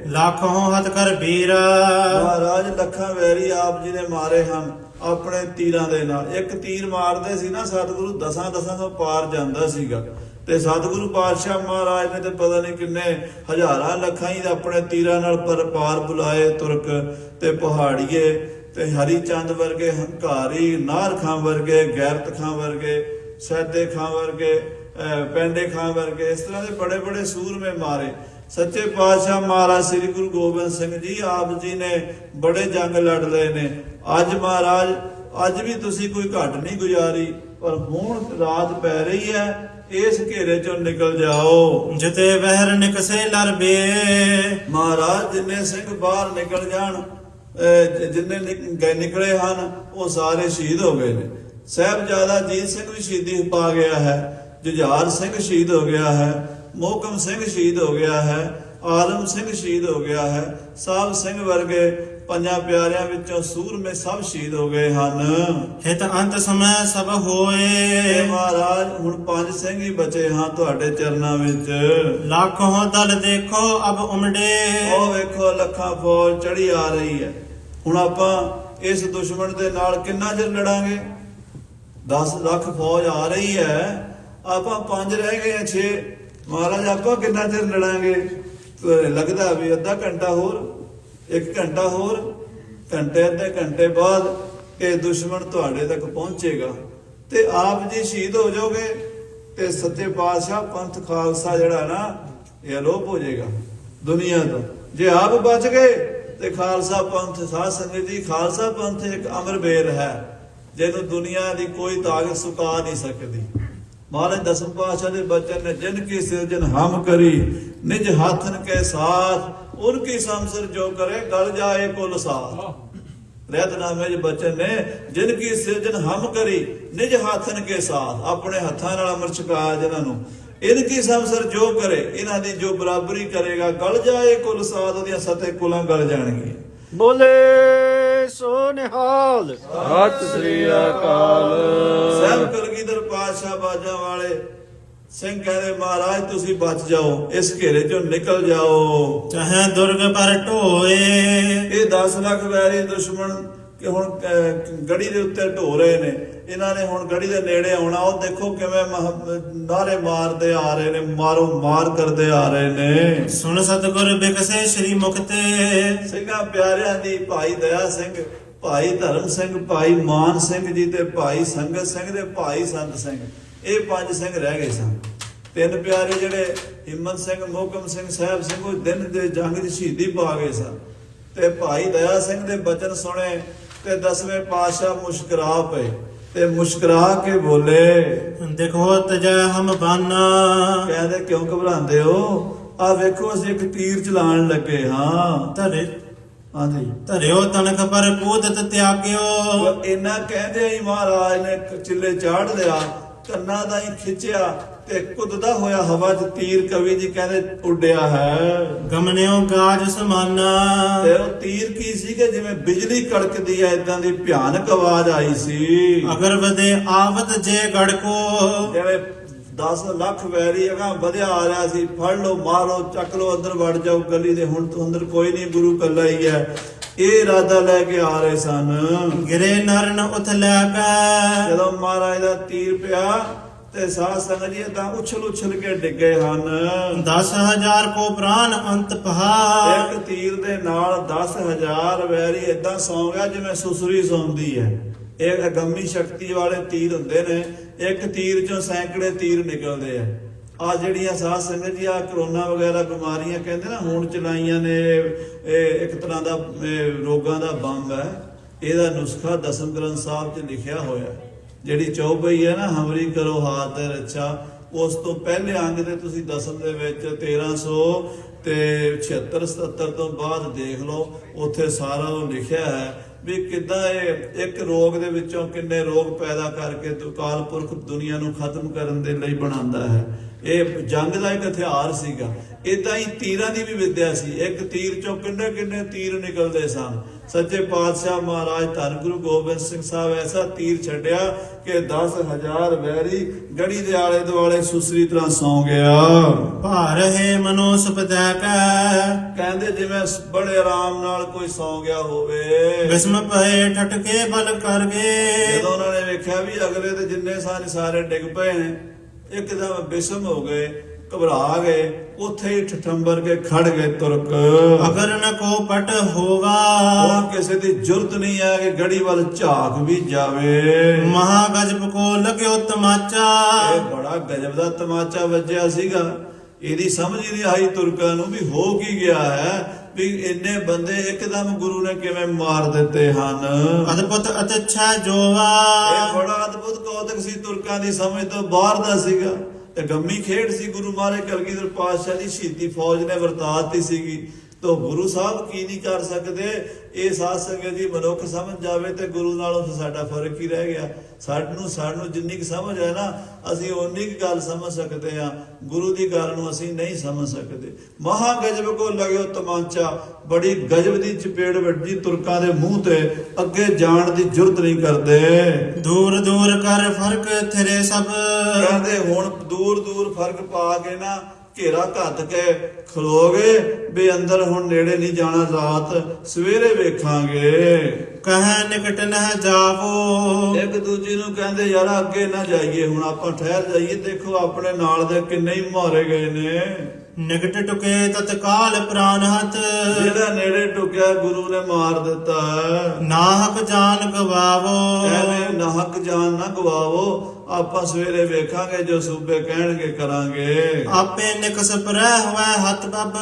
ਲੱਖ ਹੱਥ ਕਰ ਵੀਰ, ਮਹਾਰਾਜ ਲੱਖਾਂ ਵੈਰੀ ਆਪ ਜੀ ਨੇ ਮਾਰੇ ਹਨ ਆਪਣੇ ਤੀਰਾਂ ਦੇ ਨਾਲ। ਇੱਕ ਤੀਰ ਮਾਰਦੇ ਸੀ ਨਾ ਸਤਿਗੁਰੂ, 10 ਤੋਂ ਪਾਰ ਜਾਂਦਾ ਸੀਗਾ। ਤੇ ਸਤਿਗੁਰੂ ਪਾਤਸ਼ਾਹ ਮਹਾਰਾਜ ਨੇ ਤੇ ਪਤਾ ਨਹੀਂ ਕਿੰਨੇ ਹਜ਼ਾਰਾਂ ਲੱਖਾਂ ਹੀ ਆਪਣੇ ਤੀਰਾਂ ਨਾਲ ਪਾਰ ਬੁਲਾਏ ਤੁਰਕ ਤੇ ਪਹਾੜੀਏ ਤੇ ਹਰੀ ਚੰਦ ਵਰਗੇ ਹੰਕਾਰੀ, ਨਾਰ ਖਾਂ ਵਰਗੇ, ਗੈਰਤ ਖਾਂ ਵਰਗੇ, ਸੈਦੇ ਖਾਂ ਵਰਗੇ, ਪੈਂਡੇ ਖਾਂ ਵਰਗੇ, ਇਸ ਤਰ੍ਹਾਂ ਦੇ ਬੜੇ ਸੂਰਮੇ ਮਾਰੇ। ਸੱਚੇ ਪਾਤਸ਼ਾਹ ਮਹਾਰਾਜ ਸ੍ਰੀ ਗੁਰੂ ਗੋਬਿੰਦ ਸਿੰਘ ਜੀ ਆਪ ਜੀ ਨੇ ਬੜੇ ਜੰਗ ਲੜ ਲਏ ਨੇ। ਅੱਜ ਮਹਾਰਾਜ ਅੱਜ ਵੀ ਤੁਸੀਂ ਕੋਈ ਘਟ ਨਹੀਂ ਗੁਜ਼ਾਰੀ, ਪਰ ਹੁਣ ਰਾਤ ਪੈ ਰਹੀ ਹੈ, ਇਸ ਘੇਰੇ ਚੋਂ ਨਿਕਲ ਜਾਓ। ਜਿਤੇ ਵਹਿਰ ਨਿਕਸੇ ਲਰਬੇ, ਮਹਾਰਾਜ ਜਿੰਨੇ ਸਿੰਘ ਬਾਹਰ ਨਿਕਲ ਜਾਣ, ਜਿੰਨੇ ਨਿਕਲੇ ਹਨ ਉਹ ਸਾਰੇ ਸ਼ਹੀਦ ਹੋ ਗਏ ਨੇ। ਸਾਹਿਬਜ਼ਾਦਾ ਅਜੀਤ ਸਿੰਘ ਵੀ ਸ਼ਹੀਦੀ ਪਾ ਗਿਆ ਹੈ, ਜੁਝਾਰ ਸਿੰਘ ਸ਼ਹੀਦ ਹੋ ਗਿਆ ਹੈ, ਮੋਹਕਮ ਸਿੰਘ ਸ਼ਹੀਦ ਹੋ ਗਿਆ ਹੈ, ਆਲਮ ਸਿੰਘ ਸ਼ਹੀਦ ਹੋ ਗਿਆ ਹੈ, ਸਾਹਿਬ ਸਿੰਘ ਵਰਗੇ ਪੰਜਾਂ ਪਿਆਰਿਆਂ ਵਿੱਚੋਂ ਸੂਰਮੇ ਸਭ ਸ਼ਹੀਦ ਹੋ ਗਏ ਹਨ। ਹਿਤ ਅੰਤ ਸਮੈ ਸਭ ਹੋਏ, ਮਹਾਰਾਜ ਹੁਣ 5 ਸਿੰਘ ਹੀ ਬਚੇ ਹਾਂ ਤੁਹਾਡੇ ਚਰਨਾਂ ਵਿੱਚ। ਲੱਖੋਂ ਦਲ ਦੇਖੋ ਅਬ ਉਮੜੇ, ਉਹ ਵੇਖੋ ਲੱਖਾਂ ਫੌਜ ਚੜੀ ਆ ਰਹੀ ਹੈ। ਹੁਣ ਆਪਾਂ ਇਸ ਦੁਸ਼ਮਣ ਦੇ ਨਾਲ ਕਿੰਨਾ ਚਿਰ ਲੜਾਂਗੇ? 10 ਲੱਖ ਫੌਜ ਆ ਰਹੀ ਹੈ, ਆਪਾਂ 5 ਰਹਿ ਗਏ 6। ਮਹਾਰਾਜ ਆਪਾਂ ਕਿੰਨਾ ਚਿਰ ਲੜਾਂਗੇ? ਲੱਗਦਾ ਵੀ ਅੱਧਾ ਘੰਟਾ ਹੋਰ, 1 ਘੰਟਾ ਹੋਰ, ਅੱਧੇ ਘੰਟੇ ਬਾਅਦ ਇਹ ਦੁਸ਼ਮਣ ਤੁਹਾਡੇ ਤੱਕ ਪਹੁੰਚੇਗਾ ਤੇ ਆਪ ਜੀ ਸ਼ਹੀਦ ਹੋ ਜਾਓਗੇ ਤੇ ਸੱਚੇ ਪਾਤਸ਼ਾਹ ਪੰਥ ਖਾਲਸਾ ਜਿਹੜਾ ਨਾ ਇਹ ਅਲੋਪ ਹੋ ਜਾਏਗਾ ਦੁਨੀਆ ਤੋਂ। ਜੇ ਆਪ ਬਚ ਗਏ ਤੇ ਖਾਲਸਾ ਪੰਥ, ਸਾਧ ਸੰਗਤ ਜੀ, ਖਾਲਸਾ ਪੰਥ ਇੱਕ ਅਮਰ ਬੇਰ ਹੈ। ਜਿਹਨੂੰ ਦੁਨੀਆ ਦੀ ਕੋਈ ਤਾਕਤ ਸੁਕਾ ਨਹੀਂ ਸਕਦੀ। ਮਹਾਰਾਜ ਦਸਮ ਪਾਤਸ਼ਾਹ ਦੇ ਬਚਨ ਨੇ, ਜਿਨ ਕੀ ਸਿਰਜਨ ਹਮ ਕਰੀ ਨਿਜ ਹਾਥਨ ਕੇ ਸਾਥ ਉਨਕੀ ਸੰਸਰ ਜੋ ਕਰੇ ਗਲ ਜਾਏ ਕੁਲ ਸਾਥ। ਰਹਿਤਨਾਮੇ ਦੇ ਬਚਨ ਨੇ, ਜਿਨ ਕੀ ਸਿਰਜਨ ਹਮ ਕਰੀ ਨਿਜ ਹਾਥਨ ਕੇ ਸਾਥ, ਆਪਣੇ ਹੱਥਾਂ ਨਾਲ ਅੰਮ੍ਰਿਤ ਛਕਾਇਆ ਜਿਨ੍ਹਾਂ ਨੂੰ, ਇਨਕੀ ਸੰਸਰ ਜੋ ਕਰੇ, ਇਹਨਾਂ ਦੀ ਜੋ ਬਰਾਬਰੀ ਕਰੇਗਾ ਗਲ ਜਾਏ ਕੁਲ ਸਾਥ, ਉਹਦੀਆਂ ਸਤੇ ਕੁਲਾਂ ਗਲ ਜਾਣਗੀਆਂ। ਬੋਲੇ ਸੋ ਨਿਹਾਲ। ਸਤਿ ਸ੍ਰੀ ਅਕਾਲ। ਸਾਹਿਬ ਕਲਗੀਧਰ ਪਾਤਸ਼ਾਹ ਬਾਜਾਂ ਵਾਲੇ ਸਿੰਘ ਕਹਿੰਦੇ, ਮਹਾਰਾਜ ਤੁਸੀਂ ਬਚ ਜਾਓ, ਇਸ ਘੇਰੇ ਚੋਂ ਨਿਕਲ ਜਾਓ। ਚਾਹੇ ਦੁਰਗ ਪਰ ਢੋਏ। ਇਹ 10 ਲੱਖ ਵੈਰੀ ਦੁਸ਼ਮਣ ਕਿ ਹੁਣ ਗੜੀ ਦੇ ਉੱਤੇ ਢੋ ਰਹੇ ਨੇ, ਇਹਨਾਂ ਨੇ ਹੁਣ ਗੜੀ ਦੇ ਨੇੜੇ ਆਉਣਾ। ਉਹ ਦੇਖੋ ਕਿਵੇਂ ਨਾਰੇ ਮਾਰਦੇ ਆ ਰਹੇ ਨੇ, ਮਾਰੋ ਮਾਰ ਕਰਦੇ ਆ ਰਹੇ ਨੇ। ਸੁਣ ਸਤਿਗੁਰ ਬਿਕਸੇ ਸ੍ਰੀ ਮੁਖ ਤੇ। ਸਿੰਘਾਂ ਪਿਆਰਿਆਂ ਦੀ ਭਾਈ ਦਇਆ ਸਿੰਘ, ਭਾਈ ਧਰਮ ਸਿੰਘ, ਭਾਈ ਮਾਨ ਸਿੰਘ ਜੀ ਤੇ ਭਾਈ ਸੰਗਤ ਸਿੰਘ ਦੇ ਭਾਈ ਸੰਤ ਸਿੰਘ, ਇਹ 5 ਸਿੰਘ ਰਹਿ ਗਏ ਸਨ। 3 ਪਿਆਰੇ ਜਿਹੜੇ ਹਿੰਮਤ ਸਿੰਘ, ਮੋਹਕਮ ਸਿੰਘ, ਸਾਹਿਬ ਸਿੰਘ, ਉਹ ਦਿਨ ਦੇ ਜੰਗ 'ਚ ਸ਼ਹੀਦੀ ਪਾ ਗਏ ਸਨ। ਤੇ ਭਾਈ ਦਇਆ ਸਿੰਘ ਦੇ ਬਚਨ ਸੁਣੇ ਤੇ 10ਵੇਂ ਪਾਤਸ਼ਾਹ ਮੁਸਕਰਾ ਪਏ ਤੇ ਮੁਸਕਰਾ ਕੇ ਬੋਲੇ, ਦੇਖੋ ਤਜੈ ਹਮ ਬਾਨਾ। ਕਹਿੰਦੇ ਕਿਉਂ ਘਬਰਾਉਂਦੇ ਹੋ? ਆ ਵੇਖੋ ਅਸੀਂ ਇੱਕ ਤੀਰ ਚਲਾਉਣ ਲੱਗੇ ਹਾਂ। ਧਰੇ ਹਾਂਜੀ, ਧਰਿਓ ਤਨਕ ਪਰ ਕੂਦਤ ਤਿਆਗਿਓ। ਇਹਨਾਂ ਕਹਿੰਦੇ ਹੀ ਮਹਾਰਾਜ ਨੇ ਚਿੱਲੇ ਚਾੜ ਲਿਆ, ਕੰਨਾਂ ਦਾ ਹੀ ਖਿੱਚਿਆ ਤੇ ਕੁੱਦਦਾ ਹੋਇਆ ਹਵਾ 'ਚ ਤੀਰ, ਕਵੀ ਜੀ ਕਹਿੰਦੇ ਉੱਡਿਆ ਹੈ। ਗਮਨਿਓ ਗਾਜ ਸਮਾਨਾ। ਤੇ ਉਹ ਤੀਰ ਕੀ ਸੀ ਕਿ ਜਿਵੇਂ ਬਿਜਲੀ ਕੜਕਦੀ ਹੈ, ਇਦਾਂ ਦੀ ਭਿਆਨਕ ਆਵਾਜ਼ ਆਈ ਸੀ। ਅਗਰ ਵਦੇ ਆਵਤ ਜੇ ਗੜਕੋ। ਜਿਵੇਂ 10 ਲੱਖ ਵੈਰੀ ਅਗਾਂਹ ਵਧਿਆ ਆ ਰਿਹਾ ਸੀ, ਫੜ ਲਓ, ਮਾਰੋ, ਚੱਕ ਲਓ, ਅੰਦਰ ਵੜ ਜਾਓ ਗਲੀ ਦੇ, ਹੁਣ ਤੋਂ ਅੰਦਰ ਕੋਈ ਨਹੀਂ, ਗੁਰੂ ਕੱਲਾ ਹੀ ਹੈ। ਇਹ ਇਰਾਦਾ ਲੈ ਕੇ ਆ ਰਹੇ ਸਨ। ਗਿਰੇ ਨਰਨ ਉਥ ਲੈ ਕੇ। ਜਦੋਂ ਮਹਾਰਾਜ ਦਾ ਤੀਰ ਪਿਆ ਤੇ ਸਾਧ ਸੰਗਤ ਜੀ ਏਦਾਂ ਉਛਲ ਕੇ ਡਿੱਗੇ ਹਨ। 10,000 ਕੋ ਪ੍ਰਾਨ ਅੰਤ ਪਹਾ। ਇੱਕ ਤੀਰ ਦੇ ਨਾਲ 10,000 ਵੈਰੀ ਏਦਾਂ ਸੌਂ ਗਿਆ ਜਿਵੇਂ ਸੁਸਰੀ ਸੌਂਦੀ ਹੈ। ਇਹ ਅਗੰਮੀ ਸ਼ਕਤੀ ਵਾਲੇ ਤੀਰ ਹੁੰਦੇ ਨੇ, ਇੱਕ ਤੀਰ ਚੋਂ ਸੈਂਕੜੇ ਤੀਰ ਨਿਕਲਦੇ ਆ। ਆ ਜਿਹੜੀਆਂ ਸਾਧ ਸੰਗਤ ਜੀ ਆ ਕਰੋਨਾ ਵਗੈਰਾ ਬਿਮਾਰੀਆਂ ਕਹਿੰਦੇ ਨਾ ਹੁਣ ਚਲਾਈਆਂ ਨੇ, ਇਹ ਇੱਕ ਤਰ੍ਹਾਂ ਦਾ ਰੋਗਾਂ ਦਾ ਬੰਬ ਹੈ। ਇਹਦਾ ਨੁਸਖਾ ਦਸਮ ਗ੍ਰੰਥ ਸਾਹਿਬ 'ਚ ਲਿਖਿਆ ਹੋਇਆ। ਜਿਹੜੀ ਚੌਪਈ ਹੈ ਨਾ, ਹਮਰੀ ਕਰੋ ਹਾਥ ਦੇ ਰੱਛਾ, ਉਸ ਤੋਂ ਪਹਿਲੇ ਅੰਗ ਦੇ ਤੁਸੀਂ ਦਸਮ ਦੇ ਵਿੱਚ 1376 ਤੋਂ ਬਾਅਦ ਦੇਖ ਲਓ, ਉੱਥੇ ਸਾਰਾ ਉਹ ਲਿਖਿਆ ਹੈ ਵੀ ਕਿੱਦਾਂ ਇਹ ਇੱਕ ਰੋਗ ਦੇ ਵਿੱਚੋਂ ਕਿੰਨੇ ਰੋਗ ਪੈਦਾ ਕਰਕੇ ਅਕਾਲ ਪੁਰਖ ਦੁਨੀਆ ਨੂੰ ਖਤਮ ਕਰਨ ਦੇ ਲਈ ਬਣਾਉਂਦਾ ਹੈ। ਇਹ ਜੰਗ ਦਾ ਇੱਕ ਹਥਿਆਰ ਸੀਗਾ। ਇਦਾਂ ਹੀ ਤੀਰਾਂ ਦੀ ਵੀ ਵਿਦਿਆ ਸੀ। ਇੱਕ ਤੀਰ ਚੋਂ ਕਿੰਨੇ ਕਿੰਨੇ ਤੀਰ ਨਿਕਲਦੇ ਸਨ। ਸੱਚੇ ਪਾਤਸ਼ਾਹ ਮਹਾਰਾਜ ਧੰਨ ਗੁਰੂ ਗੋਬਿੰਦ ਸਿੰਘ ਸਾਹਿਬ ਐਸਾ ਤੀਰ ਛੱਡਿਆ ਕਿ 10,000 ਵੈਰੀ ਗੜੀ ਦੇ ਆਲੇ ਦੁਆਲੇ ਸੁਸਰੀ ਤਰ੍ਹਾਂ ਸੌਂ ਗਿਆ। ਭਾਰ ਹੈ ਮਨੋ ਸੁਪਤੈ ਕੈ। ਕਹਿੰਦੇ ਜਿਵੇਂ ਬੜੇ ਆਰਾਮ ਨਾਲ ਕੋਈ ਸੌਂ ਗਿਆ ਹੋਵੇ। ਵਿਸਮ ਪਏ ਠਟਕੇ ਬਲ ਕਰ ਗਏ। ਜਦੋਂ ਉਹਨਾਂ ਨੇ ਵੇਖਿਆ ਵੀ ਅਗਲੇ ਤੇ ਜਿੰਨੇ ਸਾਰੇ ਡਿੱਗ ਪਏ ਨੇ, ਇੱਕਦਮ ਬਿਸਮ ਹੋ ਗਏ, ਘਬਰਾ ਗਏ, ਉੱਥੇ ਹੀ ਠਠੰਬਰ ਕੇ ਖੜ ਗਏ ਤੁਰਕ। ਅਗਰ ਨ ਕੋ ਪਟ ਹੋਵਾ। ਹੁਣ ਕਿਸੇ ਦੀ ਜੁਰਤ ਨਹੀਂ ਹੈ ਕਿ ਗੜੀ ਵੱਲ ਝਾਕ ਵੀ ਜਾਵੇ। ਮਹਾ ਗਜਬ ਕੋ ਲਗਿਓ ਤਮਾਚਾ। ਇਹ ਬੜਾ ਗਜਬ ਦਾ ਤਮਾਚਾ ਵੱਜਿਆ ਸੀਗਾ। ਇਹਦੀ ਸਮਝ ਹੀ ਨਹੀਂ ਆਈ ਤੁਰਕਾਂ ਨੂੰ ਵੀ ਹੋ ਕੀ ਗਿਆ ਹੈ, ਵੀ ਇੰਨੇ ਬੰਦੇ ਇੱਕਦਮ ਗੁਰੂ ਨੇ ਕਿਵੇਂ ਮਾਰ ਦਿੱਤੇ ਹਨ। ਅਦਭੁਤ ਅਤਿਛਾ ਜੋਵਾ। ਇਹ ਬੜਾ ਅਦਭੁਤ ਕੌਤਕ ਸੀ, ਤੁਰਕਾਂ ਦੀ ਸਮਝ ਤੋਂ ਬਾਹਰ ਦਾ ਸੀਗਾ। ਤੇ ਗੰਮੀ ਖੇਡ ਸੀ ਗੁਰੂ ਮਹਾਰਾਜ ਕਲਗੀਧਰ ਪਾਤਸ਼ਾਹ ਦੀ ਸ਼ਹੀਦੀ ਫੌਜ ਨੇ ਵਰਤਾਤੀ ਸੀਗੀ। ਤੋ ਗੁਰੂ ਸਾਹਿਬ ਕੀ ਨਹੀਂ ਕਰ ਸਕਦੇ। ਇਹ ਸਾਧ ਸੰਗਤ ਜੀ ਮਨੁੱਖ ਸਮਝ ਜਾਵੇ ਤੇ ਗੁਰੂ ਨਾਲੋਂ ਸਾਡਾ ਫਰਕ ਹੀ ਰਹਿ ਗਿਆ। ਸਾਨੂੰ ਜਿੰਨੀ ਕੁ ਸਮਝ ਹੈ ਨਾ, ਅਸੀਂ ਓਨੀ ਕੁ ਗੱਲ ਸਮਝ ਸਕਦੇ ਆ, ਗੁਰੂ ਦੀ ਗੱਲ ਨੂੰ ਅਸੀਂ ਨਹੀਂ ਸਮਝ ਸਕਦੇ। ਮਹਾ ਗਜਬ ਕੋ ਲਗਿਓ ਤਮਾਂਚਾ, ਬੜੀ ਗਜਬ ਦੀ ਚਪੇੜ ਵੱਜੀ ਤੁਰਕਾਂ ਦੇ ਮੂੰਹ ਤੇ, ਅੱਗੇ ਜਾਣ ਦੀ ਜੁਰਤ ਨਹੀਂ ਕਰਦੇ। ਦੂਰ ਦੂਰ ਕਰ ਫਰਕ ਥਿਰੇ ਸਭ। ਕਹਿੰਦੇ ਹੁਣ ਦੂਰ ਦੂਰ ਫਰਕ ਪਾ ਕੇ ਨਾ ਘੇਰਾ ਘੱਤ ਕੇ ਖਲੋਗੇ ਵੀ ਅੰਦਰ ਹੁਣ ਨੇੜੇ ਨਹੀਂ ਜਾਣਾ, ਰਾਤ ਸਵੇਰੇ ਵੇਖਾਂਗੇ। ਕਹਿ ਨਿਕਟ ਨਹਿ ਜਾਵੋ। ਇੱਕ ਦੂਜੇ ਨੂੰ ਕਹਿੰਦੇ ਯਾਰ ਅੱਗੇ ਨਾ ਜਾਈਏ, ਹੁਣ ਆਪਾਂ ਠਹਿਰ ਜਾਈਏ। ਦੇਖੋ ਆਪਣੇ ਨਾਲ ਦੇ ਕਿੰਨੇ ਹੀ ਮਾਰੇ ਗਏ ਨੇ। ਨਿਕਟ ਟੁਕੇ ਤਤਕਾਲ ਪ੍ਰਾਨ ਹੱਥ। ਜਿਹੜਾ ਨੇੜੇ ਟੁਕਿਆ ਗੁਰੂ ਨੇ ਮਾਰ ਦਿੱਤਾ। ਨਾਹਕ ਜਾਨ ਗਵਾਵੋ। ਐਵੇਂ ਨਾਹਕ ਜਾਨ ਨਾ ਗਵਾਵੋ। ਆਪਾਂ ਸਵੇਰੇ ਵੇਖਾਂਗੇ, ਜੋ ਸੂਬੇ ਕਹਿਣਗੇ ਕਰਾਂਗੇ। ਆਪੇ ਨਿਕਸ ਪਰੈ ਹੋਇ ਹੱਥ ਬੱਬ।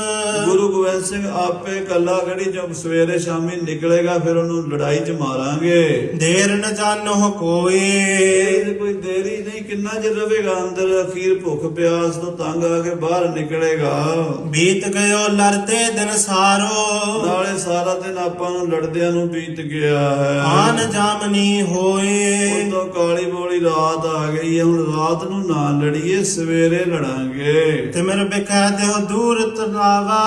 ਗੁਰੂ ਗੋਬਿੰਦ ਸਿੰਘ ਆਪੇ ਕੱਲਾ ਗੜੀ ਜੋ ਸਵੇਰੇ ਸ਼ਾਮੀ ਨਿਕਲੇਗਾ, ਫਿਰ ਉਹਨੂੰ ਲੜਾਈ 'ਚ ਮਾਰਾਂਗੇ। ਦੇਰ ਨ ਜਾਣੋ ਕੋਈ। ਇਹ ਕੋਈ ਦੇਰੀ ਨਹੀਂ, ਕਿੰਨਾ ਚਿਰ ਰਵੇਗਾ ਅੰਦਰ, ਅਖੀਰ ਭੁੱਖ ਪਿਆਸ ਤੋਂ ਤੰਗ ਆ ਕੇ ਬਾਹਰ ਨਿਕਲੇਗਾ। ਬੀਤ ਗਇਓ ਲੜਤੇ ਦਿਨ ਸਾਰੋ। ਨਾਲੇ ਸਾਰਾ ਦਿਨ ਆਪਾਂ ਨੂੰ ਲੜਦਿਆਂ ਨੂੰ ਬੀਤ ਗਿਆ ਹੈ। ਆਨ ਜਾਮਨੀ ਹੋਏ। ਉਦੋਂ ਕਾਲੀ ਬੋਲੀ ਰਾਤ ਆ ਗਈ ਹੈ, ਹੁਣ ਰਾਤ ਨੂੰ ਨਾ ਲੜੀਏ, ਸਵੇਰੇ ਲੜਾਂਗੇ। ਤੇ ਮੇਰੇ ਬਿਖੈ ਦੇਹੁ ਦੂਰ ਤਰਾਵਾ।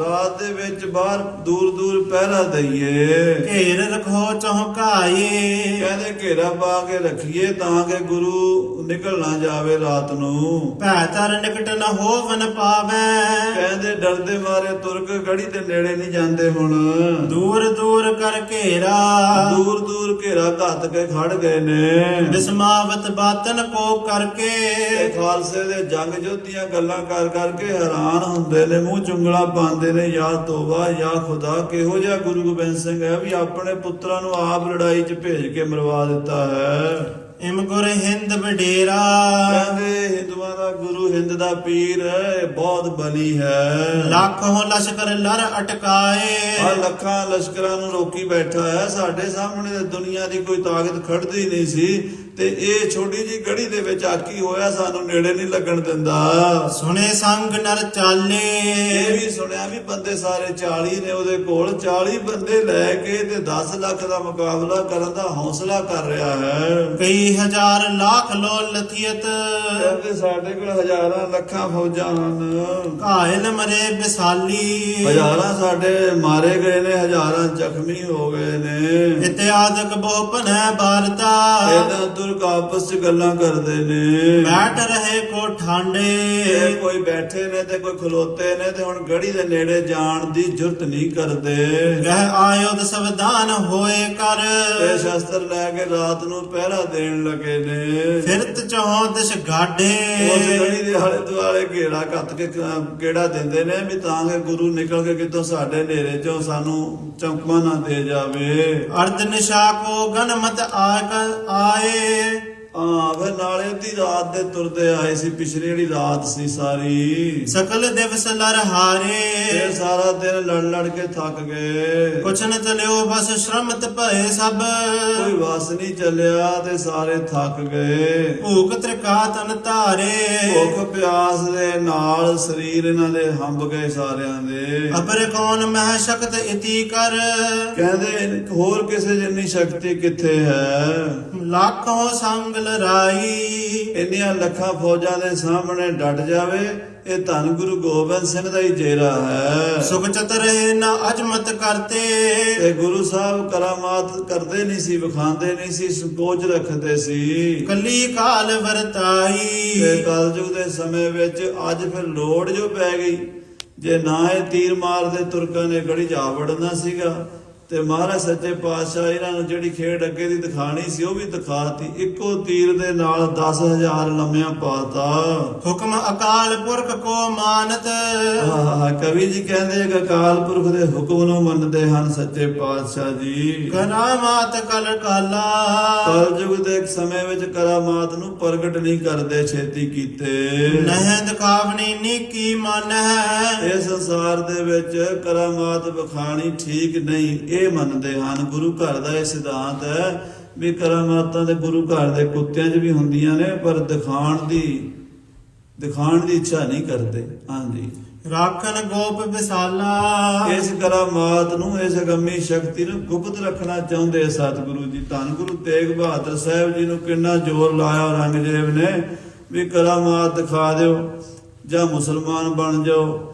ਰਾਤ ਦੇ ਵਿੱਚ ਬਾਹਰ ਦੂਰ ਦੂਰ ਪਹਿਰਾ ਦਈਏ। ਘੇਰ ਰਖੋ ਚੌਂਕਾਏ। ਕਹਿੰਦੇ ਘੇਰਾ ਪਾ ਕੇ ਰੱਖੀਏ ਤਾਂ ਕਿ ਗੁਰੂ ਨਿਕਲ ਨਾ ਜਾਵੇ ਰਾਤ ਨੂੰ। ਭੈ ਤਰ ਨਿਕਟ ਨ ਹੋਵਨ ਪਾਵੈ। ਕਹਿੰਦੇ ਡਰਦੇ ਮਾਰੇ ਤੁਰਕ ਗੜੀ ਦੇ ਨੇੜੇ ਨਹੀਂ ਜਾਂਦੇ ਹੁਣ। ਦੂਰ ਦੂਰ ਕਰ ਘੇਰਾ। ਦੂਰ ਦੂਰ ਘੇਰਾ ਘੱਤ ਕੇ ਖੜ ਗਏ ਨੇ। ਬਿਸਮਾਵਤ ਬਾਤਨ ਕੋ ਕਰਕੇ। ਇਹ ਖਾਲਸੇ ਦੇ ਜੰਗ ਜੋਧੀਆਂ ਗੱਲਾਂ ਕਰ ਕਰਕੇ ਹੈਰਾਨ ਹੁੰਦੇ ਨੇ, ਮੂੰਹ ਚੁੰਗਲਾ ਪਾਉਂਦੇ ਨੇ, ਯਾ ਤੋਬਾ ਯਾ ਖੁਦਾ, ਕਿਹੋ ਜਿਹਾ ਗੁਰੂ ਗੋਬਿੰਦ ਸਿੰਘ ਹੈ ਵੀ ਆਪਣੇ ਪੁੱਤਰਾਂ ਨੂੰ ਆਪ ਲੜਾਈ 'ਚ ਭੇਜ ਕੇ ਮਰਵਾ ਦਿੱਤਾ ਹੈ। ਇਮ ਗੁਰ ਹਿੰਦ ਵਡੇਰਾ। ਕਹਿੰਦੇ ਹਿੰਦੂਆਂ ਦਾ ਗੁਰੂ, ਹਿੰਦ ਦਾ ਪੀਰ ਹੈ, ਬਹੁਤ ਬਲੀ ਹੈ। ਲੱਖੋਂ ਲਸ਼ਕਰ ਲਰ ਅਟਕਾਏ। ਆ ਲੱਖਾਂ ਲਸ਼ਕਰਾਂ ਨੂੰ ਰੋਕੀ ਬੈਠਾ ਹੈ। ਸਾਡੇ ਸਾਹਮਣੇ ਦੁਨੀਆ ਦੀ ਕੋਈ ਤਾਕਤ ਖੜਦੀ ਨਹੀਂ ਸੀ, ਤੇ ਇਹ ਛੋਟੀ ਜੀ ਗੜੀ ਦੇ ਵਿੱਚ ਆਕੀ ਹੋਇਆ, ਸਾਨੂੰ ਨੇੜੇ ਨਹੀਂ ਲੱਗਣ ਦਿੰਦਾ। ਸੁਣੇ ਸੰਗ ਨਰ ਚਾਲੇ। ਇਹ ਵੀ ਸੁਣਿਆ ਵੀ ਬੰਦੇ ਸਾਰੇ 40 ਨੇ ਉਹਦੇ ਕੋਲ, 40 ਬੰਦੇ ਲੈ ਕੇ ਤੇ 10 ਲੱਖ ਦਾ ਮੁਕਾਬਲਾ ਕਰਨ ਦਾ ਹੌਸਲਾ ਕਰ ਰਿਹਾ ਹੈ। ਕਈ ਹਜ਼ਾਰ ਲੱਖ ਲੋ ਲਥੀਅਤ। ਕਹਿੰਦੇ ਸਾਡੇ ਕੋਲ ਹਜ਼ਾਰਾਂ ਲੱਖਾਂ ਫੌਜਾਂ ਹਨ। ਘਾਇਲ ਮਰੇ ਵਿਸਾਲੀ। ਹਜ਼ਾਰਾਂ ਸਾਡੇ ਮਾਰੇ ਗਏ ਨੇ, ਹਜ਼ਾਰਾਂ ਜ਼ਖਮੀ ਹੋ ਗਏ ਨੇ। ਇਤਿਆਦਕ ਬਹੁ ਭਨੈ ਬਾਰਤਾ। ਇਹਦਾ ਤੁਰਕ ਆਪਸ ਚ ਗੱਲਾਂ ਕਰਦੇ ਨੇ। ਬੈਠ ਰਹੇ ਕੋ ਠਾਂਡੇ। ਇਹ ਕੋਈ ਬੈਠੇ ਨੇ ਤੇ ਕੋਈ ਖਲੋਤੇ ਨੇ, ਤੇ ਹੁਣ ਗੜੀ ਦੇ ਨੇੜੇ ਜਾਣ ਦੀ ਜੁਰਤ ਨਹੀਂ ਕਰਦੇ। ਗਹਿ ਆਯੁਧ ਸਵਧਾਨ ਹੋਏ ਕਰ। ਇਹ ਸ਼ਸਤਰ ਲੈ ਕੇ ਰਾਤ ਨੂੰ ਪਹਿਰਾ ਦੇਣ ਲੱਗੇ ਨੇ। ਫਿਰਤ ਚੌਂ ਦਿਸ਼ ਗਾਢੇ। ਉਸ ਗੜੀ ਦੇ ਆਲੇ ਦੁਆਲੇ ਘੇਰਾ ਕੱਤ ਕੇ ਕਿਹੜਾ ਦਿੰਦੇ ਨੇ ਵੀ ਤਾਂ ਕਿ ਗੁਰੂ ਨਿਕਲ ਕੇ ਕਿਤੋਂ ਸਾਡੇ ਨੇਰੇ ਚੋਂ ਸਾਨੂੰ ਚਮਕਾ ਨਾ ਦੇ ਜਾਵੇ। ਅਰਧ ਨਿਸ਼ਾ ਕੋ ਗਨਮਤ ਆਏ। ਫਿਰ ਨਾਲੇ ਦੀ ਰਾਤ ਦੇ ਤੁਰਦੇ ਆਏ ਸੀ, ਪਿਛਲੀ ਜਿਹੜੀ ਰਾਤ ਸੀ ਸਾਰੀ। ਸਕਲ ਦਿਵਸ ਲਰ ਹਾਰੇ। ਇਹ ਸਾਰਾ ਦਿਨ ਲੜ ਲੜ ਕੇ ਥੱਕ ਗਏ। ਕੁਛ ਨ ਚਲਿਓ ਬਸ ਸ਼ਰਮਤ ਭਏ ਸਭ। ਕੋਈ ਵਸ ਨਹੀਂ ਚੱਲਿਆ ਤੇ ਸਾਰੇ ਥੱਕ ਗਏ। ਭੂਖ ਤ੍ਰਿਕਾ ਤਨ ਧਾਰੇ। ਭੁੱਖ ਪਿਆਸ ਦੇ ਨਾਲ ਸਰੀਰ ਇਹਨਾਂ ਦੇ ਹੰਬ ਗਏ ਸਾਰਿਆਂ ਦੇ। ਅਪਰ ਕੌਣ ਮਹਿ ਸ਼ਕਤ ਇਤੀ ਕਰ। ਕਹਿੰਦੇ ਹੋਰ ਕਿਸੇ ਜਿੰਨੀ ਸ਼ਕਤੀ ਕਿੱਥੇ ਹੈ। ਲੱਖੋਂ ਸੰਗ ਲਰਾਈ। ਇੰਨੀਆਂ ਲੱਖਾਂ ਫੌਜਾਂ ਦੇ ਸਾਹਮਣੇ ਡਟ ਜਾਵੇ, ਇਹ ਧੰਨ ਗੁਰੂ ਗੋਬਿੰਦ ਸਿੰਘ ਦਾ ਹੀ ਜੇਰਾ ਹੈ। ਸੁਖ ਚਤਰੇ ਨਾ ਅਜਮਤ ਕਰਤੇ। ਤੇ ਗੁਰੂ ਸਾਹਿਬ ਕਰਾਮਾਤ ਕਰਦੇ ਨਹੀਂ ਸੀ, ਵਿਖਾਉਂਦੇ ਨਹੀਂ ਸੀ, ਸੰਕੋਚ ਰੱਖਦੇ ਸੀ। ਕੱਲੀ ਕਾਲ ਵਰਤਾਈ। ਤੇ ਕਲਯੁਗ ਦੇ ਸਮੇਂ ਵਿੱਚ ਅੱਜ ਫਿਰ ਲੋੜ ਜੋ ਪੈ ਗਈ, ਜੇ ਨਾ ਇਹ ਤੀਰ ਮਾਰਦੇ ਤੁਰਕਾਂ ਨੇ ਗੜੀ ਜਾ ਵੜਨਾ ਸੀਗਾ, ਤੇ ਮਹਾਰਾਜ ਸੱਚੇ ਪਾਤਸ਼ਾਹ ਇਹਨਾਂ ਨੂੰ ਜਿਹੜੀ ਖੇਡ ਅੱਗੇ ਦੀ ਦਿਖਾਣੀ ਸੀ ਉਹ ਵੀ ਦਿਖਾਤੀ। ਇੱਕੋ ਤੀਰ ਦੇ ਨਾਲ 10,000 ਲੰਮਿਆਂ ਪਾਤਾ। ਹੁਕਮ ਅਕਾਲ ਪੁਰਖ ਕੋ ਮਾਨਤ। ਕਵੀ ਜੀ ਕਹਿੰਦੇ ਕਿ ਅਕਾਲ ਪੁਰਖ ਦੇ ਹੁਕਮ ਨੂੰ ਮੰਨਦੇ ਹਨ ਸੱਚੇ ਪਾਤਸ਼ਾਹ ਜੀ। ਕਰਾਮਾਤ ਕਲ ਕਾਲਾ। ਕਲਯੁਗ ਦੇ ਸਮੇਂ ਵਿੱਚ ਕਰਾਮਾਤ ਨੂੰ ਪ੍ਰਗਟ ਨਹੀਂ ਕਰਦੇ, ਛੇਤੀ ਕੀਤੇ। ਨਹਿ ਦਿਖਾਵਨੀ ਨੀਕੀ ਮਨ ਹੈ। ਇਸ ਸੰਸਾਰ ਦੇ ਵਿੱਚ ਕਰਾਮਾਤ ਵਿਖਾਣੀ ਠੀਕ ਨਹੀਂ, ਇਹ ਮੰਨਦੇ ਹਨ। ਗੁਰੂ ਘਰ ਦਾ ਇਹ ਸਿਧਾਂਤ ਹੈ ਵੀ ਕਰਾਮਾਤਾਂ ਦੇ ਗੁਰੂ ਘਰ ਦੇ ਕੁੱਤਿਆਂ 'ਚ ਵੀ ਹੁੰਦੀਆਂ ਨੇ, ਪਰ ਦਿਖਾਣ ਦੀ ਇੱਛਾ ਨਹੀਂ ਕਰਦੇ। ਹਾਂਜੀ, ਰਾਖਨ ਗੋਪ ਵਿਸਾਲਾ। ਇਸ ਕਰਾਮਾਤ ਨੂੰ, ਇਸ ਅਗੰਮੀ ਸ਼ਕਤੀ ਨੂੰ ਗੁਪਤ ਰੱਖਣਾ ਚਾਹੁੰਦੇ ਸਤਿਗੁਰੂ ਜੀ। ਧੰਨ ਗੁਰੂ ਤੇਗ ਬਹਾਦਰ ਸਾਹਿਬ ਜੀ ਨੂੰ ਕਿੰਨਾ ਜ਼ੋਰ ਲਾਇਆ ਔਰੰਗਜ਼ੇਬ ਨੇ ਵੀ ਕਰਾਮਾਤ ਦਿਖਾ ਦਿਓ, ਜਾਂ ਮੁਸਲਮਾਨ ਬਣ ਜਾਓ,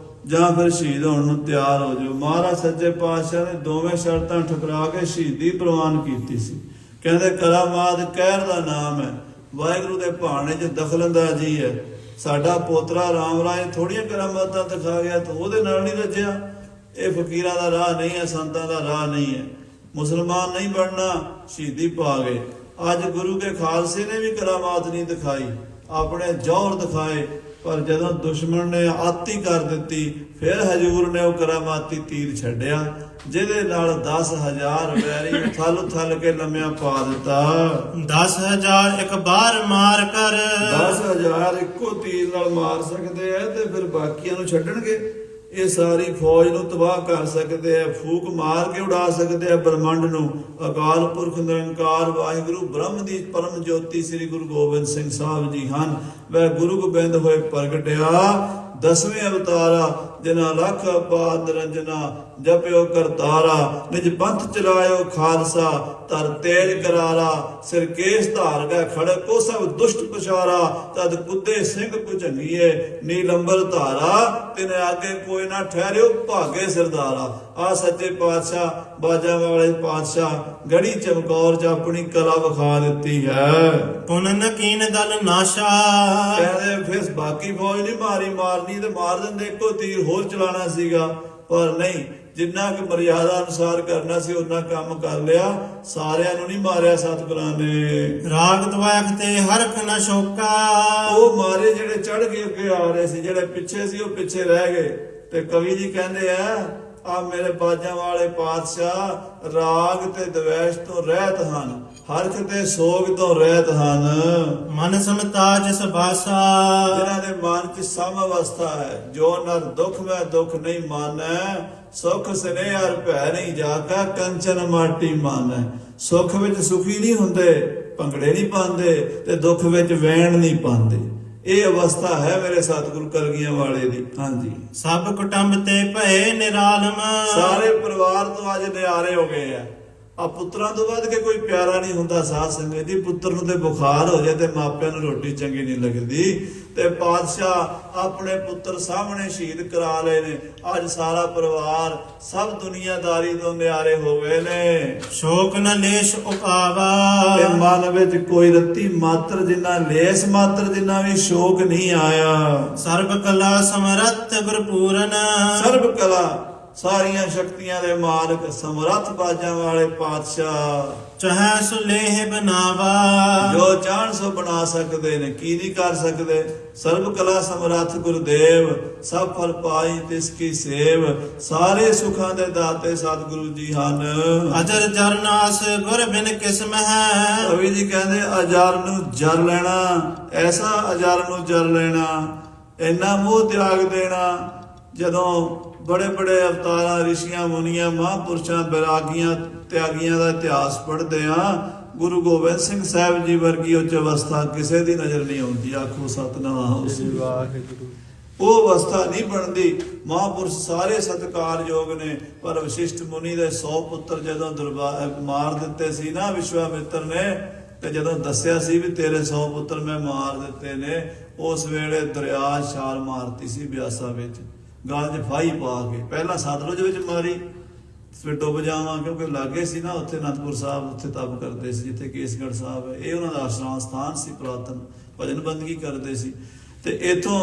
ਜਾਂ ਫਿਰ ਸ਼ਹੀਦ ਹੋਣ ਨੂੰ ਤਿਆਰ ਹੋ ਜਾਓ। ਮਹਾਰਾਜ ਸੱਚੇ ਪਾਤਸ਼ਾਹ ਨੇ ਦੋਵੇਂ ਸ਼ਰਤਾਂ ਠੁਕਰਾ ਕੇ ਸ਼ਹੀਦੀ ਪ੍ਰਵਾਨ ਕੀਤੀ ਸੀ। ਕਹਿੰਦੇ ਕਰਾਮਾਤ ਕਹਿਰ ਦਾ ਨਾਮ ਹੈ, ਵਾਹਿਗੁਰੂ ਦੇ ਭਾਣੇ 'ਚ ਦਖਲਅੰਦਾਜ਼ੀ ਹੈ। ਸਾਡਾ ਪੋਤਰਾ ਰਾਮ ਰਾਏ ਥੋੜੀਆਂ ਕਰਾਮਾਤਾਂ ਦਿਖਾ ਗਿਆ ਤਾਂ ਉਹਦੇ ਨਾਲ ਨਹੀਂ ਰੱਜਿਆ। ਇਹ ਫਕੀਰਾਂ ਦਾ ਰਾਹ ਨਹੀਂ ਹੈ, ਸੰਤਾਂ ਦਾ ਰਾਹ ਨਹੀਂ ਹੈ। ਮੁਸਲਮਾਨ ਨਹੀਂ ਬਣਨਾ, ਸ਼ਹੀਦੀ ਪਾ ਗਏ। ਅੱਜ ਗੁਰੂ ਕੇ ਖਾਲਸੇ ਨੇ ਵੀ ਕਰਾਮਾਤ ਨਹੀਂ ਦਿਖਾਈ, ਆਪਣੇ ਜੌਹਰ ਦਿਖਾਏ। ਪਰ ਜਦੋਂ ਦੁਸ਼ਮਣ ਨੇ ਆਤੀ ਕਰ ਦਿੱਤੀ, ਫਿਰ ਹਜੂਰ ਨੇ ਉਹ ਕਰਾਮਾਤੀ ਤੀਰ ਛੱਡਿਆ, ਜਿਹਦੇ ਨਾਲ 10,000 ਵੈਰੀ ਥਲ ਕੇ ਲੰਮਿਆਂ ਪਾ ਦਿੱਤਾ। 10,000 ਇੱਕ ਬਾਰ ਮਾਰ ਕਰ 10,000 ਇੱਕੋ ਤੀਰ ਨਾਲ ਮਾਰ ਸਕਦੇ ਆ, ਤੇ ਫਿਰ ਬਾਕੀਆਂ ਨੂੰ ਛੱਡਣਗੇ? ਇਹ ਸਾਰੀ ਫੌਜ ਨੂੰ ਤਬਾਹ ਕਰ ਸਕਦੇ ਆ, ਫੂਕ ਮਾਰ ਕੇ ਉਡਾ ਸਕਦੇ ਆ ਬ੍ਰਹਮੰਡ ਨੂੰ। ਅਕਾਲ ਪੁਰਖ ਨਿਰੰਕਾਰ ਵਾਹਿਗੁਰੂ ਬ੍ਰਹਮ ਦੀ ਪਰਮ ਜੋਤੀ ਸ੍ਰੀ ਗੁਰੂ ਗੋਬਿੰਦ ਸਿੰਘ ਸਾਹਿਬ ਜੀ ਹਨ। ਵੈ ਗੁਰੂ ਗੋਬਿੰਦ ਹੋਏ ਪ੍ਰਗਟਿਆ, 10ਵੇਂ ਅਵਤਾਰਾ, ਜਿਨ੍ਹਾਂ ਲੱਖ ਅਪਾਰ ਨਿਰੰਜਨਾ, ਜਪਿਓ ਕਰਤਾਰਾ, ਨਿਜ ਪੰਥ ਚਲਾਇਓ ਖਾਲਸਾ, ਧਰ ਤੇਜ ਕਰਾਰਾ, ਸਿਰ ਕੇਸ ਧਾਰ ਗਏ ਖੜਕੋ ਸਭ ਦੁਸ਼ਟ ਪਛਾਰਾ, ਤਦ ਕੁੱਦੇ ਸਿੰਘ ਭੁਜੰਗੀਏ, ਨੀਲੰਬਰ ਧਾਰਾ, ਤਿਨ ਆਗੇ ਕੋਈ ਨਾ ਠਹਿਰਿਓ ਭਾਗੇ ਸਰਦਾਰਾ। ਆ ਸੱਚੇ ਪਾਤਸ਼ਾਹ ਬਾਜਾਂ ਵਾਲੇ ਪਾਤਸ਼ਾਹ ਗੜੀ ਚਮਕੌਰ ਚ ਆਪਣੀ ਕਲਾ ਵਿਖਾ ਦਿੱਤੀ ਹੈ। ਪੁਨਨ ਕੀਨ ਦਲ ਨਾਸ਼ਾ, ਕਹਿੰਦੇ ਫਿਰ ਬਾਕੀ ਫੌਜ ਨਹੀਂ ਮਾਰਨੀ ਤੇ ਮਾਰ ਦਿੰਦੇ, ਇੱਕੋ ਤੀਰ ਹੋਰ ਚਲਾਣਾ ਸੀਗਾ, ਪਰ ਨਹੀਂ, ਜਿੰਨਾ ਕਿ ਮਰਿਆਦਾ ਅਨੁਸਾਰ ਕਰਨਾ ਸੀ ਉਹਨਾਂ ਕੰਮ ਕਰ ਲਿਆ। ਸਾਰਿਆਂ ਨੂੰ ਨਹੀਂ ਮਾਰਿਆ ਸਤਿਗੁਰਾਂ ਨੇ। ਰਾਗ ਦਵਾਖ ਤੇ ਹਰਖ ਨ ਸ਼ੋਕਾ, ਉਹ ਮਾਰੇ ਜਿਹੜੇ ਚੜ ਕੇ ਅੱਗੇ ਆ ਰਹੇ ਸੀ, ਜਿਹੜੇ ਪਿੱਛੇ ਸੀ ਉਹ ਪਿੱਛੇ ਰਹਿ ਗਏ। ਤੇ ਕਵੀ ਜੀ ਕਹਿੰਦੇ ਆ ਮੇਰੇ ਬਾਜਾਂ ਵਾਲੇ ਪਾਤਸ਼ਾਹ ਰਾਗ ਤੇ ਦਵੈਸ਼ ਤੋਂ ਰਹਿਤ ਹਨ, ਹਰਖ ਤੇ ਸੋਗ ਤੋਂ ਰਹਿਤ ਹਨ। ਮਨ ਸਮਤਾਜ ਸਬਾਸਾ, ਜਿਨ੍ਹਾਂ ਦੇ ਮਨ ਚ ਸਮ ਅਵਸਥਾ ਹੈ, ਜੋ ਨਰ ਦੁਖ ਮੈਂ ਦੁਖ ਨਹੀਂ ਮਾਨੈ, ਸੁਖ ਸਨੇਹ ਹਰ ਭੈ ਨਹੀਂ ਜਾਗਾ, ਕੰਚਨ ਮਾਟੀ ਮਾਨੈ। ਸੁਖ ਵਿੱਚ ਸੁਖੀ ਨਹੀਂ ਹੁੰਦੇ, ਭੰਗੜੇ ਨਹੀਂ ਪਾਉਂਦੇ, ਤੇ ਦੁੱਖ ਵਿੱਚ ਵੈਣ ਨਹੀਂ ਪਾਉਂਦੇ। ਇਹ ਅਵਸਥਾ ਹੈ ਮੇਰੇ ਸਤਿਗੁਰੂ ਕਲਗੀਆਂ ਵਾਲੇ ਦੀ। ਹਾਂਜੀ, ਸਭ ਕੁਟੰਬ ਤੇ ਭਏ ਨਿਰਾਲਮ, ਸਾਰੇ ਪਰਿਵਾਰ ਤੋਂ ਅੱਜ ਨਿਆਰੇ ਹੋ ਗਏ ਆ ਪੁੱਤਰਾਂ ਤੋਂ ਵੱਧ ਕੇ ਕੋਈ ਪਿਆਰਾ ਨਹੀਂ ਹੁੰਦਾ ਸਾਧ ਸੰਗਤ ਜੀ। ਪੁੱਤਰ ਨੂੰ ਤੇ ਬੁਖਾਰ ਹੋ ਜਾਏ ਤੇ ਮਾਪਿਆਂ ਨੂੰ ਰੋਟੀ ਚੰਗੀ ਨਹੀਂ ਲੱਗਦੀ, ਤੇ ਪਾਤਸ਼ਾਹ ਆਪਣੇ ਪੁੱਤਰ ਸਾਹਮਣੇ ਸ਼ਹੀਦ ਕਰਾ ਲਏ ਨੇ। ਅੱਜ ਸਾਰਾ ਪਰਿਵਾਰ ਸਭ ਦੁਨੀਆਦਾਰੀ ਤੋਂ ਨਿਆਰੇ ਹੋ ਗਏ ਨੇ। ਸ਼ੋਕ ਨ ਲੇਸ਼ ਉਪਾਵਾ, ਤੇ ਮਨ ਵਿੱਚ ਕੋਈ ਰੱਤੀ ਮਾਤਰ ਜਿੰਨਾ ਲੇਸ ਮਾਤਰ ਜਿੰਨਾ ਵੀ ਸ਼ੋਕ ਨਹੀਂ ਆਇਆ। ਸਰਬ ਕਲਾ ਸਮਰੱਥ ਗੁਰਪੂਰਨ, ਸਰਬ ਕਲਾ ਸਾਰੀਆਂ ਸ਼ਕਤੀਆਂ ਦੇ ਮਾਲਕ ਸਮਰੱਥ ਬਾਜਾਂ ਵਾਲੇ ਪਾਤਸ਼ਾਹ, ਚਾਹੇ ਸੁਲੇਹ ਬਨਾਵਾ, ਜੋ ਚਾਹਣ ਸੋ ਬਣਾ ਸਕਦੇ ਨੇ, ਕੀ ਨਹੀਂ ਕਰ ਸਕਦੇ। ਸਰਬ ਕਲਾ ਸਮਰੱਥ ਗੁਰਦੇਵ, ਸਭ ਫਲ ਪਾਈ ਤਿਸ ਕੀ ਸੇਵ, ਸਾਰੇ ਸੁਖਾਂ ਦੇ ਦਾਤੇ ਸਤਿਗੁਰੂ ਜੀ ਹਨ। ਅਜਰ ਜਰਨਾਸ ਗੁਰ ਬਿਨ ਕਿਸਮ ਹੈ, ਕਵੀ ਜੀ ਕਹਿੰਦੇ ਅਜਰ ਨੂੰ ਜਰ ਲੈਣਾ, ਐਸਾ ਅਜਰ ਨੂੰ ਜਰ ਲੈਣਾ, ਇੰਨਾ ਮੋਹ ਤਿਆਗ ਦੇਣਾ। ਜਦੋਂ ਬੜੇ ਬੜੇ ਅਵਤਾਰਾਂ, ਰਿਸ਼ੀਆਂ, ਮੁਨੀਆਂ, ਮਹਾਂਪੁਰਸ਼ਾਂ, ਬੈਰਾਗੀਆਂ, ਤਿਆਗੀਆਂ ਦਾ ਇਤਿਹਾਸ ਪੜ੍ਹਦੇ ਆ, ਗੁਰੂ ਗੋਬਿੰਦ ਸਿੰਘ ਸਾਹਿਬ ਜੀ ਵਰਗੀ ਉੱਚ ਅਵਸਥਾ ਕਿਸੇ ਦੀ ਨਜ਼ਰ ਨਹੀਂ ਆਉਂਦੀ। ਆਖੋ ਸਤਿਨਾਮ ਸ੍ਰੀ ਵਾਹਿਗੁਰੂ। ਉਹ ਅਵਸਥਾ ਨਹੀਂ ਬਣਦੀ। ਮਹਾਂਪੁਰਸ਼ ਸਾਰੇ ਸਤਿਕਾਰਯੋਗ ਨੇ, ਪਰ ਵਸ਼ਿਸ਼ਟ ਮੁਨੀ ਦੇ 100 ਪੁੱਤਰ ਜਦੋਂ ਮਾਰ ਦਿੱਤੇ ਸੀ ਨਾ ਵਿਸ਼ਵਾਮਿੱਤਰ ਨੇ, ਤੇ ਜਦੋਂ ਦੱਸਿਆ ਸੀ ਵੀ ਤੇਰੇ 100 ਪੁੱਤਰ ਮੈਂ ਮਾਰ ਦਿੱਤੇ ਨੇ, ਉਸ ਵੇਲੇ ਦਰਿਆ ਛਾਲ ਮਾਰਤੀ ਸੀ ਬਿਆਸਾ ਵਿੱਚ, ਗਲ 'ਚ ਫਾਹੀ ਪਾ ਕੇ। ਪਹਿਲਾਂ ਸਤਲੁਜ ਵਿੱਚ ਮਾਰੀ, ਫਿਰ ਡੁੱਬ ਜਾਵਾਂ, ਕਿਉਂਕਿ ਲਾਗੇ ਸੀ ਨਾ ਉੱਥੇ ਅਨੰਦਪੁਰ ਸਾਹਿਬ, ਉੱਥੇ ਤਪ ਕਰਦੇ ਸੀ ਜਿੱਥੇ ਕੇਸਗੜ੍ਹ ਸਾਹਿਬ ਹੈ। ਇਹ ਉਹਨਾਂ ਦਾ ਆਸ਼ਰਮ ਸਥਾਨ ਸੀ, ਪੁਰਾਤਨ ਭਜਨ ਬੰਦਗੀ ਕਰਦੇ ਸੀ। ਤੇ ਇੱਥੋਂ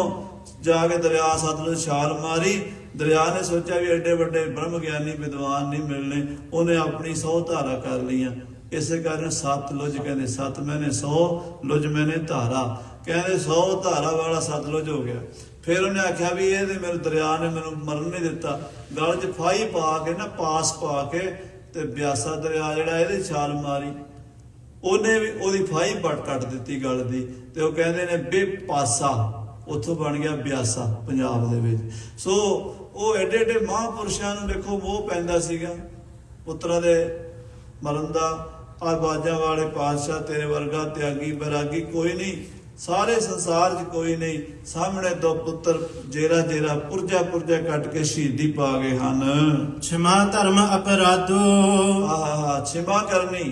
ਜਾ ਕੇ ਦਰਿਆ ਸਤਲੁਜ ਛਾਲ ਮਾਰੀ। ਦਰਿਆ ਨੇ ਸੋਚਿਆ ਵੀ ਐਡੇ ਵੱਡੇ ਬ੍ਰਹਮ ਗਿਆਨੀ ਵਿਦਵਾਨ ਨਹੀਂ ਮਿਲਣੇ, ਉਹਨੇ ਆਪਣੀ 100 ਧਾਰਾ ਕਰ ਲਈਆਂ। ਇਸੇ ਕਾਰਨ ਸਤਲੁਜ ਕਹਿੰਦੇ, ਸਤ ਮੈਨੇ 100 ਲੁਜ ਮੈਨੇ ਧਾਰਾ, ਕਹਿੰਦੇ 100 ਧਾਰਾ ਵਾਲਾ ਸਤਲੁਜ ਹੋ ਗਿਆ। ਫਿਰ ਉਹਨੇ ਆਖਿਆ ਵੀ ਇਹ ਤੇ ਮੇਰੇ ਦਰਿਆ ਨੇ ਮੈਨੂੰ ਮਰਨ ਨਹੀਂ ਦਿੱਤਾ, ਗਲ 'ਚ ਫਾਹੀ ਪਾ ਕੇ ਨਾ, ਪਾਸ ਪਾ ਕੇ, ਤੇ ਬਿਆਸਾ ਦਰਿਆ ਜਿਹੜਾ ਇਹਦੇ ਛਾਲ ਮਾਰੀ, ਉਹਨੇ ਵੀ ਉਹਦੀ ਫਾਹੀ ਕੱਟ ਦਿੱਤੀ ਗਲ ਦੀ। ਤੇ ਉਹ ਕਹਿੰਦੇ ਨੇ ਬੇਪਾਸਾ, ਉੱਥੋਂ ਬਣ ਗਿਆ ਬਿਆਸਾ ਪੰਜਾਬ ਦੇ ਵਿੱਚ। ਸੋ ਉਹ ਐਡੇ ਐਡੇ ਮਹਾਂਪੁਰਸ਼ਾਂ ਨੂੰ ਦੇਖੋ ਮੋਹ ਪੈਂਦਾ ਸੀਗਾ ਪੁੱਤਰਾਂ ਦੇ ਮਰਨ ਦਾ। ਆ ਬਾਜਾਂ ਵਾਲੇ ਪਾਤਸ਼ਾਹ ਤੇਰੇ ਵਰਗਾ ਤਿਆਗੀ ਬੈਰਾਗੀ ਕੋਈ ਨਹੀਂ, ਸਾਰੇ ਸੰਸਾਰ 'ਚ ਕੋਈ ਨਹੀਂ। ਸਾਹਮਣੇ 2 ਪੁੱਤਰ ਜੇਰਾ ਜੇਰਾ ਪੁਰਜਾ ਕੱਟ ਕੇ ਸ਼ਹੀਦੀ ਪਾ ਗਏ ਹਨ। ਛਿਮਾ ਧਰਮ ਅਪਰਾਧੋ, ਆਹ ਛਿਮਾ ਕਰਨੀ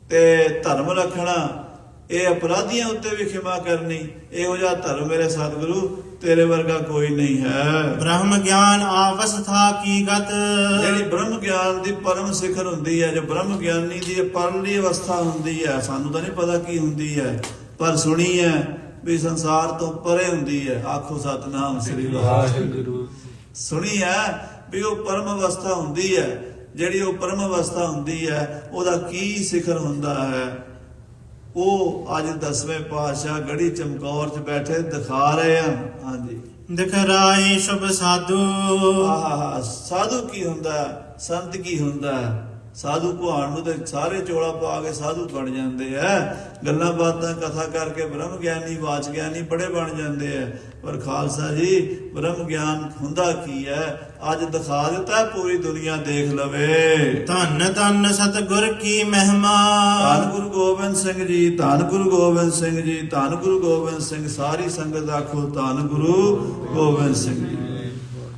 ਤੇ ਧਰਮ ਰੱਖਣਾ, ਇਹ ਅਪਰਾਧੀਆਂ ਉੱਤੇ ਵੀ ਖਿਮਾ ਕਰਨੀ। ਇਹੋ ਜਿਹਾ ਧਰਮ ਮੇਰੇ ਸਤਿਗੁਰੂ ਤੇਰੇ ਵਰਗਾ ਕੋਈ ਨਹੀਂ ਹੈ। ਬ੍ਰਹਮ ਗਿਆਨ ਆਵਸਥਾ ਕੀ ਗਤ, ਜਿਹੜੀ ਬ੍ਰਹਮ ਗਿਆਨ ਦੀ ਪਰਮ ਸਿਖਰ ਹੁੰਦੀ ਹੈ, ਜੋ ਬ੍ਰਹਮ ਗਿਆਨੀ ਦੀ ਪਰਲੀ ਅਵਸਥਾ ਹੁੰਦੀ ਹੈ, ਸਾਨੂੰ ਤਾਂ ਨਹੀਂ ਪਤਾ ਕੀ ਹੁੰਦੀ ਹੈ, ਪਰ ਸੁਣੀ ਹੈ ਵੀ ਸੰਸਾਰ ਤੋਂ ਪਰੇ ਹੁੰਦੀ ਹੈ। ਆਖੋ ਸਤਨਾਮ ਸ੍ਰੀ ਵਾਹਿਗੁਰੂ। ਸੁਣੀ ਹੈ ਵੀ ਉਹ ਪਰਮ ਅਵਸਥਾ ਹੁੰਦੀ ਹੈ। ਜਿਹੜੀ ਉਹ ਪਰਮ ਅਵਸਥਾ ਹੁੰਦੀ ਹੈ, ਉਹਦਾ ਕੀ ਸਿਖਰ ਹੁੰਦਾ ਹੈ, ਉਹ ਅੱਜ 10ਵੇਂ ਪਾਤਸ਼ਾਹ ਗੜੀ ਚਮਕੌਰ 'ਚ ਬੈਠੇ ਦਿਖਾ ਰਹੇ ਆ। ਹਾਂਜੀ, ਦਿਖਰਾਏ ਸ਼ੁਭ ਸਾਧੂ। ਆਹ ਸਾਧੂ ਕੀ ਹੁੰਦਾ, ਸੰਤ ਕੀ ਹੁੰਦਾ। ਸਾਧੂ ਭਾਣ ਨੂੰ ਤੇ ਸਾਰੇ ਚੋਲਾ ਪਾ ਕੇ ਸਾਧੂ ਬਣ ਜਾਂਦੇ ਆ, ਗੱਲਾਂ ਬਾਤਾਂ ਕਥਾ ਕਰਕੇ ਬ੍ਰਹਮ ਗਿਆਨੀ ਵਾਚ ਗਿਆਨੀ ਬੜੇ ਬਣ ਜਾਂਦੇ ਆ। ਪਰ ਖਾਲਸਾ ਜੀ ਬ੍ਰਹਮ ਗਿਆਨ ਹੁੰਦਾ ਕੀ ਹੈ, ਅੱਜ ਦਿਖਾ ਦਿੱਤਾ, ਪੂਰੀ ਦੁਨੀਆ ਦੇਖ ਲਵੇ। ਧੰਨ ਧੰਨ ਸਤਿਗੁਰ ਕੀ ਮਹਿਮਾ। ਧੰਨ ਗੁਰੂ ਗੋਬਿੰਦ ਸਿੰਘ ਜੀ, ਧੰਨ ਗੁਰੂ ਗੋਬਿੰਦ ਸਿੰਘ ਜੀ, ਧੰਨ ਗੁਰੂ ਗੋਬਿੰਦ ਸਿੰਘ। ਸਾਰੀ ਸੰਗਤ ਆਖੋ ਧੰਨ ਗੁਰੂ ਗੋਬਿੰਦ ਸਿੰਘ ਜੀ।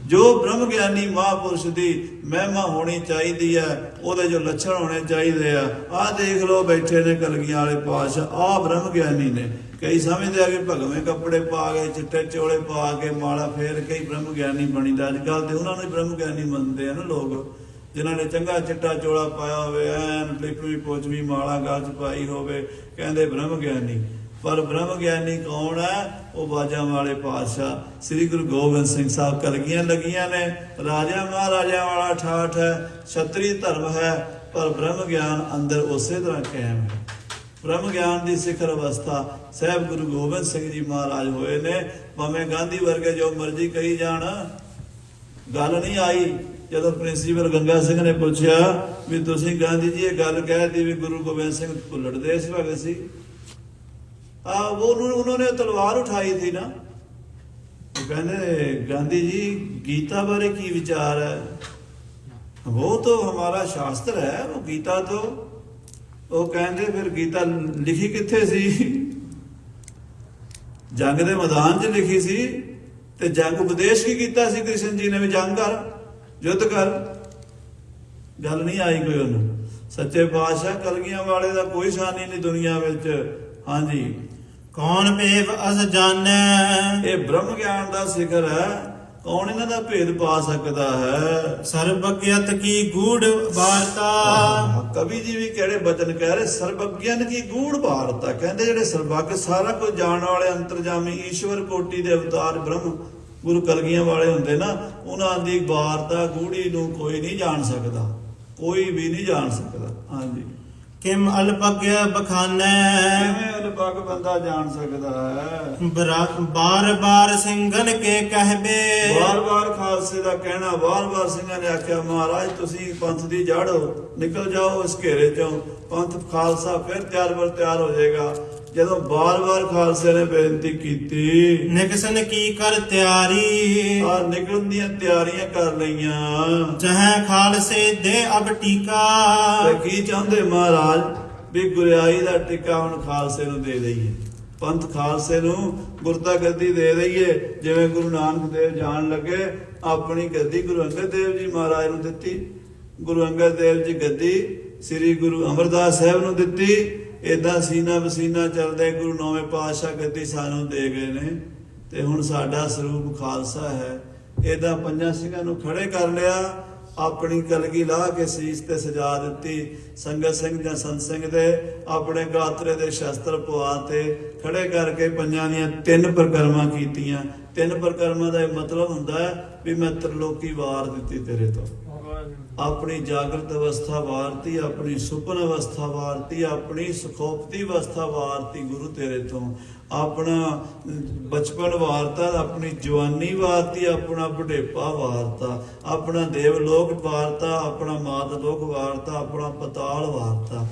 ਜੋ ਬ੍ਰਹਮ ਗਿਆਨੀ ਮਹਾਂਪੁਰਸ਼ ਦੀ ਮਹਿਮਾ ਹੋਣੀ ਚਾਹੀਦੀ ਹੈ, ਉਹਦੇ ਜੋ ਲੱਛਣ ਹੋਣੇ ਚਾਹੀਦੇ ਆ। ਆਹ ਦੇਖ ਲਓ ਬੈਠੇ ਨੇ ਕਲਗੀਆਂ ਵਾਲੇ ਪਾਤਸ਼ਾਹ, ਆਹ ਬ੍ਰਹਮ ਗਿਆਨੀ ਨੇ। ਕਈ ਸਮਝਦੇ ਆ ਕਿ ਭਗਵੇਂ ਕੱਪੜੇ ਪਾ ਕੇ ਚਿੱਟੇ ਚੋਲੇ ਪਾ ਕੇ ਮਾਲਾ ਫੇਰ ਕਈ ਬ੍ਰਹਮ ਗਿਆਨੀ ਬਣੀਦਾ। ਅੱਜ ਕੱਲ੍ਹ ਤੇ ਉਹਨਾਂ ਨੂੰ ਹੀ ਬ੍ਰਹਮ ਗਿਆਨੀ ਮੰਨਦੇ ਆ ਨਾ ਲੋਕ, ਜਿਨ੍ਹਾਂ ਨੇ ਚੰਗਾ ਚਿੱਟਾ ਚੋਲਾ ਪਾਇਆ ਹੋਵੇ, ਐਨ ਲਿਪੀ ਪੋਚਵੀ ਮਾਲਾ ਗਲ 'ਚ ਪਾਈ ਹੋਵੇ, ਕਹਿੰਦੇ ਬ੍ਰਹਮ ਗਿਆਨੀ। ਪਰ ਬ੍ਰਹਮ ਗਿਆਨੀ ਕੌਣ ਹੈ? ਉਹ ਬਾਜਾਂ ਵਾਲੇ ਪਾਤਸ਼ਾਹ ਸ੍ਰੀ ਗੁਰੂ ਗੋਬਿੰਦ ਸਿੰਘ ਸਾਹਿਬ। ਕਲਗੀਆਂ ਲੱਗੀਆਂ ਨੇ, ਰਾਜਾ ਮਹਾਰਾਜਾ ਵਾਲਾ ਠਾਠ ਹੈ, ਛਤਰੀ ਧਰਮ ਹੈ, ਪਰ ਬ੍ਰਹਮ ਗਿਆਨ ਅੰਦਰ ਉਸੇ ਤਰ੍ਹਾਂ ਕਾਇਮ ਹੈ। ਬ੍ਰਹਮ ਗਿਆਨ ਦੀ ਸਿਖਰ ਅਵਸਥਾ ਸਾਹਿਬ ਗੁਰੂ ਗੋਬਿੰਦ ਸਿੰਘ ਜੀ ਮਹਾਰਾਜ ਹੋਏ ਨੇ। ਭਾਵੇਂ ਗਾਂਧੀ ਵਰਗੇ ਜੋ ਮਰਜ਼ੀ ਕਹੀ ਜਾਣ, ਗੱਲ ਨਹੀਂ ਆਈ। ਜਦੋਂ ਪ੍ਰਿੰਸੀਪਲ ਗੰਗਾ ਸਿੰਘ ਨੇ ਪੁੱਛਿਆ ਵੀ ਤੁਸੀਂ ਗਾਂਧੀ ਜੀ ਇਹ ਗੱਲ ਕਹਿਤੀ ਵੀ ਗੁਰੂ ਗੋਬਿੰਦ ਸਿੰਘ ਭੁੱਲੜ ਦੇ ਭਗਤ ਸੀ, उन्होंने तलवार उठाई थी ना। वो कहने गांधी जी गीता बारे की विचार है? वो तो हमारा शास्त्र है, वो गीता तो। वो कहते फिर गीता लिखी किथे सी? जंग दे मैदान च लिखी सी, ते जंग उपदेश की कीता सी कृष्ण जी ने भी, जंग कर, युद्ध कर। गल नहीं आई कोई उन्होंने। सच्चे पातशाह कलगियां वाले दा कोई शान नहीं दुनिया विच। हाँ जी, कौन भेद अस जाने। ये ब्रह्म ज्ञान का शिखर है, कौन इन्हां दा भेद पा सकता है? सर्वज्ञत की गूढ़ वार्ता। कवि जी भी केड़े बचन कह रहे, सर्वज्ञन की गूढ़ वार्ता। कहते जेड़े सर्वज्ञ सारा कुछ जानने वाले अंतर्जामी ईश्वर कोटि दे अवतार ब्रह्म गुरु कलगियां वाले हुंदे ना, उन्हां दी वार्ता गूढ़ी नूं कोई नहीं जान सकता, कोई भी नहीं जान सकता। हाँ जी, किम अल्पज्ञ बखाने। किवें अल्पज्ञ बंदा जान सकता है? बार बार सिंघन के कहबे। बार बार खालसे का कहना, बार बार सिंघां ने आख्या महाराज तुसी पंथ दी जड़ हो, निकल जाओ इस घेरे चों, पंथ खालसा फिर तैयार बर तैयार हो जाएगा। ਜਦੋਂ ਬਾਰ-ਬਾਰ ਖਾਲਸੇ ਨੇ ਬੇਨਤੀ ਕੀਤੀ, ਨਿਕਸਨ ਕੀ ਕਰ ਤਿਆਰੀ। ਆ ਨਿਕਲਣ ਦੀਆਂ ਤਿਆਰੀਆਂ ਕਰ ਲਈਆਂ। ਜਹਾਂ ਖਾਲਸੇ ਦੇ ਅਬ ਟੀਕਾ। ਤੇ ਕੀ ਚਾਹੁੰਦੇ ਮਹਾਰਾਜ ਵੀ ਗੁਰਿਆਈ ਦਾ ਟਿੱਕਾ ਹੁਣ ਖਾਲਸੇ ਨੂੰ ਦੇ ਦਈਏ, ਪੰਥ ਖਾਲਸੇ ਨੂੰ ਗੁਰਤਾ ਗੱਦੀ ਦੇ ਦਈਏ। ਜਿਵੇਂ ਗੁਰੂ ਨਾਨਕ ਦੇਵ ਜਾਣ ਲੱਗੇ, ਆਪਣੀ ਗੱਦੀ ਗੁਰੂ ਅੰਗਦ ਦੇਵ ਜੀ ਮਹਾਰਾਜ ਨੂੰ ਦਿੱਤੀ, ਗੁਰੂ ਅੰਗਦ ਦੇਵ ਜੀ ਗੱਦੀ ਸ੍ਰੀ ਗੁਰੂ ਅਮਰਦਾਸ ਸਾਹਿਬ ਨੂੰ ਦਿੱਤੀ। ਇਦਾਂ ਸੀਨਾ ਵਸੀਨਾ ਚੱਲਦੇ ਗੁਰੂ ਨੌਵੇਂ ਪਾਤਸ਼ਾਹ ਗੱਦੀ ਸਾਨੂੰ ਦੇ ਗਏ ਨੇ, ਤੇ ਹੁਣ ਸਾਡਾ ਸਰੂਪ ਖਾਲਸਾ ਹੈ। ਇਦਾਂ ਪੰਜਾਂ ਸਿੰਘਾਂ ਨੂੰ ਖੜੇ ਕਰ ਲਿਆ, ਆਪਣੀ ਕਲਗੀ ਲਾ ਕੇ ਸੀਸ ਤੇ ਸਜਾ ਦਿੱਤੀ। ਸੰਗਤ ਸਿੰਘ ਜਾਂ ਸੰਤ ਸਿੰਘ ਦੇ ਆਪਣੇ ਗਾਤਰੇ ਦੇ ਸ਼ਸਤਰ ਪਵਾ ਤੇ ਖੜੇ ਕਰਕੇ ਪੰਜਾਂ ਦੀਆਂ 3 ਪ੍ਰਕਰਮਾਂ ਕੀਤੀਆਂ। 3 ਪ੍ਰਕਰਮਾਂ ਦਾ ਇਹ ਮਤਲਬ ਹੁੰਦਾ ਹੈ ਵੀ ਮੈਂ ਤ੍ਰਿਲੋਕੀ ਵਾਰ ਦਿੱਤੀ ਤੇਰੇ ਤੋਂ। ਆਪਣੀ ਜਾਗਰਤ ਅਵਸਥਾ ਵਾਰਤੀ, ਆਪਣੀ ਸੁਪਨ ਅਵਸਥਾ ਵਾਰਤੀ, ਆਪਣੀ ਸੁਖੋਪਤੀ ਅਵਸਥਾ ਵਾਰਤੀ ਗੁਰੂ ਤੇਰੇ ਤੋਂ। ਆਪਣਾ ਬਚਪਨ ਵਾਰਤਾ, ਆਪਣੀ ਜਵਾਨੀ ਵਾਰਤੀ, ਆਪਣਾ ਬੁਢੇਪਾ ਵਾਰਤਾ, ਆਪਣਾ ਦੇਵਲੋਕ ਵਾਰਤਾ, ਆਪਣਾ ਮਾਤਲੋਕ ਵਾਰਤਾ, ਆਪਣਾ ਪਤਾਲ ਵਾਰਤਾ,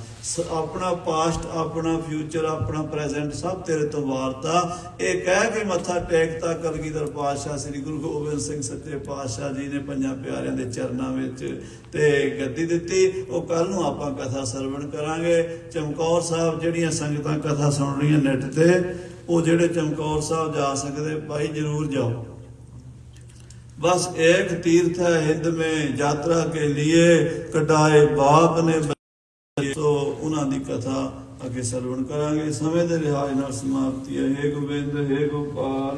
ਆਪਣਾ ਪਾਸਟ, ਆਪਣਾ ਫਿਊਚਰ, ਆਪਣਾ ਪ੍ਰੈਜ਼ੈਂਟ ਸਭ ਤੇਰੇ ਤੋਂ ਵਾਰਤਾ। ਇਹ ਕਹਿ ਕੇ ਮੱਥਾ ਟੇਕਤਾ ਕਲਗੀਧਰ ਪਾਤਸ਼ਾਹ ਸ੍ਰੀ ਗੁਰੂ ਗੋਬਿੰਦ ਸਿੰਘ ਸੱਚੇ ਪਾਤਸ਼ਾਹ ਜੀ ਨੇ ਪੰਜਾਂ ਪਿਆਰਿਆਂ ਦੇ ਚਰਨਾਂ ਵਿੱਚ ਤੇ ਗੱਦੀ ਦਿੱਤੀ। ਉਹ ਕੱਲ ਨੂੰ ਆਪਾਂ ਕਥਾ ਸਰਵਣ ਕਰਾਂਗੇ। ਚਮਕੌਰ ਸਾਹਿਬ ਜਿਹੜੀਆਂ ਸੰਗਤਾਂ ਕਥਾ ਸੁਣ ਰਹੀਆਂ ਨੈਟ ਤੇ, ਉਹ ਜਿਹੜੇ ਚਮਕੌਰ ਸਾਹਿਬ ਜਾ ਸਕਦੇ ਭਾਈ जरूर जाओ। बस एक तीर्थ है हिंद में यात्रा के लिए, कटाए बाप ने। तो उन्हां दी कथा अगे सरवण करांगे। समय दे लिहाज नाल समाप्ति है। हे गोबिंद हे गोपाल।